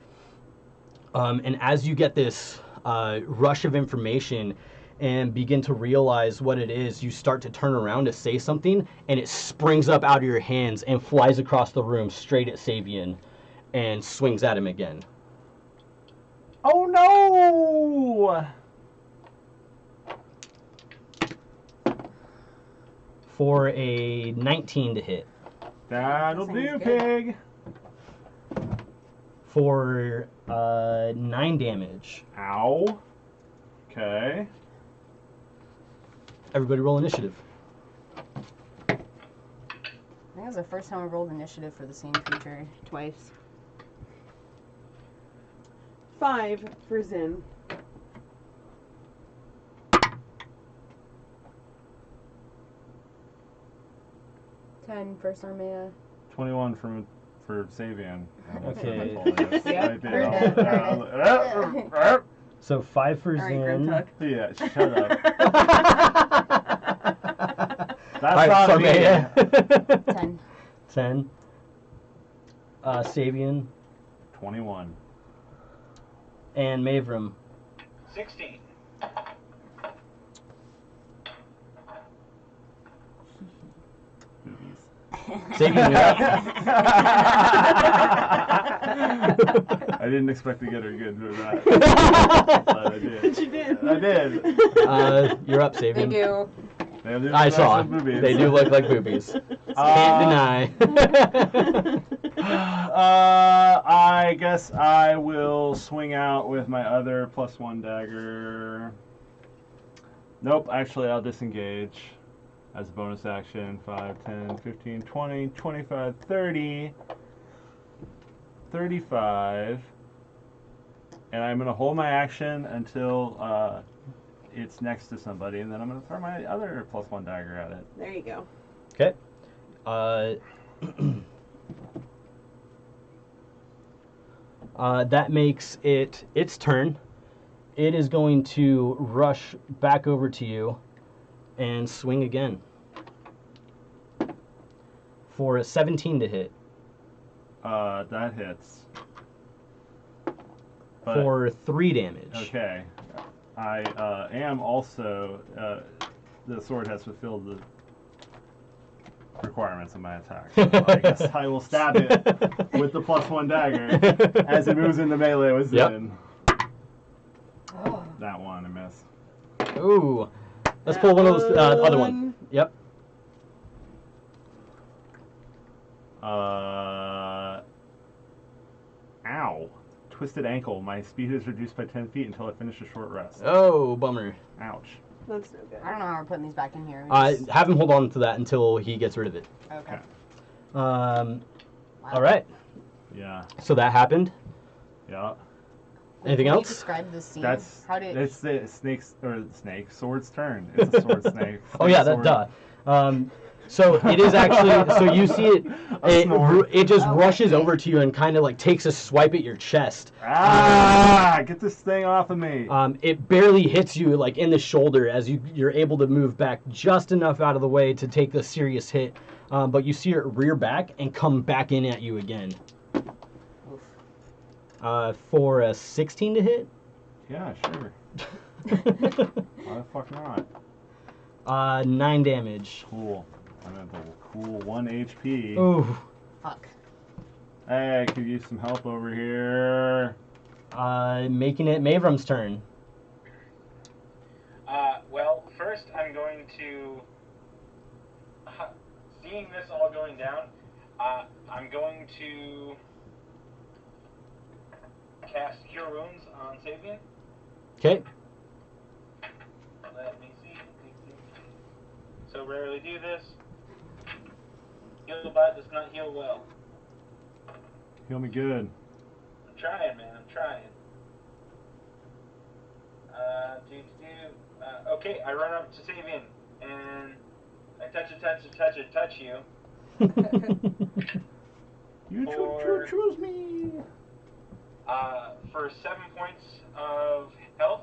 And as you get this rush of information and begin to realize what it is, you start to turn around to say something, and it springs up out of your hands and flies across the room straight at Sabian and swings at him again. Oh no! For a 19 to hit. That'll Sounds do, good. pig. For 9 damage. Ow. Okay. Everybody roll initiative. I think it was the first time I rolled initiative for the same creature. Twice. 5 for Zin. 10 for Sarmea. 21 for Savian. Okay. Yep, Right. So 5 for All right, Zin. Grimtuck. Yeah, shut up. That's Alright, not me. Sarmea. 10. 10. Sabian. 21. And Mavrim. 16. Sabian, you're up. I didn't expect to get her good for that. But I did. But you did. I did. You're up, They Sabian. do. They do I look saw. like boobies. They do look like boobies. Can't deny. I guess I will swing out with my other +1 dagger. Nope, actually I'll disengage. as a bonus action, 5, 10, 15, 20, 25, 30, 35. And I'm going to hold my action until it's next to somebody, and then I'm going to throw my other +1 dagger at it. There you go. Okay. That makes it its turn. It is going to rush back over to you and swing again for a 17 to hit. That hits. But, For 3 damage. okay. I am also... the sword has fulfilled the requirements of my attack. So I guess I will stab it with the +1 dagger as it moves into melee with Zin. Oh. That one, I miss. Ooh. Let's pull one of those other one. Yep. Ow. Twisted ankle. My speed is reduced by 10 feet until I finish a short rest. Oh, bummer. Ouch. That's no good. I don't know how we're putting these back in here. Have him hold on to that until he gets rid of it. Okay. All Wow. right. Yeah. So that happened. Yeah. Anything Can else? you describe the scene? That's How did it's the sword's turn. It's a sword snake. Oh yeah, Sword. that duh. So it is actually. So you see it. A snore. It just Oh, rushes okay. over to you and kind of like takes a swipe at your chest. Ah! Get this thing off of me. It barely hits you like in the shoulder as you're able to move back just enough out of the way to take the serious hit. But you see it rear back and come back in at you again. Oof. For a 16 to hit. Yeah, sure. Why the fuck not? 9 damage. Cool. I'm at the cool 1 HP. Ooh. Fuck. Hey, I could use some help over here. Making it Mavrum's turn. Well, first I'm going to, seeing this all going down, I'm going to cast Cure Wounds on Sabian. Okay. Let me see. So rarely do this. Heal but does not heal well. Heal me good. I'm trying, man. I'm trying. Okay, I run up to Sabian and I touch you. You For- choose me. For 7 points of health,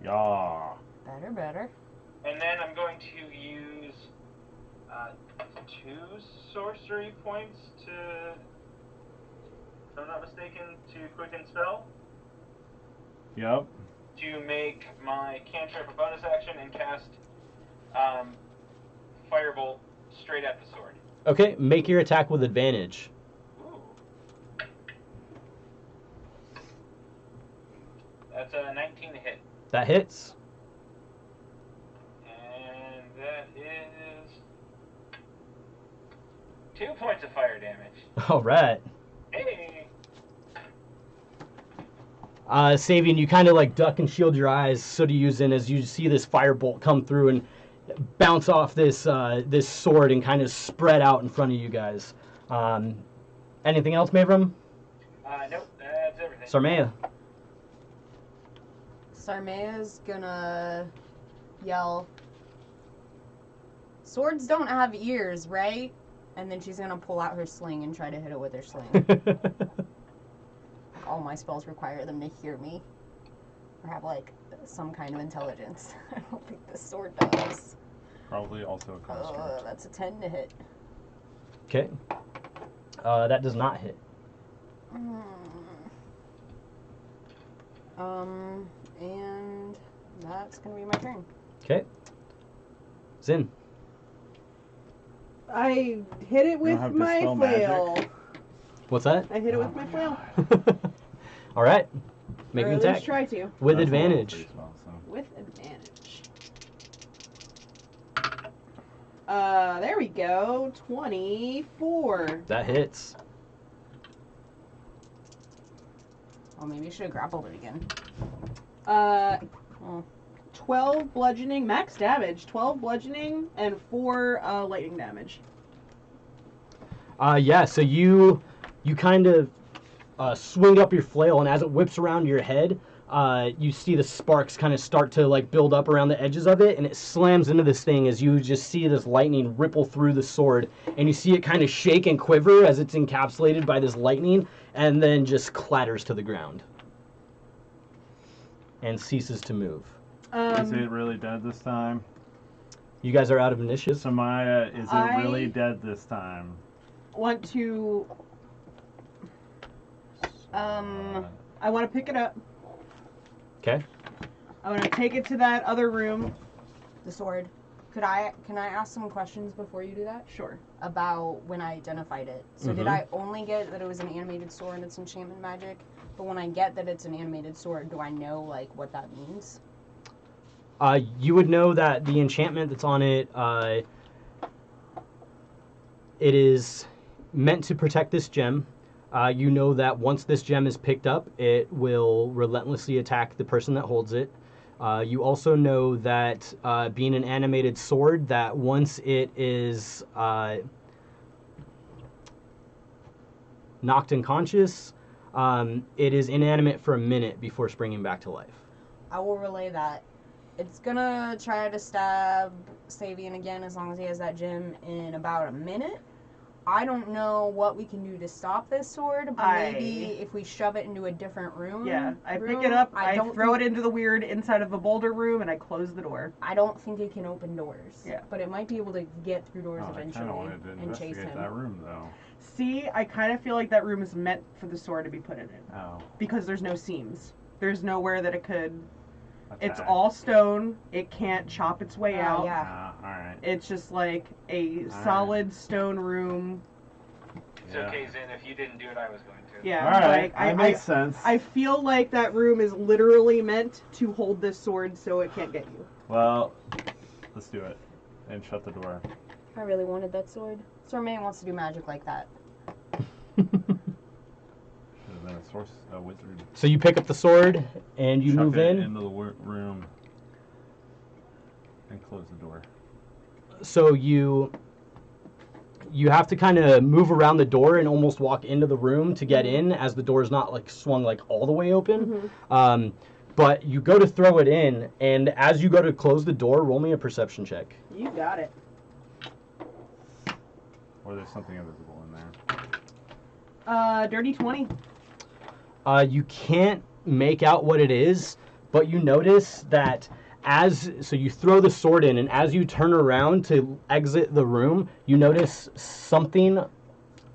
Yeah. Better. and then I'm going to use 2 sorcery points to, if I'm not mistaken, to quicken spell Yep. to make my cantrip a bonus action and cast Firebolt straight at the sword. Okay, make your attack with advantage. Ooh. That's a 19 to hit. That hits. And that is 2 points of fire damage. All right. Hey! Sabian, you kind of like duck and shield your eyes, so do you, Zin, as you see this firebolt come through and bounce off this this sword and kind of spread out in front of you guys. Anything else, Mavrum? Nope, that's everything. Sarmea. Sarmea's gonna yell, "Swords don't have ears, right?" And then she's gonna pull out her sling and try to hit it with her sling. All my spells require them to hear me. Or have, like, some kind of intelligence. I don't think this sword does. Probably also a construct. That's a 10 to hit. Okay. That does not hit. And that's gonna be my turn. Okay. Zin. I hit it with have to my spell flail. magic? What's that? I hit it with my flail. All right. Make Or an at least attack. try to. With That's a little advantage. pretty small, so. With advantage. There we go. 24. That hits. Oh, maybe you should have grappled it again. 12 bludgeoning, max damage, 12 bludgeoning, and 4 lightning damage. Yeah, so you kind of swing up your flail, and as it whips around your head, you see the sparks kind of start to like build up around the edges of it, and it slams into this thing as you just see this lightning ripple through the sword, and you see it kind of shake and quiver as it's encapsulated by this lightning, and then just clatters to the ground and ceases to move. Is it really dead this time? You guys are out of initiative. Samaya, is it really dead this time? Want to I want to pick it up. Okay. I want to take it to that other room. The sword. Can I ask some questions before you do that? Sure. About when I identified it. So did I only get that it was an animated sword and it's enchantment magic? But when I get that it's an animated sword, do I know like what that means? You would know that the enchantment that's on it, it is meant to protect this gem. You know that once this gem is picked up, it will relentlessly attack the person that holds it. You also know that being an animated sword, that once it is knocked unconscious, it is inanimate for a minute before springing back to life. I will relay that. It's gonna try to stab Savian again as long as he has that gem in about a minute. I don't know what we can do to stop this sword, but maybe if we shove it into a different room. Yeah, I pick it up, I throw it into the weird inside of the boulder room, and I close the door. I don't think it can open doors. Yeah. But it might be able to get through doors eventually I kind of wanted to and chase him. that room, though. See, I kind of feel like that room is meant for the sword to be put in it. Oh. Because there's no seams. There's nowhere that it could... Attack. It's all stone. It can't chop its way out. Yeah. Alright. It's just like a solid stone room. So, Kazin, if you didn't do it, I was going to. Yeah. Alright, Like, that makes sense. I feel like that room is literally meant to hold this sword so it can't get you. Well, let's do it. And shut the door. I really wanted that sword. Stormane wants to do magic like that. Should have been a wizard. So you pick up the sword and you Chuck move it in. into the room and close the door. So you have to kind of move around the door and almost walk into the room to get in, as the door is not like swung like all the way open. But you go to throw it in, and as you go to close the door, roll me a perception check. You got it. Or there's something invisible in there. Dirty 20. You can't make out what it is, but you notice that so you throw the sword in, and as you turn around to exit the room, you notice something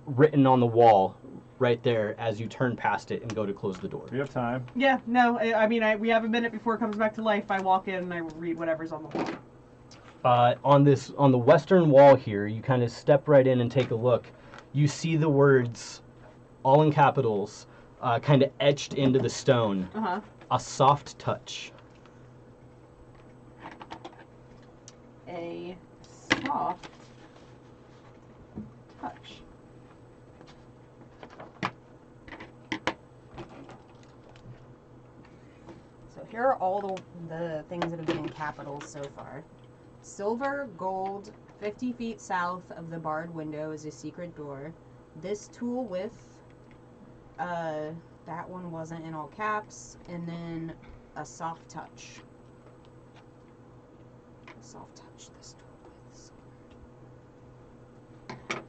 written on the wall right there as you turn past it and go to close the door. We have time. Yeah, no, I mean, we have a minute before it comes back to life. I walk in and I read whatever's on the wall. On the western wall here, you kind of step right in and take a look. You see the words, all in capitals, kind of etched into the stone. A soft touch. A soft touch. So here are all the things that have been in capitals so far. Silver, gold, 50 feet south of the barred window is a secret door. This tool with, that one wasn't in all caps, and then a soft touch. A soft touch, this tool with.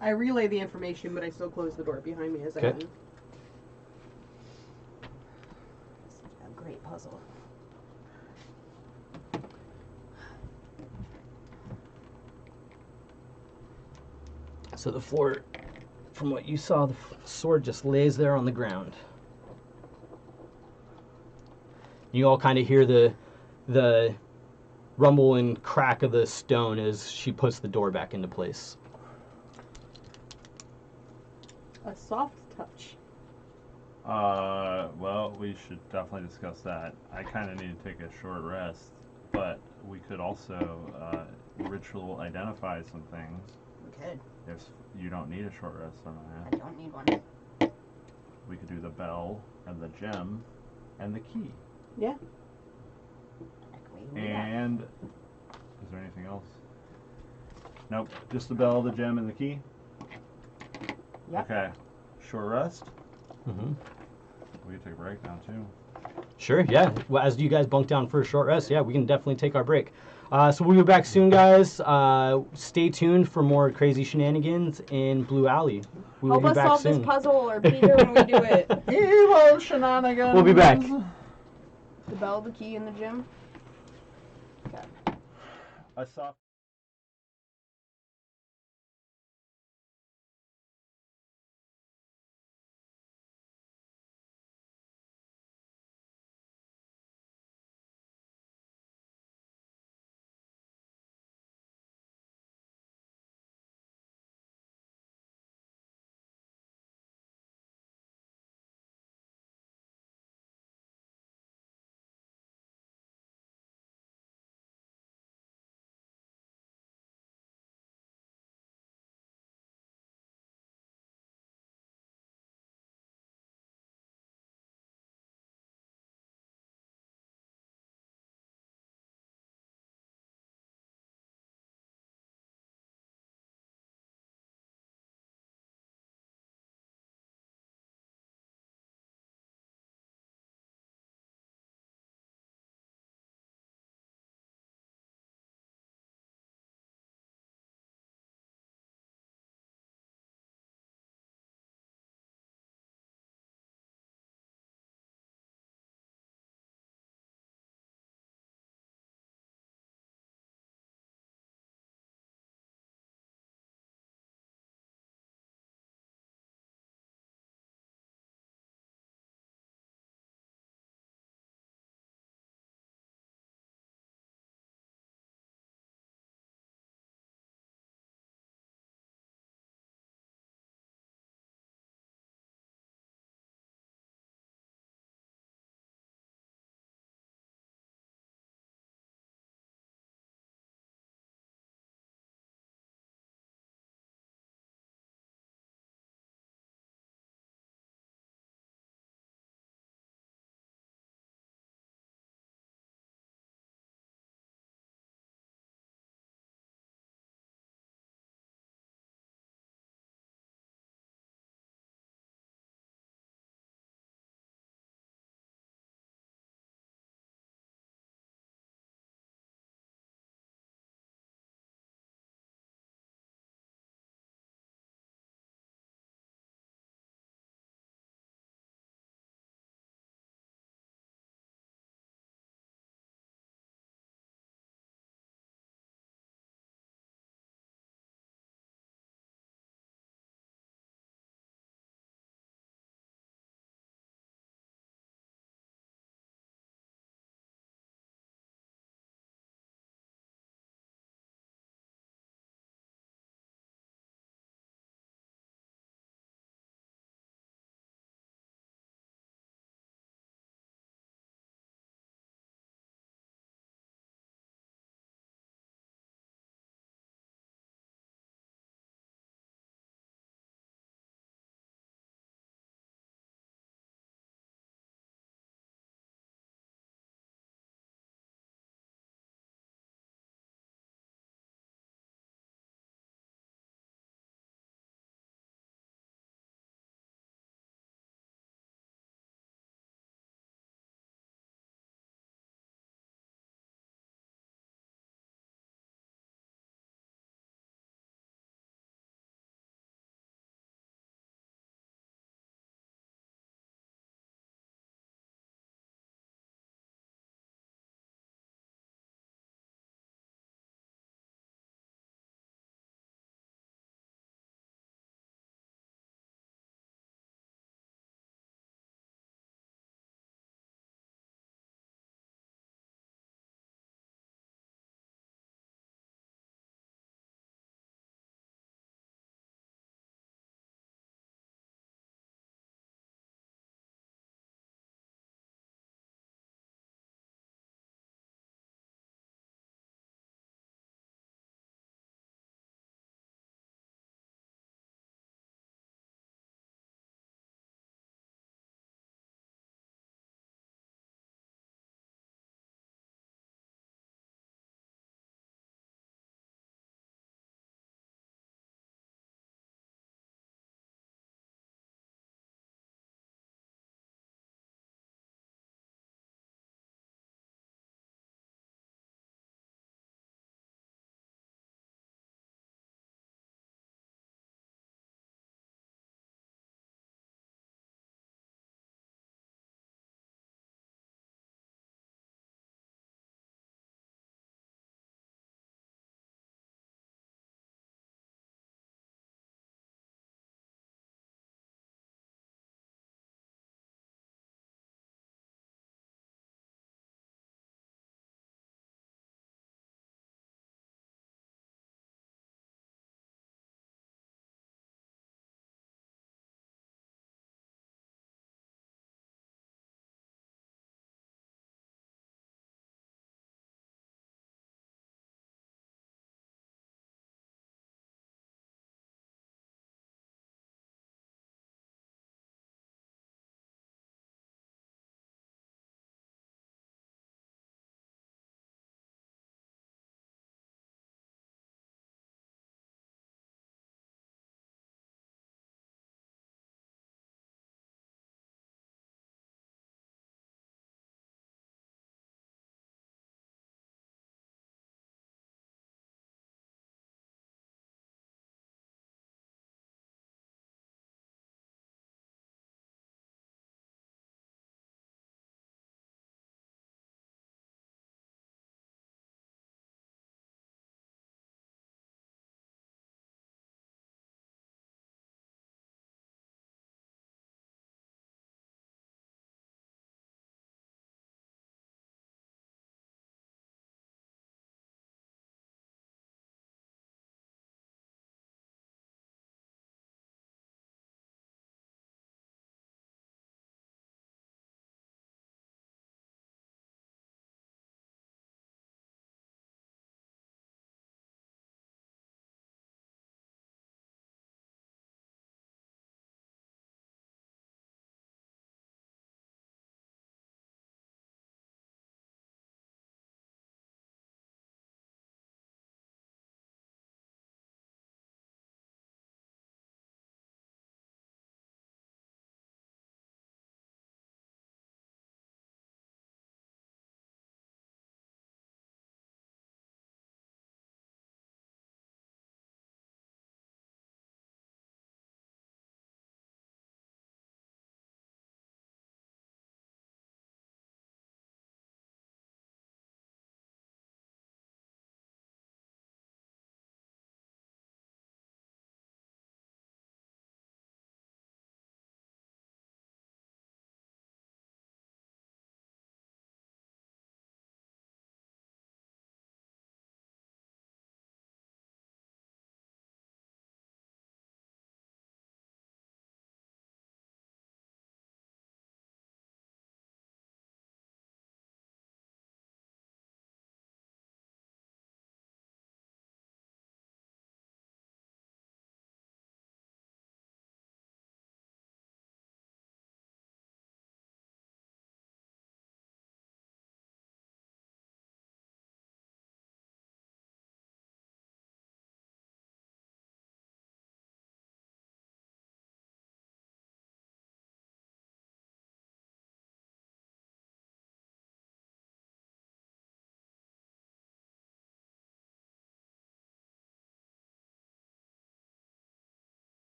I relay the information, but I still close the door behind me as I Okay. leave. It's a great puzzle. So the floor, from what you saw, the sword just lays there on the ground. You all kind of hear the rumble and crack of the stone as she puts the door back into place. A soft touch. Well, we should definitely discuss that. I kind of need to take a short rest, but we could also ritual identify some things. We could. If you don't need a short rest on I that, don't need one. we could do the bell and the gem and the key. Yeah. And is there anything else? Nope. Just the bell, the gem, and the key. Yep. Okay. Short rest. Mm-hmm. We can take a break now too. Sure, yeah. Well, as you guys bunk down for a short rest, yeah, we can definitely take our break. So we'll be back soon, guys. Stay tuned for more crazy shenanigans in Blue Alley. We will Help be us back solve soon. this puzzle, or Peter when we do it. Evil shenanigans. We'll be back. The bell, the key, and the gem. Okay. I saw.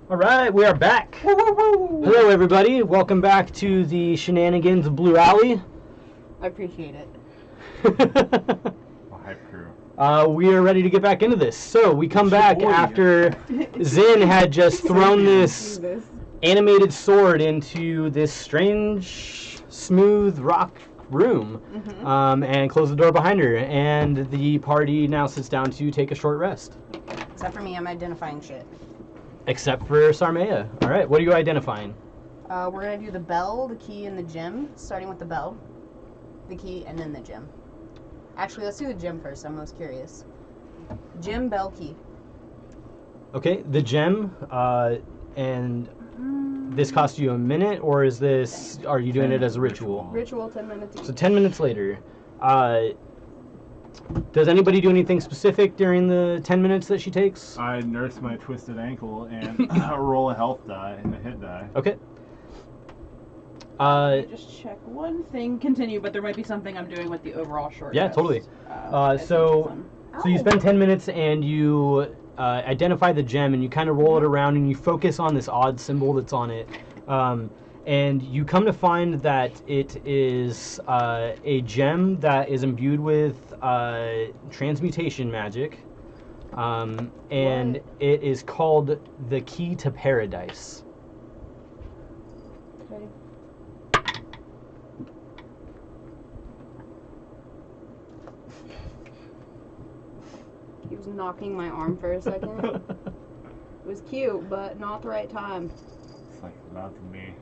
All right, we are back. Hello, everybody. Welcome back to the shenanigans of Blue Alley. I appreciate it. Hype crew. We are ready to get back into this. So we come back after Zin had just thrown this animated sword into this strange, smooth rock room, and closed the door behind her. And the party now sits down to take a short rest. Except for me, I'm identifying shit. Except for Sarmea. All right, what are you identifying? We're going to do the bell, the key, and the gem. Starting with the bell, the key, and then the gem. Actually, let's do the gem first. I'm most curious. Gem, bell, key. Okay, the gem, and this cost you a minute, or is this, are you doing it as a ritual? Ritual, 10 minutes each. So 10 minutes later. Does anybody do anything specific during the 10 minutes that she takes? I nurse my twisted ankle and roll a health die and a hit die. Okay. Just check one thing. Continue, but there might be something I'm doing with the overall short Yeah, rest. totally. I think So you Ow. spend 10 minutes and you identify the gem and you kind of roll it around and you focus on this odd symbol that's on it. And you come to find that it is a gem that is imbued with transmutation magic. And it is called the Key to Paradise. Okay. He was knocking my arm for a second. It was cute, but not the right time. It's like, not me.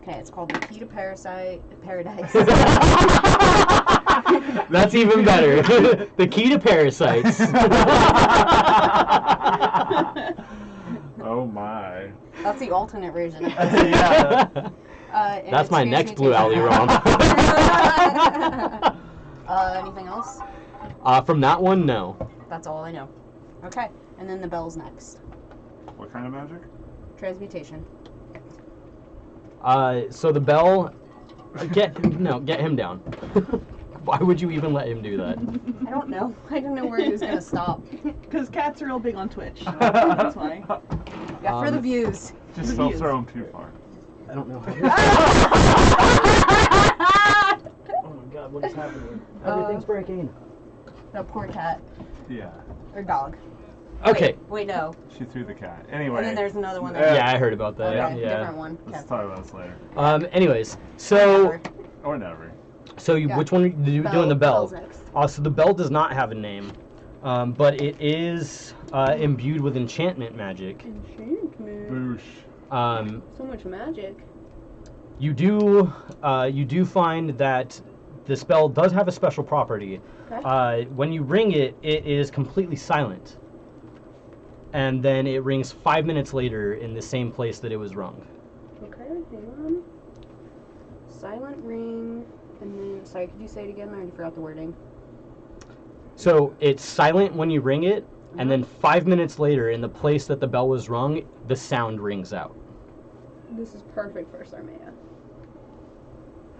Okay, it's called the Key to Paradise. That's even better. The Key to Parasites. Oh my. That's the alternate version. Yeah. And That's it's my next Blue Alley transmutation. ROM. Anything else? From that one, no. That's all I know. Okay, and then the bell's next. What kind of magic? Transmutation. So the bell, get him down. Why would you even let him do that? I don't know. I didn't know where he was gonna stop. Because Cat's real big on Twitch. That's why. Yeah, for the views. Just don't throw him too far. I don't know. Oh my god, what is happening? Everything's breaking. No, poor cat. Yeah. Or dog. Okay. Wait, no. She threw the cat. Anyway. And then there's another one there. Yeah, I heard about that. Okay, Yeah. different one. Let's Okay. talk about this later. Anyways, so Or never. Yeah. which one are you doing? The bell. Bell's next. So the bell does not have a name, but it is imbued with enchantment magic. Enchantment. Boosh. So much magic. You do find that the spell does have a special property. Okay. When you ring it, it is completely silent. And then it rings 5 minutes later in the same place that it was rung. Okay, hang on. Silent ring, and then, sorry, could you say it again? I already forgot the wording. So it's silent when you ring it, and then 5 minutes later, in the place that the bell was rung, the sound rings out. This is perfect for Sarmea.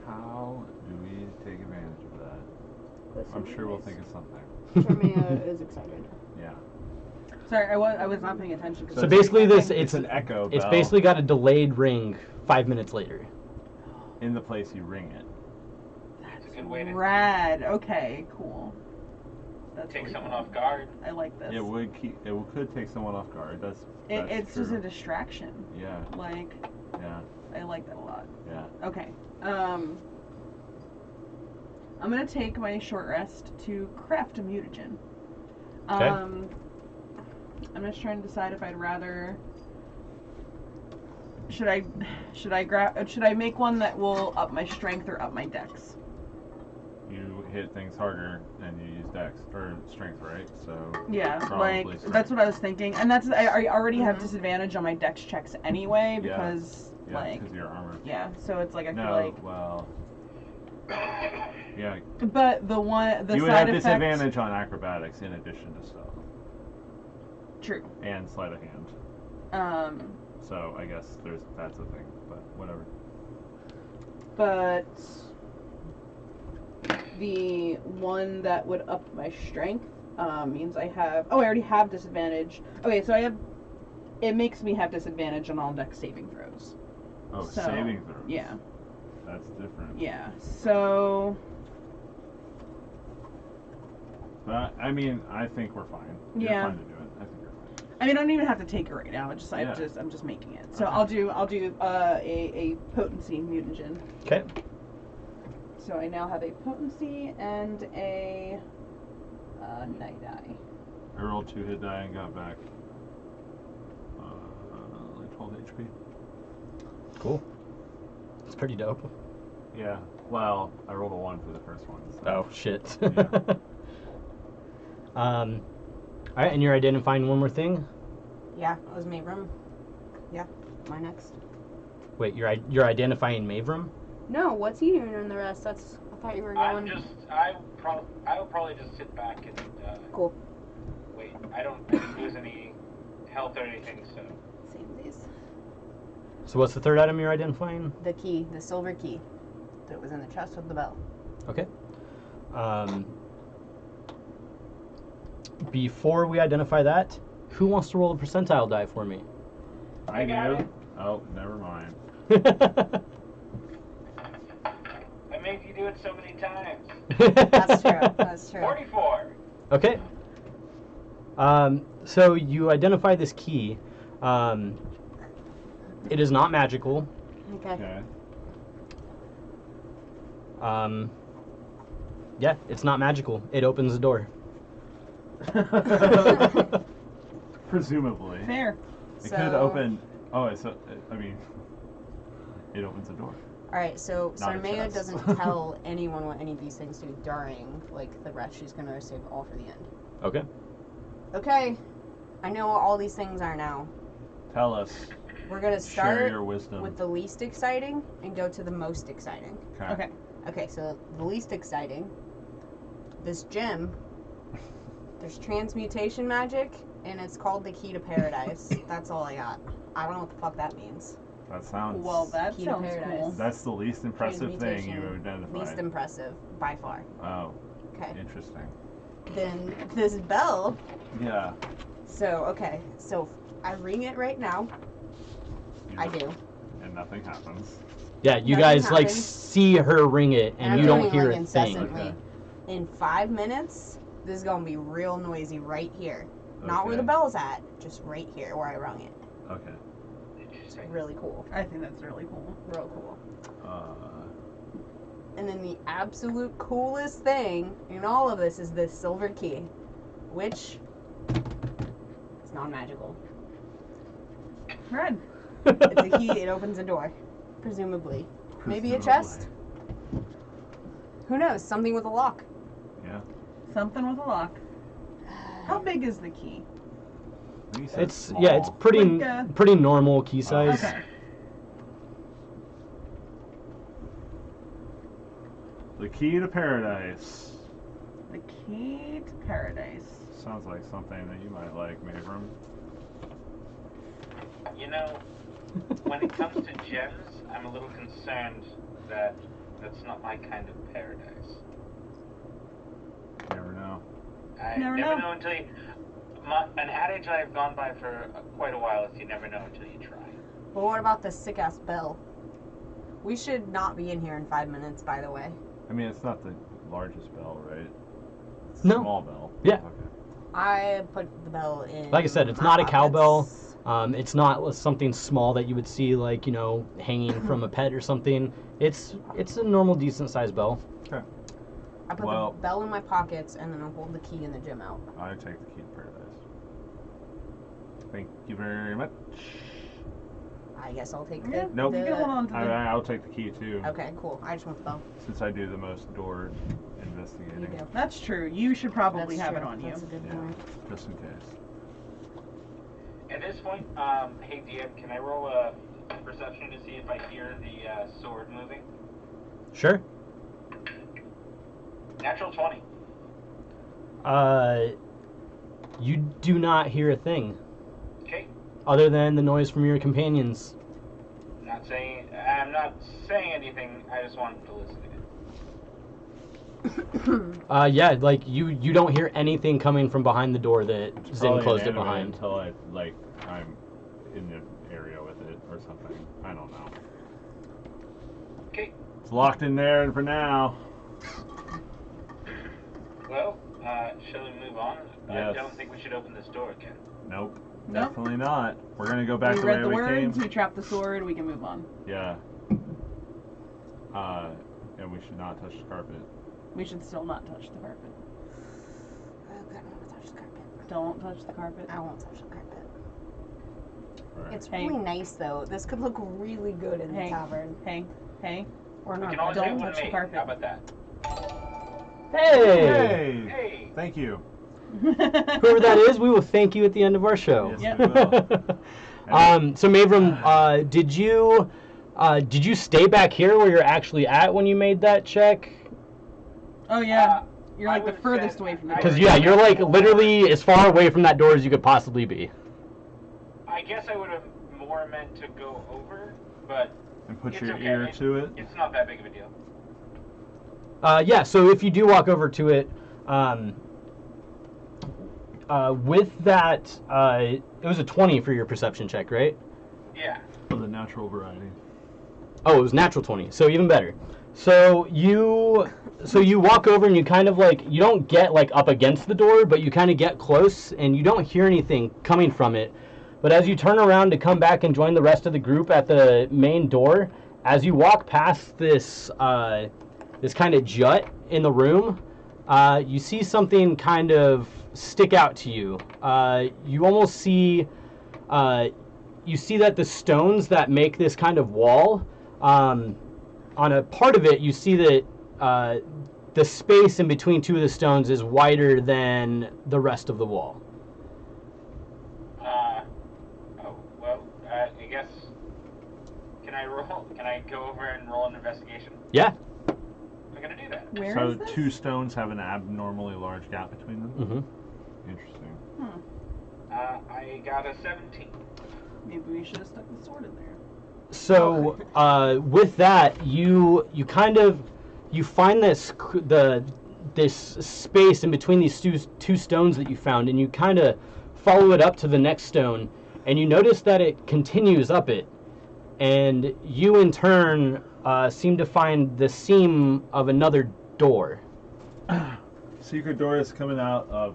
How do we take advantage of that? I'm sure we'll think of something. Sarmea is excited. Yeah. Sorry, I was not paying attention. So basically, It's an echo it's bell basically got a delayed ring 5 minutes later. in the place you ring it. It's a good way to Rad. Okay, cool. That's take really someone cool. off guard. I like this. It could take someone off guard. That's It's just a true. distraction. Yeah. Like, Yeah. I like that a lot. Yeah. Okay. I'm gonna take my short rest to craft a mutagen. Okay. I'm just trying to decide if I'd rather. Should I make one that will up my strength or up my dex? You hit things harder and you use dex or strength, right? So Yeah, probably like strength. that's what I was thinking, and I already have disadvantage on my dex checks anyway because because your armor. yeah, so it's like I No, feel like. well. Yeah. But the You would side have effect. disadvantage on acrobatics in addition to stealth True. and sleight of hand. So I guess that's a thing, but whatever. But the one that would up my strength means I have. Oh, I already have disadvantage. Okay, so I have it makes me have disadvantage on all dex saving throws. Oh, So, saving throws. Yeah. That's different. Yeah. So. But I mean, I think we're fine. Yeah. You're fine to do it. I think you're fine. I mean, I don't even have to take it right now. I'm just making it. So I'll do a potency mutagen. Okay. So I now have a potency and a night eye. I rolled 2 hit die and got back like 12 HP. Cool. It's pretty dope. Yeah. Well, I rolled a 1 for the first one. So. Oh shit. Yeah. All right, and you're identifying one more thing. Yeah, it was Mavrum. Yeah, my next. Wait, you're identifying Mavrum? No, what's he doing in the rest? I thought you were going. I will probably just sit back and Cool. wait. I didn't lose any health or anything, so. Same these. So what's the third item you're identifying? The key, the silver key, that was in the chest with the bell. Okay. Before we identify that, who wants to roll a percentile die for me? I got do. it. Oh, never mind. I made you do it so many times. That's true. That's true. 44. Okay. So you identify this key. It is not magical. Okay. Okay. Yeah, it's not magical. It opens the door. Presumably. Fair. It could open. Oh, I mean, it opens the door. All right, so Not a Sarmea chest. doesn't tell anyone what any of these things do during the rest. She's gonna save all for the end. Okay. Okay, I know what all these things are now. Tell us. We're gonna Share start your wisdom. with the least exciting and go to the most exciting. Okay. Okay, so the least exciting, this gem, there's transmutation magic, and it's called the Key to Paradise. That's all I got. I don't know what the fuck that means. That sounds. Well, that Key to sounds Paradise. cool. That's the least impressive thing you Transmutation, identified. Least impressive, by far. Oh, Okay. interesting. Then this bell, Yeah. so I ring it right now. You I know, do. And nothing happens. Yeah, you Nothing guys like happens. see her ring it, and I'm you don't doing hear it a incessantly. thing. Okay. In 5 minutes, this is gonna be real noisy right here. Not where Okay. the bell's at, just right here where I rung it. Okay. It's really cool. I think that's really cool. Real cool. Uh, And then the absolute coolest thing in all of this is this silver key, which is non-magical. Red. It's a key, it opens a door. Presumably. Maybe a chest? Who knows? Something with a lock. Yeah. Something with a lock. How big is the key? I think you said It's small. yeah, it's pretty Like, pretty normal key size. Okay. The key to paradise. The key to paradise. Sounds like something that you might like, Mavrum. You know, when it comes to gems, I'm a little concerned that that's not my kind of paradise. Never know. I Never never know. know until you. An adage I've gone by for quite a while is you never know until you try. But what about this sick ass bell? We should not be in here in 5 minutes, by the way. I mean, it's not the largest bell, right? It's a No. small bell. Yeah. Okay. I put the bell in. Like I said, it's my not a pockets. cowbell. It's not something small that you would see like hanging from a pet or something. It's a normal, decent sized bell. Okay. I put Well- the bell in my pockets and then I hold the key in the gym out. I take the key to paradise. Thank you very much. I guess I'll take Yeah, the. Nope. You can hold on to the. I'll take the key too, Okay, cool. I just want the bell. since I do the most door You investigating, do. That's true. You should probably That's have true. it on you. That's a good Yeah. point. just in case. At this point, hey DM, can I roll a perception to see if I hear the sword moving? Sure. Natural 20. You do not hear a thing Okay. other than the noise from your companions. I'm not saying anything. I just wanted to listen to it. Yeah, like you don't hear anything coming from behind the door that Zin Probably closed it inanimate behind. until I'm in the area with it or something. I don't know. Okay. It's locked in there for now. Well, shall we move on? Yes. I don't think we should open this door again. Nope. Nope. Definitely not. We're gonna go back We the read way the we words, came. we trapped the sword, we can move on. Yeah. And we should not touch the carpet. We should still not touch the carpet. Okay, I don't want to touch the carpet. Don't touch the carpet. I won't touch the carpet. Right. It's Hey. really nice though. This could look really good in the Hey. tavern. Hey, Or We not. can always don't do one touch the mate. carpet. How about that? Hey! Hey! Hey! Thank you. Whoever that is, we will thank you at the end of our show. Yes, Yep. we will. So Mavram, did you stay back here where you're actually at when you made that check? Oh yeah, you're I like the would've furthest said- away from the I door. Because yeah, you're like literally as far away from that door as you could possibly be. I guess I would have more meant to go over, but And put It's your okay. ear to it. it's not that big of a deal. Yeah, so if you do walk over to it, with that, it was a 20 for your perception check, right? Yeah. For the natural variety. Oh, it was natural 20, so even better. So you walk over and you kind of like, you don't get like up against the door, but you kind of get close and you don't hear anything coming from it. But as you turn around to come back and join the rest of the group at the main door, as you walk past this this kind of jut in the room, you see something kind of stick out to you. You almost see you see that the stones that make this kind of wall, on a part of it, you see that the space in between two of the stones is wider than the rest of the wall. I guess. Can I roll? Can I go over and roll an investigation? Yeah. I'm gonna do that. Where So is this? two stones have an abnormally large gap between them. Mm-hmm. Interesting. I got a 17. Maybe we should have stuck the sword in there. So with that, you kind of find this space in between these two stones that you found, and you kind of follow it up to the next stone, and you notice that it continues up it, and you in turn seem to find the seam of another door. Secret door is coming out of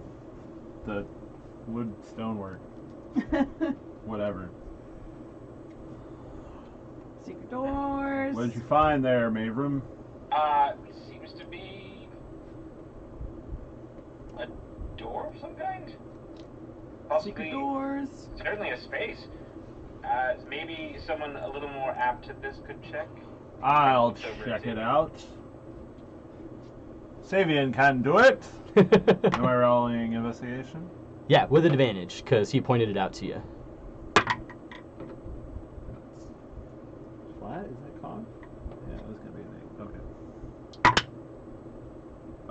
the wood stonework. Whatever. Secret doors. What did you find there, Mavram? Seems to be a door of some kind. Secret Possibly, doors. certainly a space. Maybe someone a little more apt at this could check. I'll Looks over check at it Savian. out. Savian can do it. Am I rolling investigation? Yeah, with advantage, because he pointed it out to you. Flat? Is that con? Yeah, it was gonna be an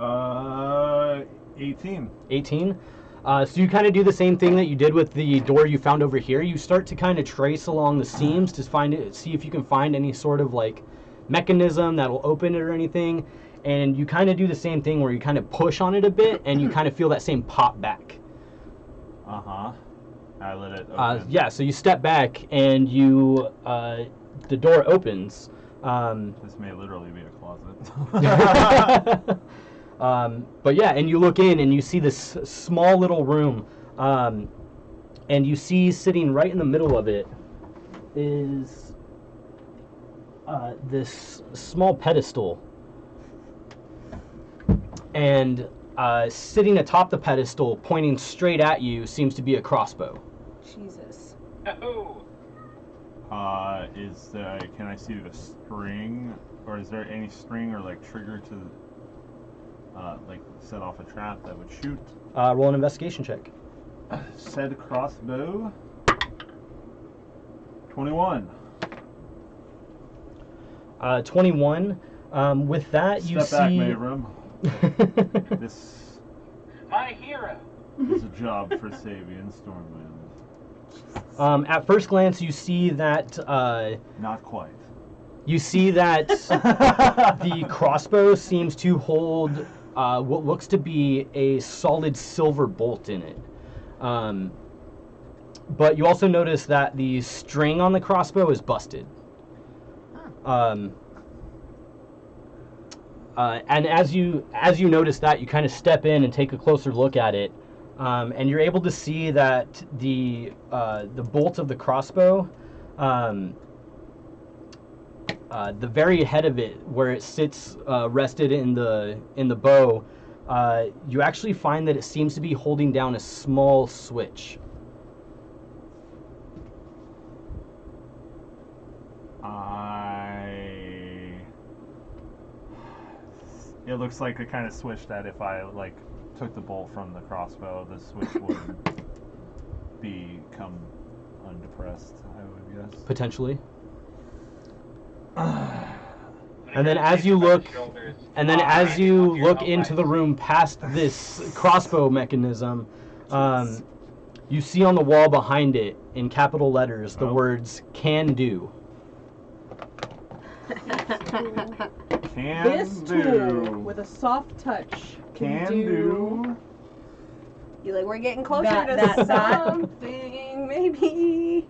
8. Okay. 18. 18. So you kind of do the same thing that you did with the door you found over here. You start to kind of trace along the seams to see if you can find any sort of like mechanism that'll open it or anything. And you kind of do the same thing where you kind of push on it a bit and you kind of feel that same pop back. Uh-huh. I let it open. Yeah, so you step back and the door opens. This may literally be a closet. But yeah, and you look in and you see this small little room, and you see sitting right in the middle of it is this small pedestal, and sitting atop the pedestal, pointing straight at you, seems to be a crossbow. Jesus. Oh, Can I see the string, or is there any string or like trigger to like set off a trap that would shoot? Roll an investigation check. Said crossbow. 21. 21. With that, you Step back, see. Mavram. This my hero. is a job for Savian Stormwind. At first glance, you see that. Not quite. You see that the crossbow seems to hold what looks to be a solid silver bolt in it. But you also notice that the string on the crossbow is busted. And as you notice that, you kind of step in and take a closer look at it, and you're able to see that the bolt of the crossbow, the very head of it, where it sits rested in the bow, you actually find that it seems to be holding down a small switch. It looks like the kind of switch that if I like took the bolt from the crossbow, the switch would become undepressed, I would guess. Potentially. And then as you look into the room past this crossbow mechanism, you see on the wall behind it in capital letters the words "can do." This tool with a soft touch can do. You like, we're getting closer to that. something, maybe.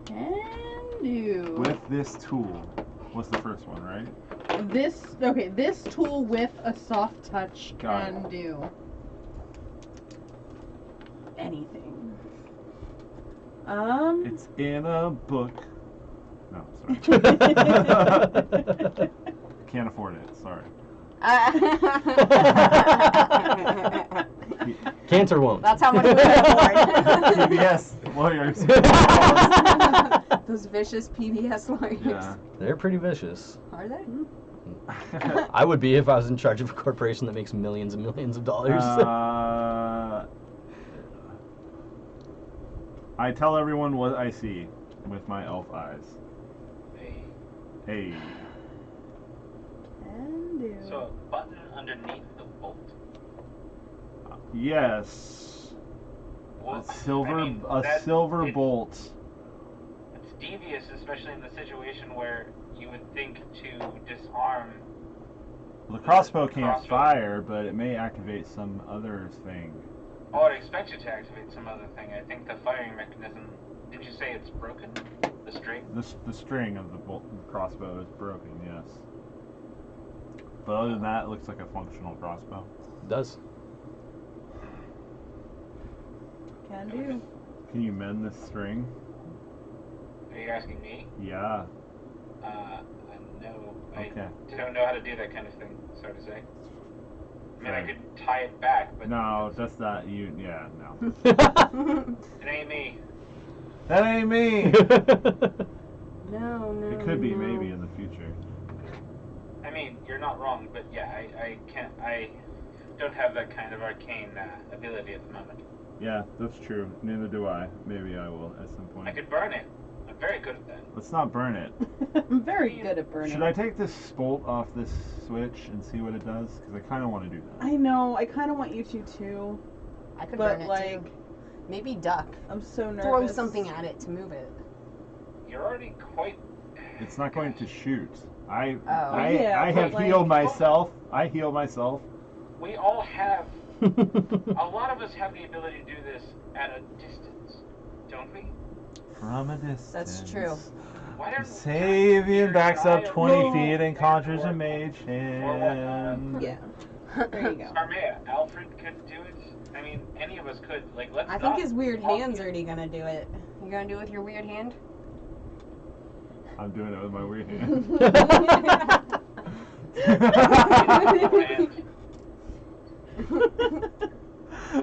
Can do. With this tool was the first one, right? This tool with a soft touch Got can do anything. It's in a book. No, sorry. Can't afford it. Sorry. Cantor won't. That's how much we can afford. PBS lawyers. Those vicious PBS lawyers. Yeah. They're pretty vicious. Are they? I would be if I was in charge of a corporation that makes millions and millions of dollars. I tell everyone what I see with my elf eyes. Hey. Can do. So a button underneath the bolt. Yes. Well, A silver it's bolt. It's devious, especially in the situation where you would think to disarm. The crossbow can't fire, but it may activate some other thing. Oh, I'd expect you to activate some other thing. I think the firing mechanism. Did you say it's broken? The string? The string of the crossbow is broken, yes. But other than that, it looks like a functional crossbow. It does. Can do. Can you mend this string? Are you asking me? Yeah. No. Okay. I don't know how to do that kind of thing, so to say. I mean, I could tie it back, but... No, that's not you. Yeah, no. It ain't me. That ain't me! No. It could be maybe in the future. I mean, you're not wrong, but yeah, I don't have that kind of arcane ability at the moment. Yeah, that's true. Neither do I. Maybe I will at some point. I could burn it. I'm very good at that. Let's not burn it. I'm very good at burning. Should I take this bolt off this switch and see what it does? Because I kind of want to do that. I know. I kind of want you to too. I could But burn it like, too. Maybe duck. I'm so nervous. Throw something at it to move it. You're already quite... It's not going to shoot. I Yeah, have but, healed like- myself. I heal myself. We all have... A lot of us have the ability to do this at a distance, don't we? From a distance. That's true. Why don't Savian backs up 20 No. feet and conjures a mage hand. Yeah. There you go. Armea, Alfred could do it. I mean, any of us could. Like, let's I not think his weird talk hand's it. already gonna do it. You gonna do it with your weird hand? I'm doing it with my weird hand.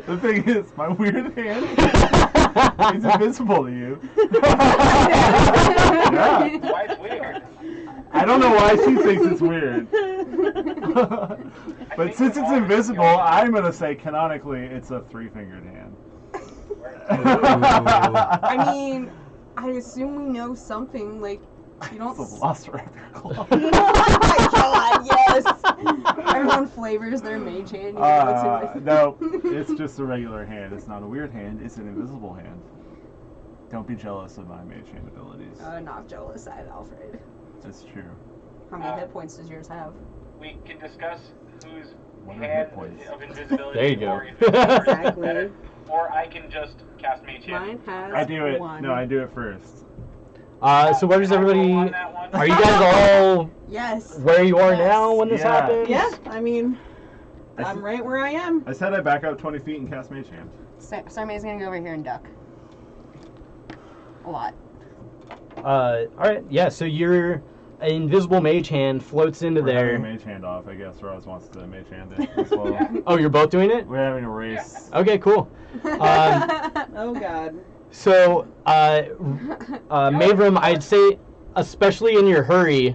The thing is, my weird hand is invisible to you. Yeah. Why it's weird? I don't know why she thinks it's weird. But since it's invisible, I'm going to say canonically it's a three-fingered hand. I mean, I assume we know something, like, you don't... It's a velociraptor claw. Oh my god, yes! Everyone flavors their mage hand. You know, what's in No, it's just a regular hand. It's not a weird hand. It's an invisible hand. Don't be jealous of my mage hand abilities. Not jealous, I have Alfred. It's true. How many hit points does yours have? We can discuss whose What are hand hit points? of invisibility There you go. or invisibility Exactly. or I can just cast Mage Hand. Mine has I do it. one. No, I do it first. So where does Can I roll everybody? on that one? Are you guys all Yes. where you are Yes. now when this Yeah. happens? Yeah, I mean, I I'm s- right where I am. I said I back up 20 feet and cast Mage Hand. Sarmay's gonna go over here and duck. A lot. All right. Yeah. So your invisible mage hand floats into We're having a there. Mage Hand off. I guess Roz wants to Mage Hand it as well. Oh, you're both doing it. We're having a race. Okay. Cool. Oh God. So, Mavram, I'd say, especially in your hurry,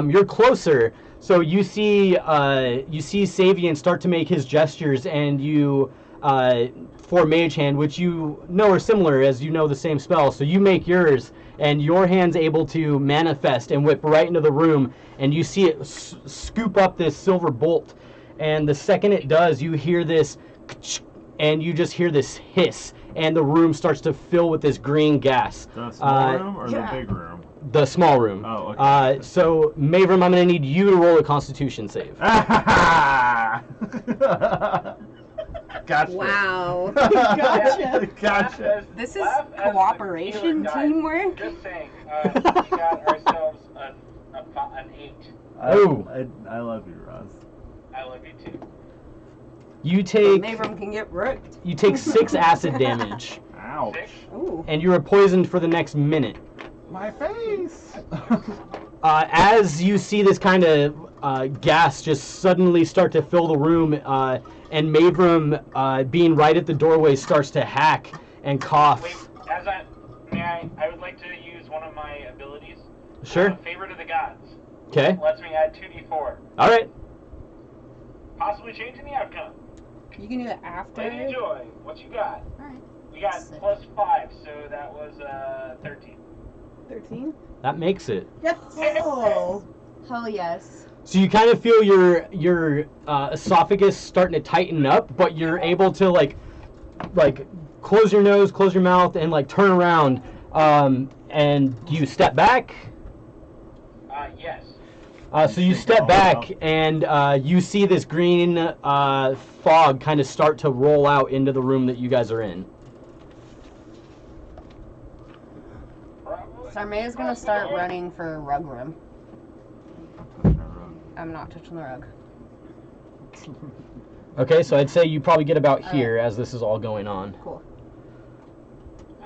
you're closer. So you see Savian start to make his gestures, and you, for Mage Hand, which you know are similar, as you know the same spell. So you make yours, and your hand's able to manifest and whip right into the room, and you see it scoop up this silver bolt. And the second it does, you hear this, and you just hear this hiss. And the room starts to fill with this green gas. The small room or yeah. the big room? The small room. Oh, okay. So, Mavram, I'm going to need you to roll a Constitution save. Gotcha. Wow. Gotcha. Gotcha. This is Laugh as the cooperation, healer dies. teamwork. Just saying, we got ourselves an 8. Oh. I love you, Roz. I love you too. You take Mavram can get wrecked. 6 acid damage, Ouch. 6? Ooh. and you are poisoned for the next minute. My face. As you see this kind of gas just suddenly start to fill the room, and Mavram, being right at the doorway, starts to hack and cough. Wait, I would like to use one of my abilities. Sure. Favorite of the gods. Okay. Lets me add 2d4. All right. Possibly changing the outcome. You can do that after. Lady Joy, what you got? Alright. We got Sick. +5, so that was 13. 13. That makes it. Yes. Oh. Hell yes. So you kind of feel your esophagus starting to tighten up, but you're able to like close your nose, close your mouth, and like turn around. And you step back. Yes. So you step back, and you see this green fog kind of start to roll out into the room that you guys are in. Sarmaya's gonna start running for rug room. I'm not touching the rug. Okay, so I'd say you probably get about All here as this is all going on. Cool.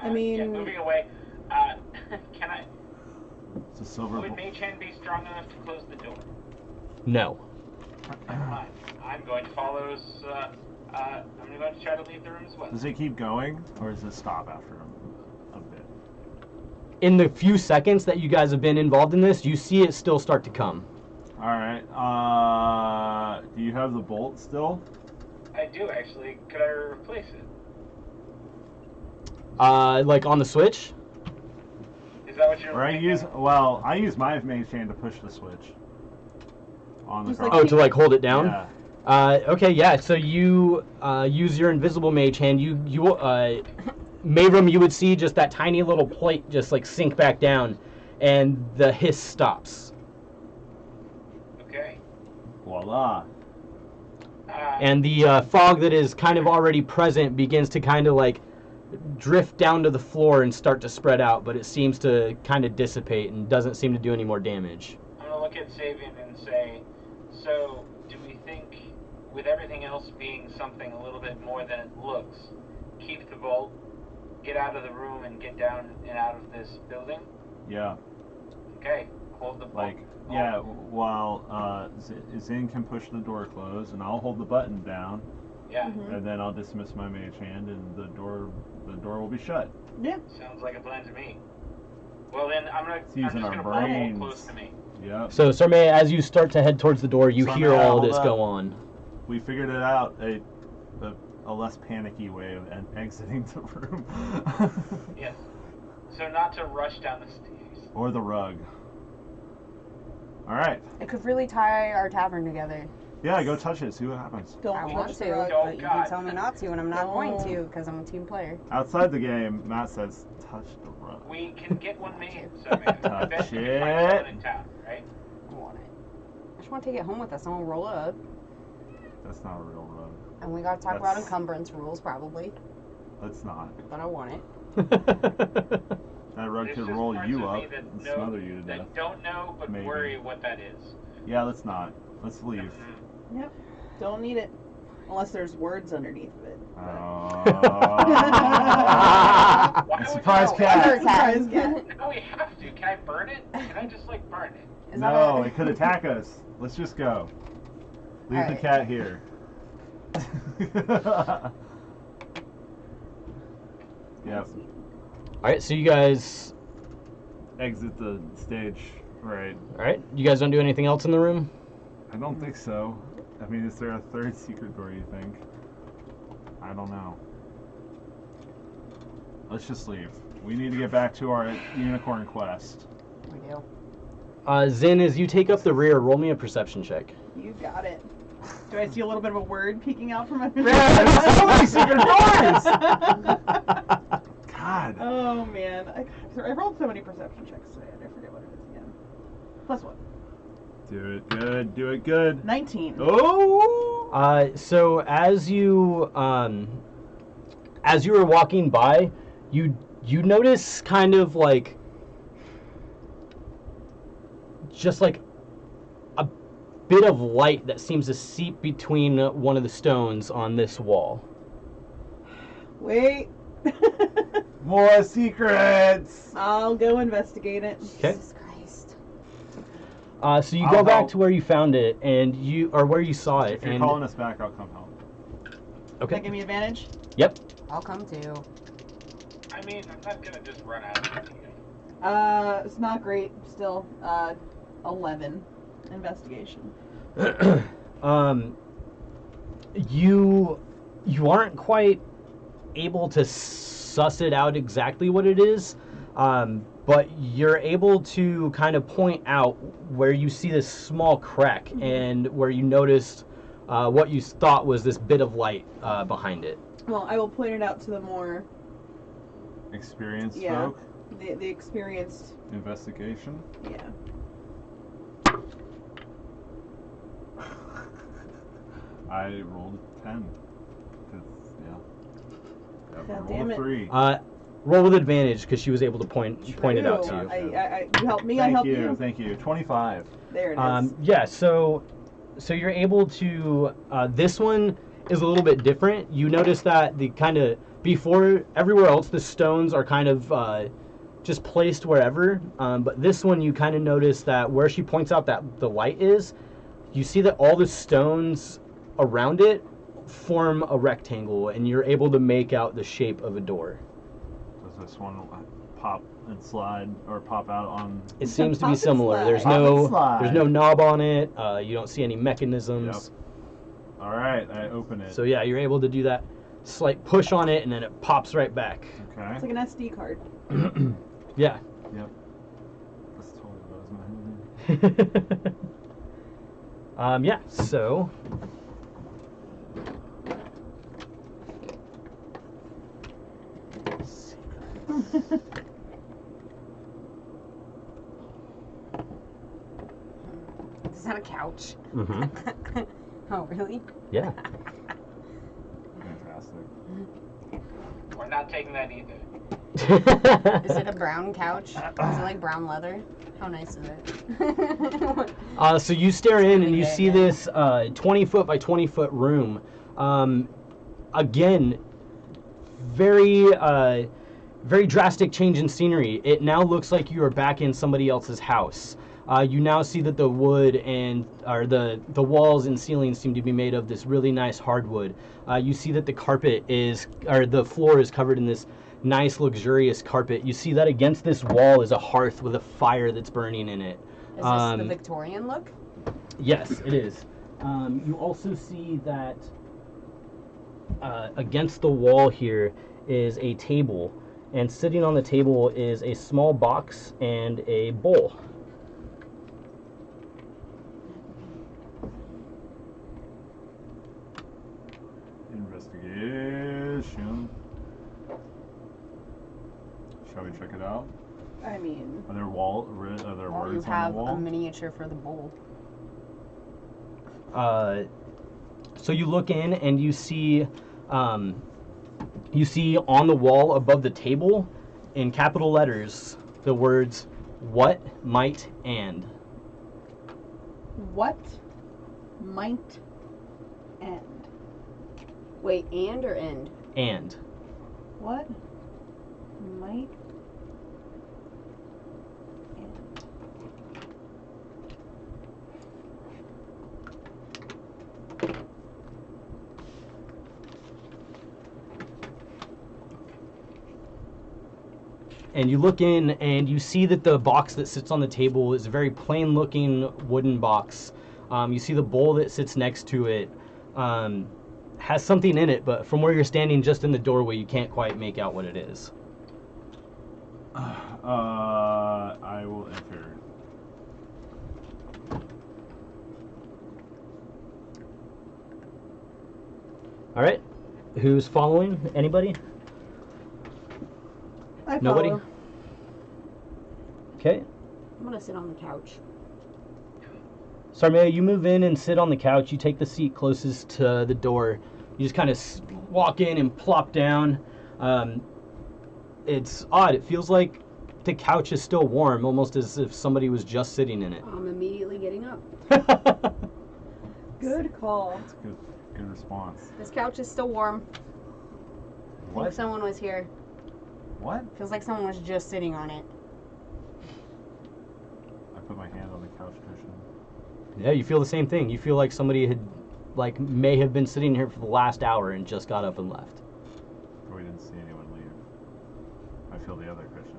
I mean- Yeah, moving away. Can I? It's a silver. Would Mage Hand be strong enough to close the door? No. Never mind. I'm going to follow. I'm going to try to leave the room as well. Does it keep going, or does it stop after a bit? In the few seconds that you guys have been involved in this, you see it still start to come. All right. Do you have the bolt still? I do actually. Could I replace it? Like on the switch? Is that what you're? Or I thinking? use my Mage Hand to push the switch. On the Just cross. like Oh, to like hold it down? Yeah. Okay, yeah. So you use your invisible mage hand. Mavram, you would see just that tiny little plate just like sink back down, and the hiss stops. Okay. Voila. And the fog that is kind of already present begins to kind of like drift down to the floor and start to spread out, but it seems to kind of dissipate and doesn't seem to do any more damage. I'm gonna look at Savian and say, so do we think, with everything else being something a little bit more than it looks, keep the bolt, get out of the room, and get down and out of this building? Yeah. Okay. Hold the bolt. Like, yeah. While Zin can push the door closed, and I'll hold the button down, Yeah. Mhm. and then I'll dismiss my Mage Hand, and the door will be shut. Yeah. Sounds like a plan to me. Well then, I'm just using our gonna pull the bolt brains. close to me. Yep. So, Sarmay, as you start to head towards the door, you Sarmay, hear all hold this up. go on. We figured it out. A less panicky way of exiting the room. Yes. So not to rush down the stairs. Or the rug. All right. It could really tie our tavern together. Yeah, go touch it. See what happens. Don't I touch want the to, rug. Oh, but you God. can tell me not to, and I'm not going No. to because I'm a team player. Outside the game, Matt says, "Touch the rug." We can get one made. So maybe Touch eventually we it. find someone in town, right? I want it. I just want to take it home with us and we'll roll up. That's not a real rug. And we gotta talk about That's- encumbrance rules probably. Let's not. But I want it. That rug There's could just roll parts you of up me that and know- smother you to death. that don't know, but Maybe. worry what that is. Yeah, let's not. Let's leave. Yep. Don't need it. Unless there's words underneath of it. Why would Surprise you- cat. Surprise cat. No, we have to. Can I burn it? Can I just like burn it? Is that No, a- it could attack us. Let's just go. Leave the Alright. cat here. Yep. Alright, so you guys... Exit the stage. Right. Alright, you guys don't do anything else in the room? I don't think so. I mean, is there a third secret door, you think? I don't know. Let's just leave. We need to get back to our unicorn quest. We do. Zin, as you take up the rear, roll me a perception check. You got it. Do I see a little bit of a word peeking out from under? There's so many secret doors! God. Oh man, I rolled so many perception checks today. I forget what it is again. +1. Do it good. Do it good. 19. Oh! So as you were walking by, you notice kind of like just like a bit of light that seems to seep between one of the stones on this wall. Wait. More secrets! I'll go investigate it. Okay. Jesus Christ. So you I'll go back help. to where you found it, and where you saw it. If you're and calling us back, I'll come help. Does okay. that give me advantage? Yep. I'll come too. I mean, I'm not gonna just run out of anything. It's not great. Still, 11 investigation. You aren't quite able to suss it out exactly what it is, but you're able to kind of point out where you see this small crack and where you noticed what you thought was this bit of light behind it. Well, I will point it out to the more, Experienced Yeah. folk? the experienced. Investigation? Yeah. I rolled a 10. 'Cause, yeah. I God rolled damn a it. 3. Roll with advantage because she was able to point it out to True. you. You help me. I help you. Thank you. 25. There it is. Yeah, so you're able to. This one is a little bit different. You notice that the kind of before everywhere else, the stones are kind of just placed wherever. But this one, you kind of notice that where she points out that the light is, you see that all the stones around it form a rectangle, and you're able to make out the shape of a door. Does this one pop and slide or pop out on? It seems to Pop be and similar. slide. There's Pop and no slide. knob on it. You don't see any mechanisms. All right, I open it. So yeah, you're able to do that slight push on it, and then it pops right back. Okay. It's like an SD card. Yeah. Yep. That's totally what I was imagining. Yeah. So. Is that a couch? Mhm. Oh, really? Yeah. Fantastic. We're not taking that either. Is it a brown couch? Is it like brown leather? How nice is it? So you stare in and you Yeah, see yeah. this 20-foot by 20-foot room. Again, very drastic change in scenery. It now looks like you are back in somebody else's house. You now see that the wood or the walls and ceilings seem to be made of this really nice hardwood. You see that the floor is covered in this nice luxurious carpet. You see that against this wall is a hearth with a fire that's burning in it. Is this the Victorian look? Yes, it is. You also see that against the wall here is a table, and sitting on the table is a small box and a bowl. Investigation. Shall we check it out? I mean, Are there words Oh, you on the have wall? a miniature for the bowl. So you look in and you see you see on the wall above the table, in capital letters, the words, "What, might, and." What might end? Wait, and or end? And. What might end? And you look in and you see that the box that sits on the table is a very plain looking wooden box. You see the bowl that sits next to it has something in it, but from where you're standing just in the doorway, you can't quite make out what it is. I will enter. All right. Who's following? Anybody? I Nobody? follow. Okay. I'm gonna sit on the couch. Sarmea, you move in and sit on the couch. You take the seat closest to the door. You just kind of walk in and plop down. It's odd. It feels like the couch is still warm, almost as if somebody was just sitting in it. I'm immediately getting up. Good call. That's a good response. This couch is still warm. I think someone was here. What? Feels like someone was just sitting on it. I put my hand on the couch cushion. Yeah, you feel the same thing. You feel like somebody had, may have been sitting here for the last hour and just got up and left. Or we didn't see anyone leave. I feel the other cushion.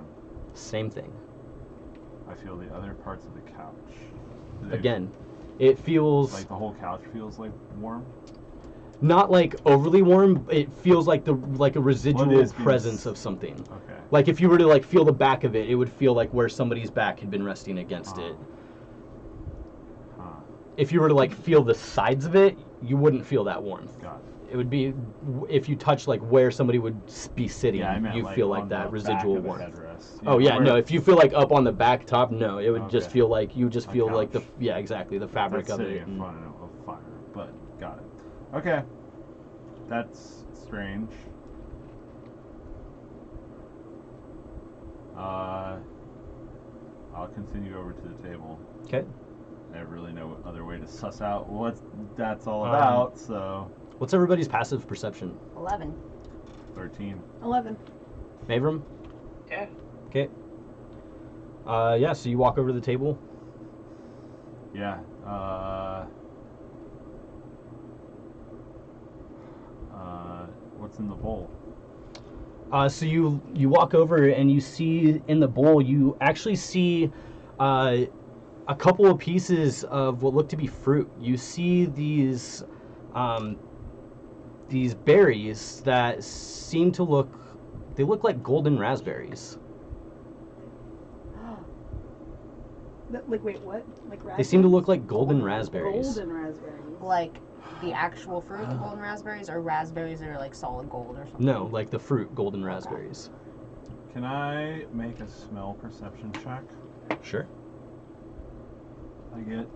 Same thing. I feel the other parts of the couch. Again, it feels Like the whole couch feels like warm? not like overly warm. It feels like a residual What is presence this? of something. Okay. Like if you were to feel the back of it, it would feel like where somebody's back had been resting against it. Huh. If you were to feel the sides of it, you wouldn't feel that warmth. Got it. It would be if you touch where somebody would be sitting, Yeah, I meant you feel on that the residual back of warmth. the headrest. Oh yeah, where- no. If you feel up on the back top, no, it would just Okay. feel like you just A feel like the couch. exactly the fabric That's of sitting it. in front of a fire, but got it. Okay. That's strange. I'll continue over to the table. Okay. I have really no other way to suss out what that's all about, so What's everybody's passive perception? 11. 13. 11. Mavram? 10. Okay. Yeah. So you walk over to the table. Yeah. What's in the bowl? So you walk over and you see in the bowl, you actually see a couple of pieces of what look to be fruit. You see these berries that seem to look like golden raspberries. Wait, what? Like raspberries? They seem to look like golden raspberries. Golden raspberries. Like the actual fruit, the golden raspberries, or raspberries that are solid gold or something? No, like the fruit, golden raspberries. Can I make a smell perception check? Sure. I get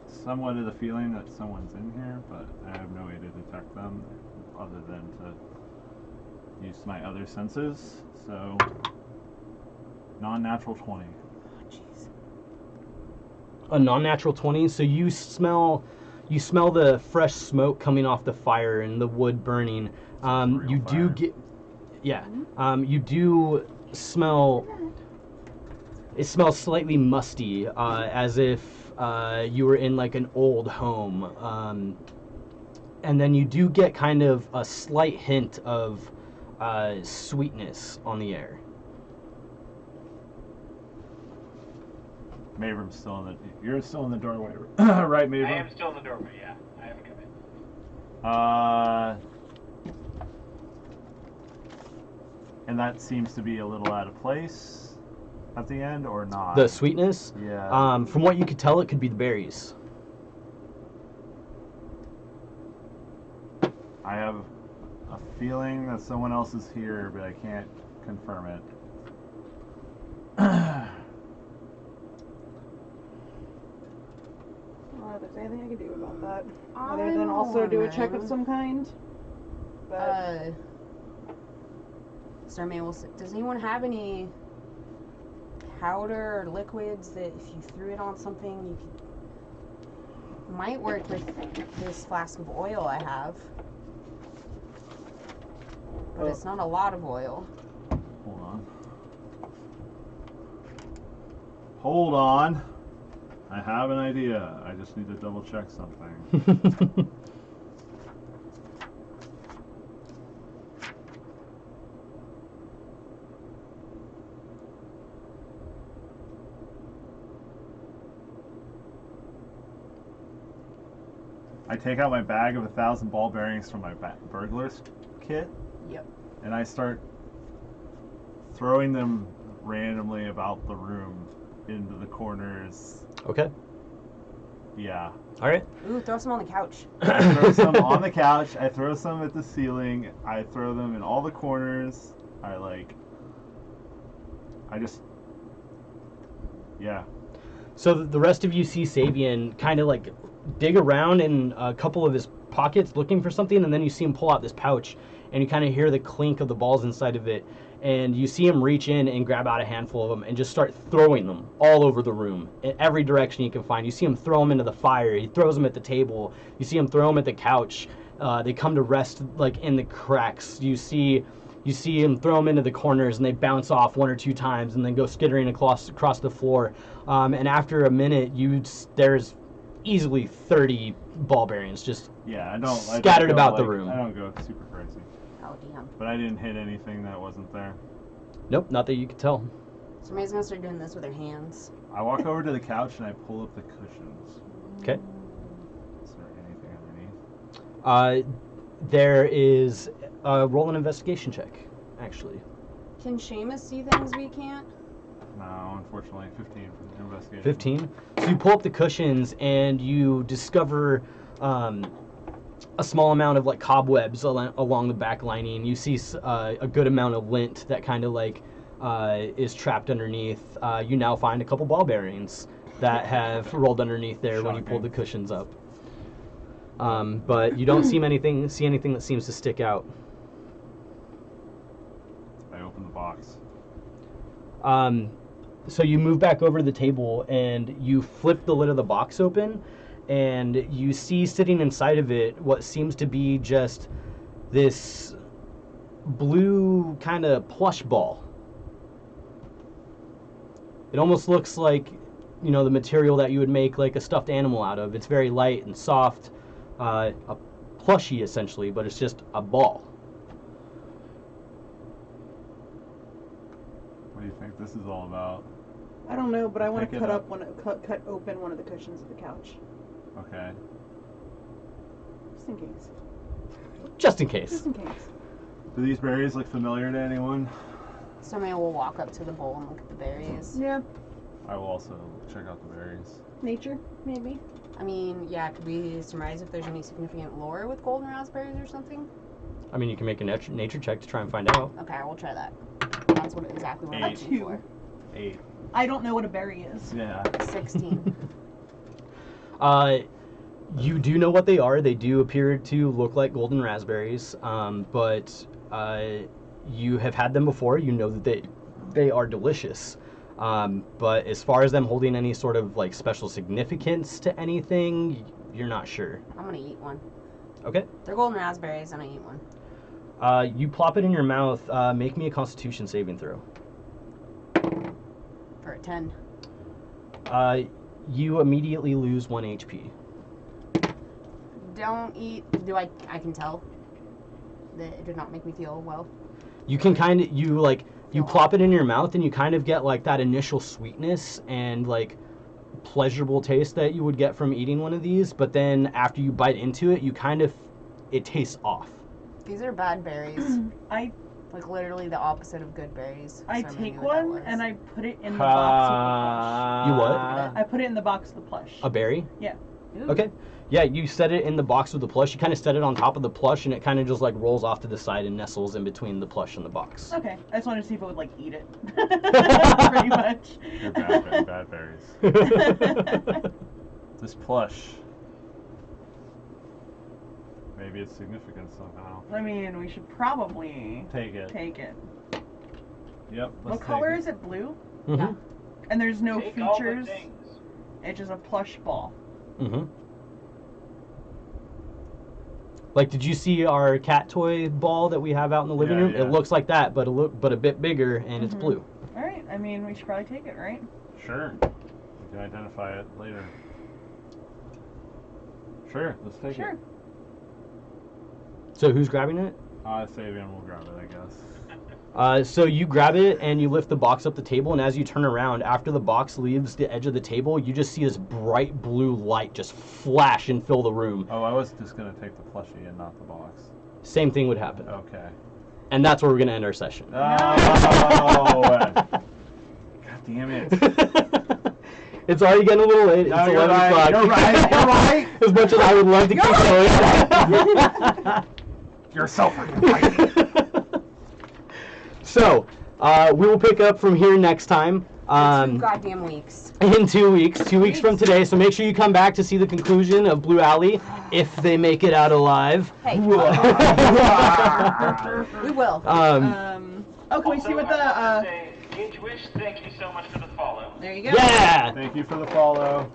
somewhat of the feeling that someone's in here, but I have no way to detect them other than to use my other senses. So, non-natural 20. Jeez. A non-natural 20. So you smell the fresh smoke coming off the fire and the wood burning. Real You do fire. get, yeah. You do smell. It smells slightly musty, as if you were in an old home. And then you do get kind of a slight hint of sweetness on the air. Mavram's still in the. You're still in the doorway, right, Mavram? I am still in the doorway, yeah. I haven't come in. And that seems to be a little out of place at the end, or not? The sweetness. Yeah. From what you could tell, it could be the berries. I have a feeling that someone else is here, but I can't confirm it. If there's anything I can do about that, I other than also don't do a check know. of some kind. But Starmay will say, does anyone have any powder or liquids that if you threw it on something you could... Might work with this flask of oil I have. But it's not a lot of oil. Hold on. Hold on. I have an idea. I just need to double check something. I take out my bag of 1,000 ball bearings from my burglar's kit. Yep. And I start throwing them randomly about the room into the corners. Okay. Yeah. All right. Ooh, throw some on the couch. I throw some on the couch. I throw some at the ceiling. I throw them in all the corners. Yeah. So the rest of you see Sabian kind of like dig around in a couple of his pockets looking for something, and then you see him pull out this pouch, and you kind of hear the clink of the balls inside of it, and you see him reach in and grab out a handful of them and just start throwing them all over the room in every direction you can find. You see him throw them into the fire. He throws them at the table. You see him throw them at the couch. They come to rest like in the cracks. You see him throw them into the corners, and they bounce off 1 or 2 times and then go skittering across the floor. And after a minute, there's easily 30 ball bearings just scattered about the room. I don't go super crazy. Oh, damn. But I didn't hit anything that wasn't there. Nope, not that you could tell. Somebody's gonna start doing this with their hands. I walk over to the couch and I pull up the cushions. Okay. Is there anything underneath? There is roll an investigation check, actually. Can Seamus see things we can't? No, unfortunately, 15 for the investigation. 15. So you pull up the cushions and you discover a small amount of like cobwebs along the back lining. You see a good amount of lint that kind of like is trapped underneath. You now find a couple ball bearings that have rolled underneath there when you pulled the cushions up. But you don't see anything that seems to stick out. I open the box. So you move back over to the table and you flip the lid of the box open, and you see sitting inside of it what seems to be just this blue kind of plush ball. It almost looks like, the material that you would make like a stuffed animal out of. It's very light and soft, a plushie essentially, but it's just a ball. What do you think this is all about? I don't know, but I want Pick to it up. cut open one of the cushions of the couch. Okay. Just in case. Just in case. Just in case. Do these berries look familiar to anyone? Somebody will walk up to the bowl and look at the berries. Yeah. I will also check out the berries. Nature, maybe. I mean, yeah, could we surmise if there's any significant lore with golden raspberries or something? I mean, you can make a nature check to try and find out. Okay, I will try that. That's exactly what I'm looking 2. for. 8. I don't know what a berry is. Yeah. 16. You do know what they are. They do appear to look like golden raspberries, but you have had them before. You know that they are delicious. But as far as them holding any sort of like special significance to anything, you're not sure. I'm gonna eat one. Okay. They're golden raspberries, and I eat one. You plop it in your mouth. Make me a Constitution saving throw. For a 10. You immediately lose 1 HP. Don't eat. I can tell that it did not make me feel well. You can kind of, you plop it in your mouth and you kind of get like that initial sweetness and like pleasurable taste that you would get from eating one of these, but then after you bite into it, it tastes off. These are bad berries. I Like literally the opposite of good berries. I So take knew what that one was. and I put it in the box You what? with the plush. I put it in the box with the plush. A berry? Yeah. Ooh. Okay. Yeah, you set it in the box with the plush. You kind of set it on top of the plush, and it kind of just like rolls off to the side and nestles in between the plush and the box. Okay. I just wanted to see if it would like eat it. Pretty much. They're bad berries. This plush. Maybe it's significant somehow. I mean, we should probably Take it. take it. Yep. What color is it? Blue? Mm-hmm. And there's no Take all the features. things. It's just a plush ball. Mm-hmm. Like, did you see our cat toy ball that we have out in the living room? Yeah. It looks like that, but a bit bigger, and it's blue. All right. I mean, we should probably take it, right? Sure. We can identify it later. Sure, let's take Sure. it. So who's grabbing it? Sabian will grab it, I guess. So you grab it and you lift the box up the table, and as you turn around, after the box leaves the edge of the table, you just see this bright blue light just flash and fill the room. Oh, I was just going to take the plushie and not the box. Same thing would happen. Okay. And that's where we're going to end our session. Oh! God damn it. It's already getting a little late. No, It's you're 11 right. o'clock. You're right. You're right. As much as I would love to keep going. You're so fucking right. So, we will pick up from here next time. 2 goddamn weeks. In 2 weeks. 2 weeks from today. So make sure you come back to see the conclusion of Blue Alley, if they make it out alive. Hey. We will. Oh, can we see what the? Wish, thank you so much for the follow. There you go. Yeah! Thank you for the follow.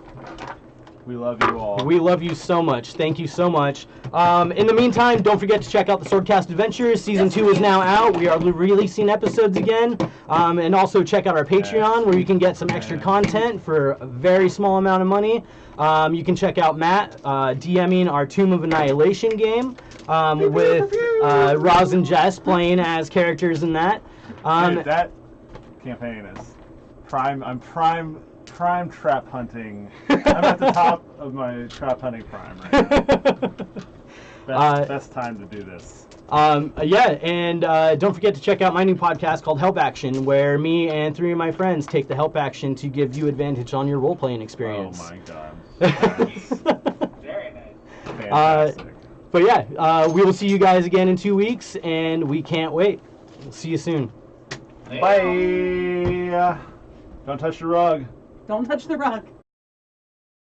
We love you all. We love you so much. Thank you so much. In the meantime, don't forget to check out the Swordcast Adventures. Season 2 is now out. We are releasing episodes again. And also check out our Patreon, where you can get some extra content for a very small amount of money. You can check out Matt DMing our Tomb of Annihilation game with Roz and Jess playing as characters in that. Dude, that campaign is prime. I'm prime trap hunting. I'm at the top of my trap hunting prime right now. Best time to do this. Yeah, and don't forget to check out my new podcast called Help Action, where me and 3 of my friends take the help action to give you advantage on your role-playing experience. Oh my god. Very nice. Fantastic. But yeah, we will see you guys again in 2 weeks, and we can't wait. We'll see you soon. Bye. Don't touch the rug. Don't touch the rug.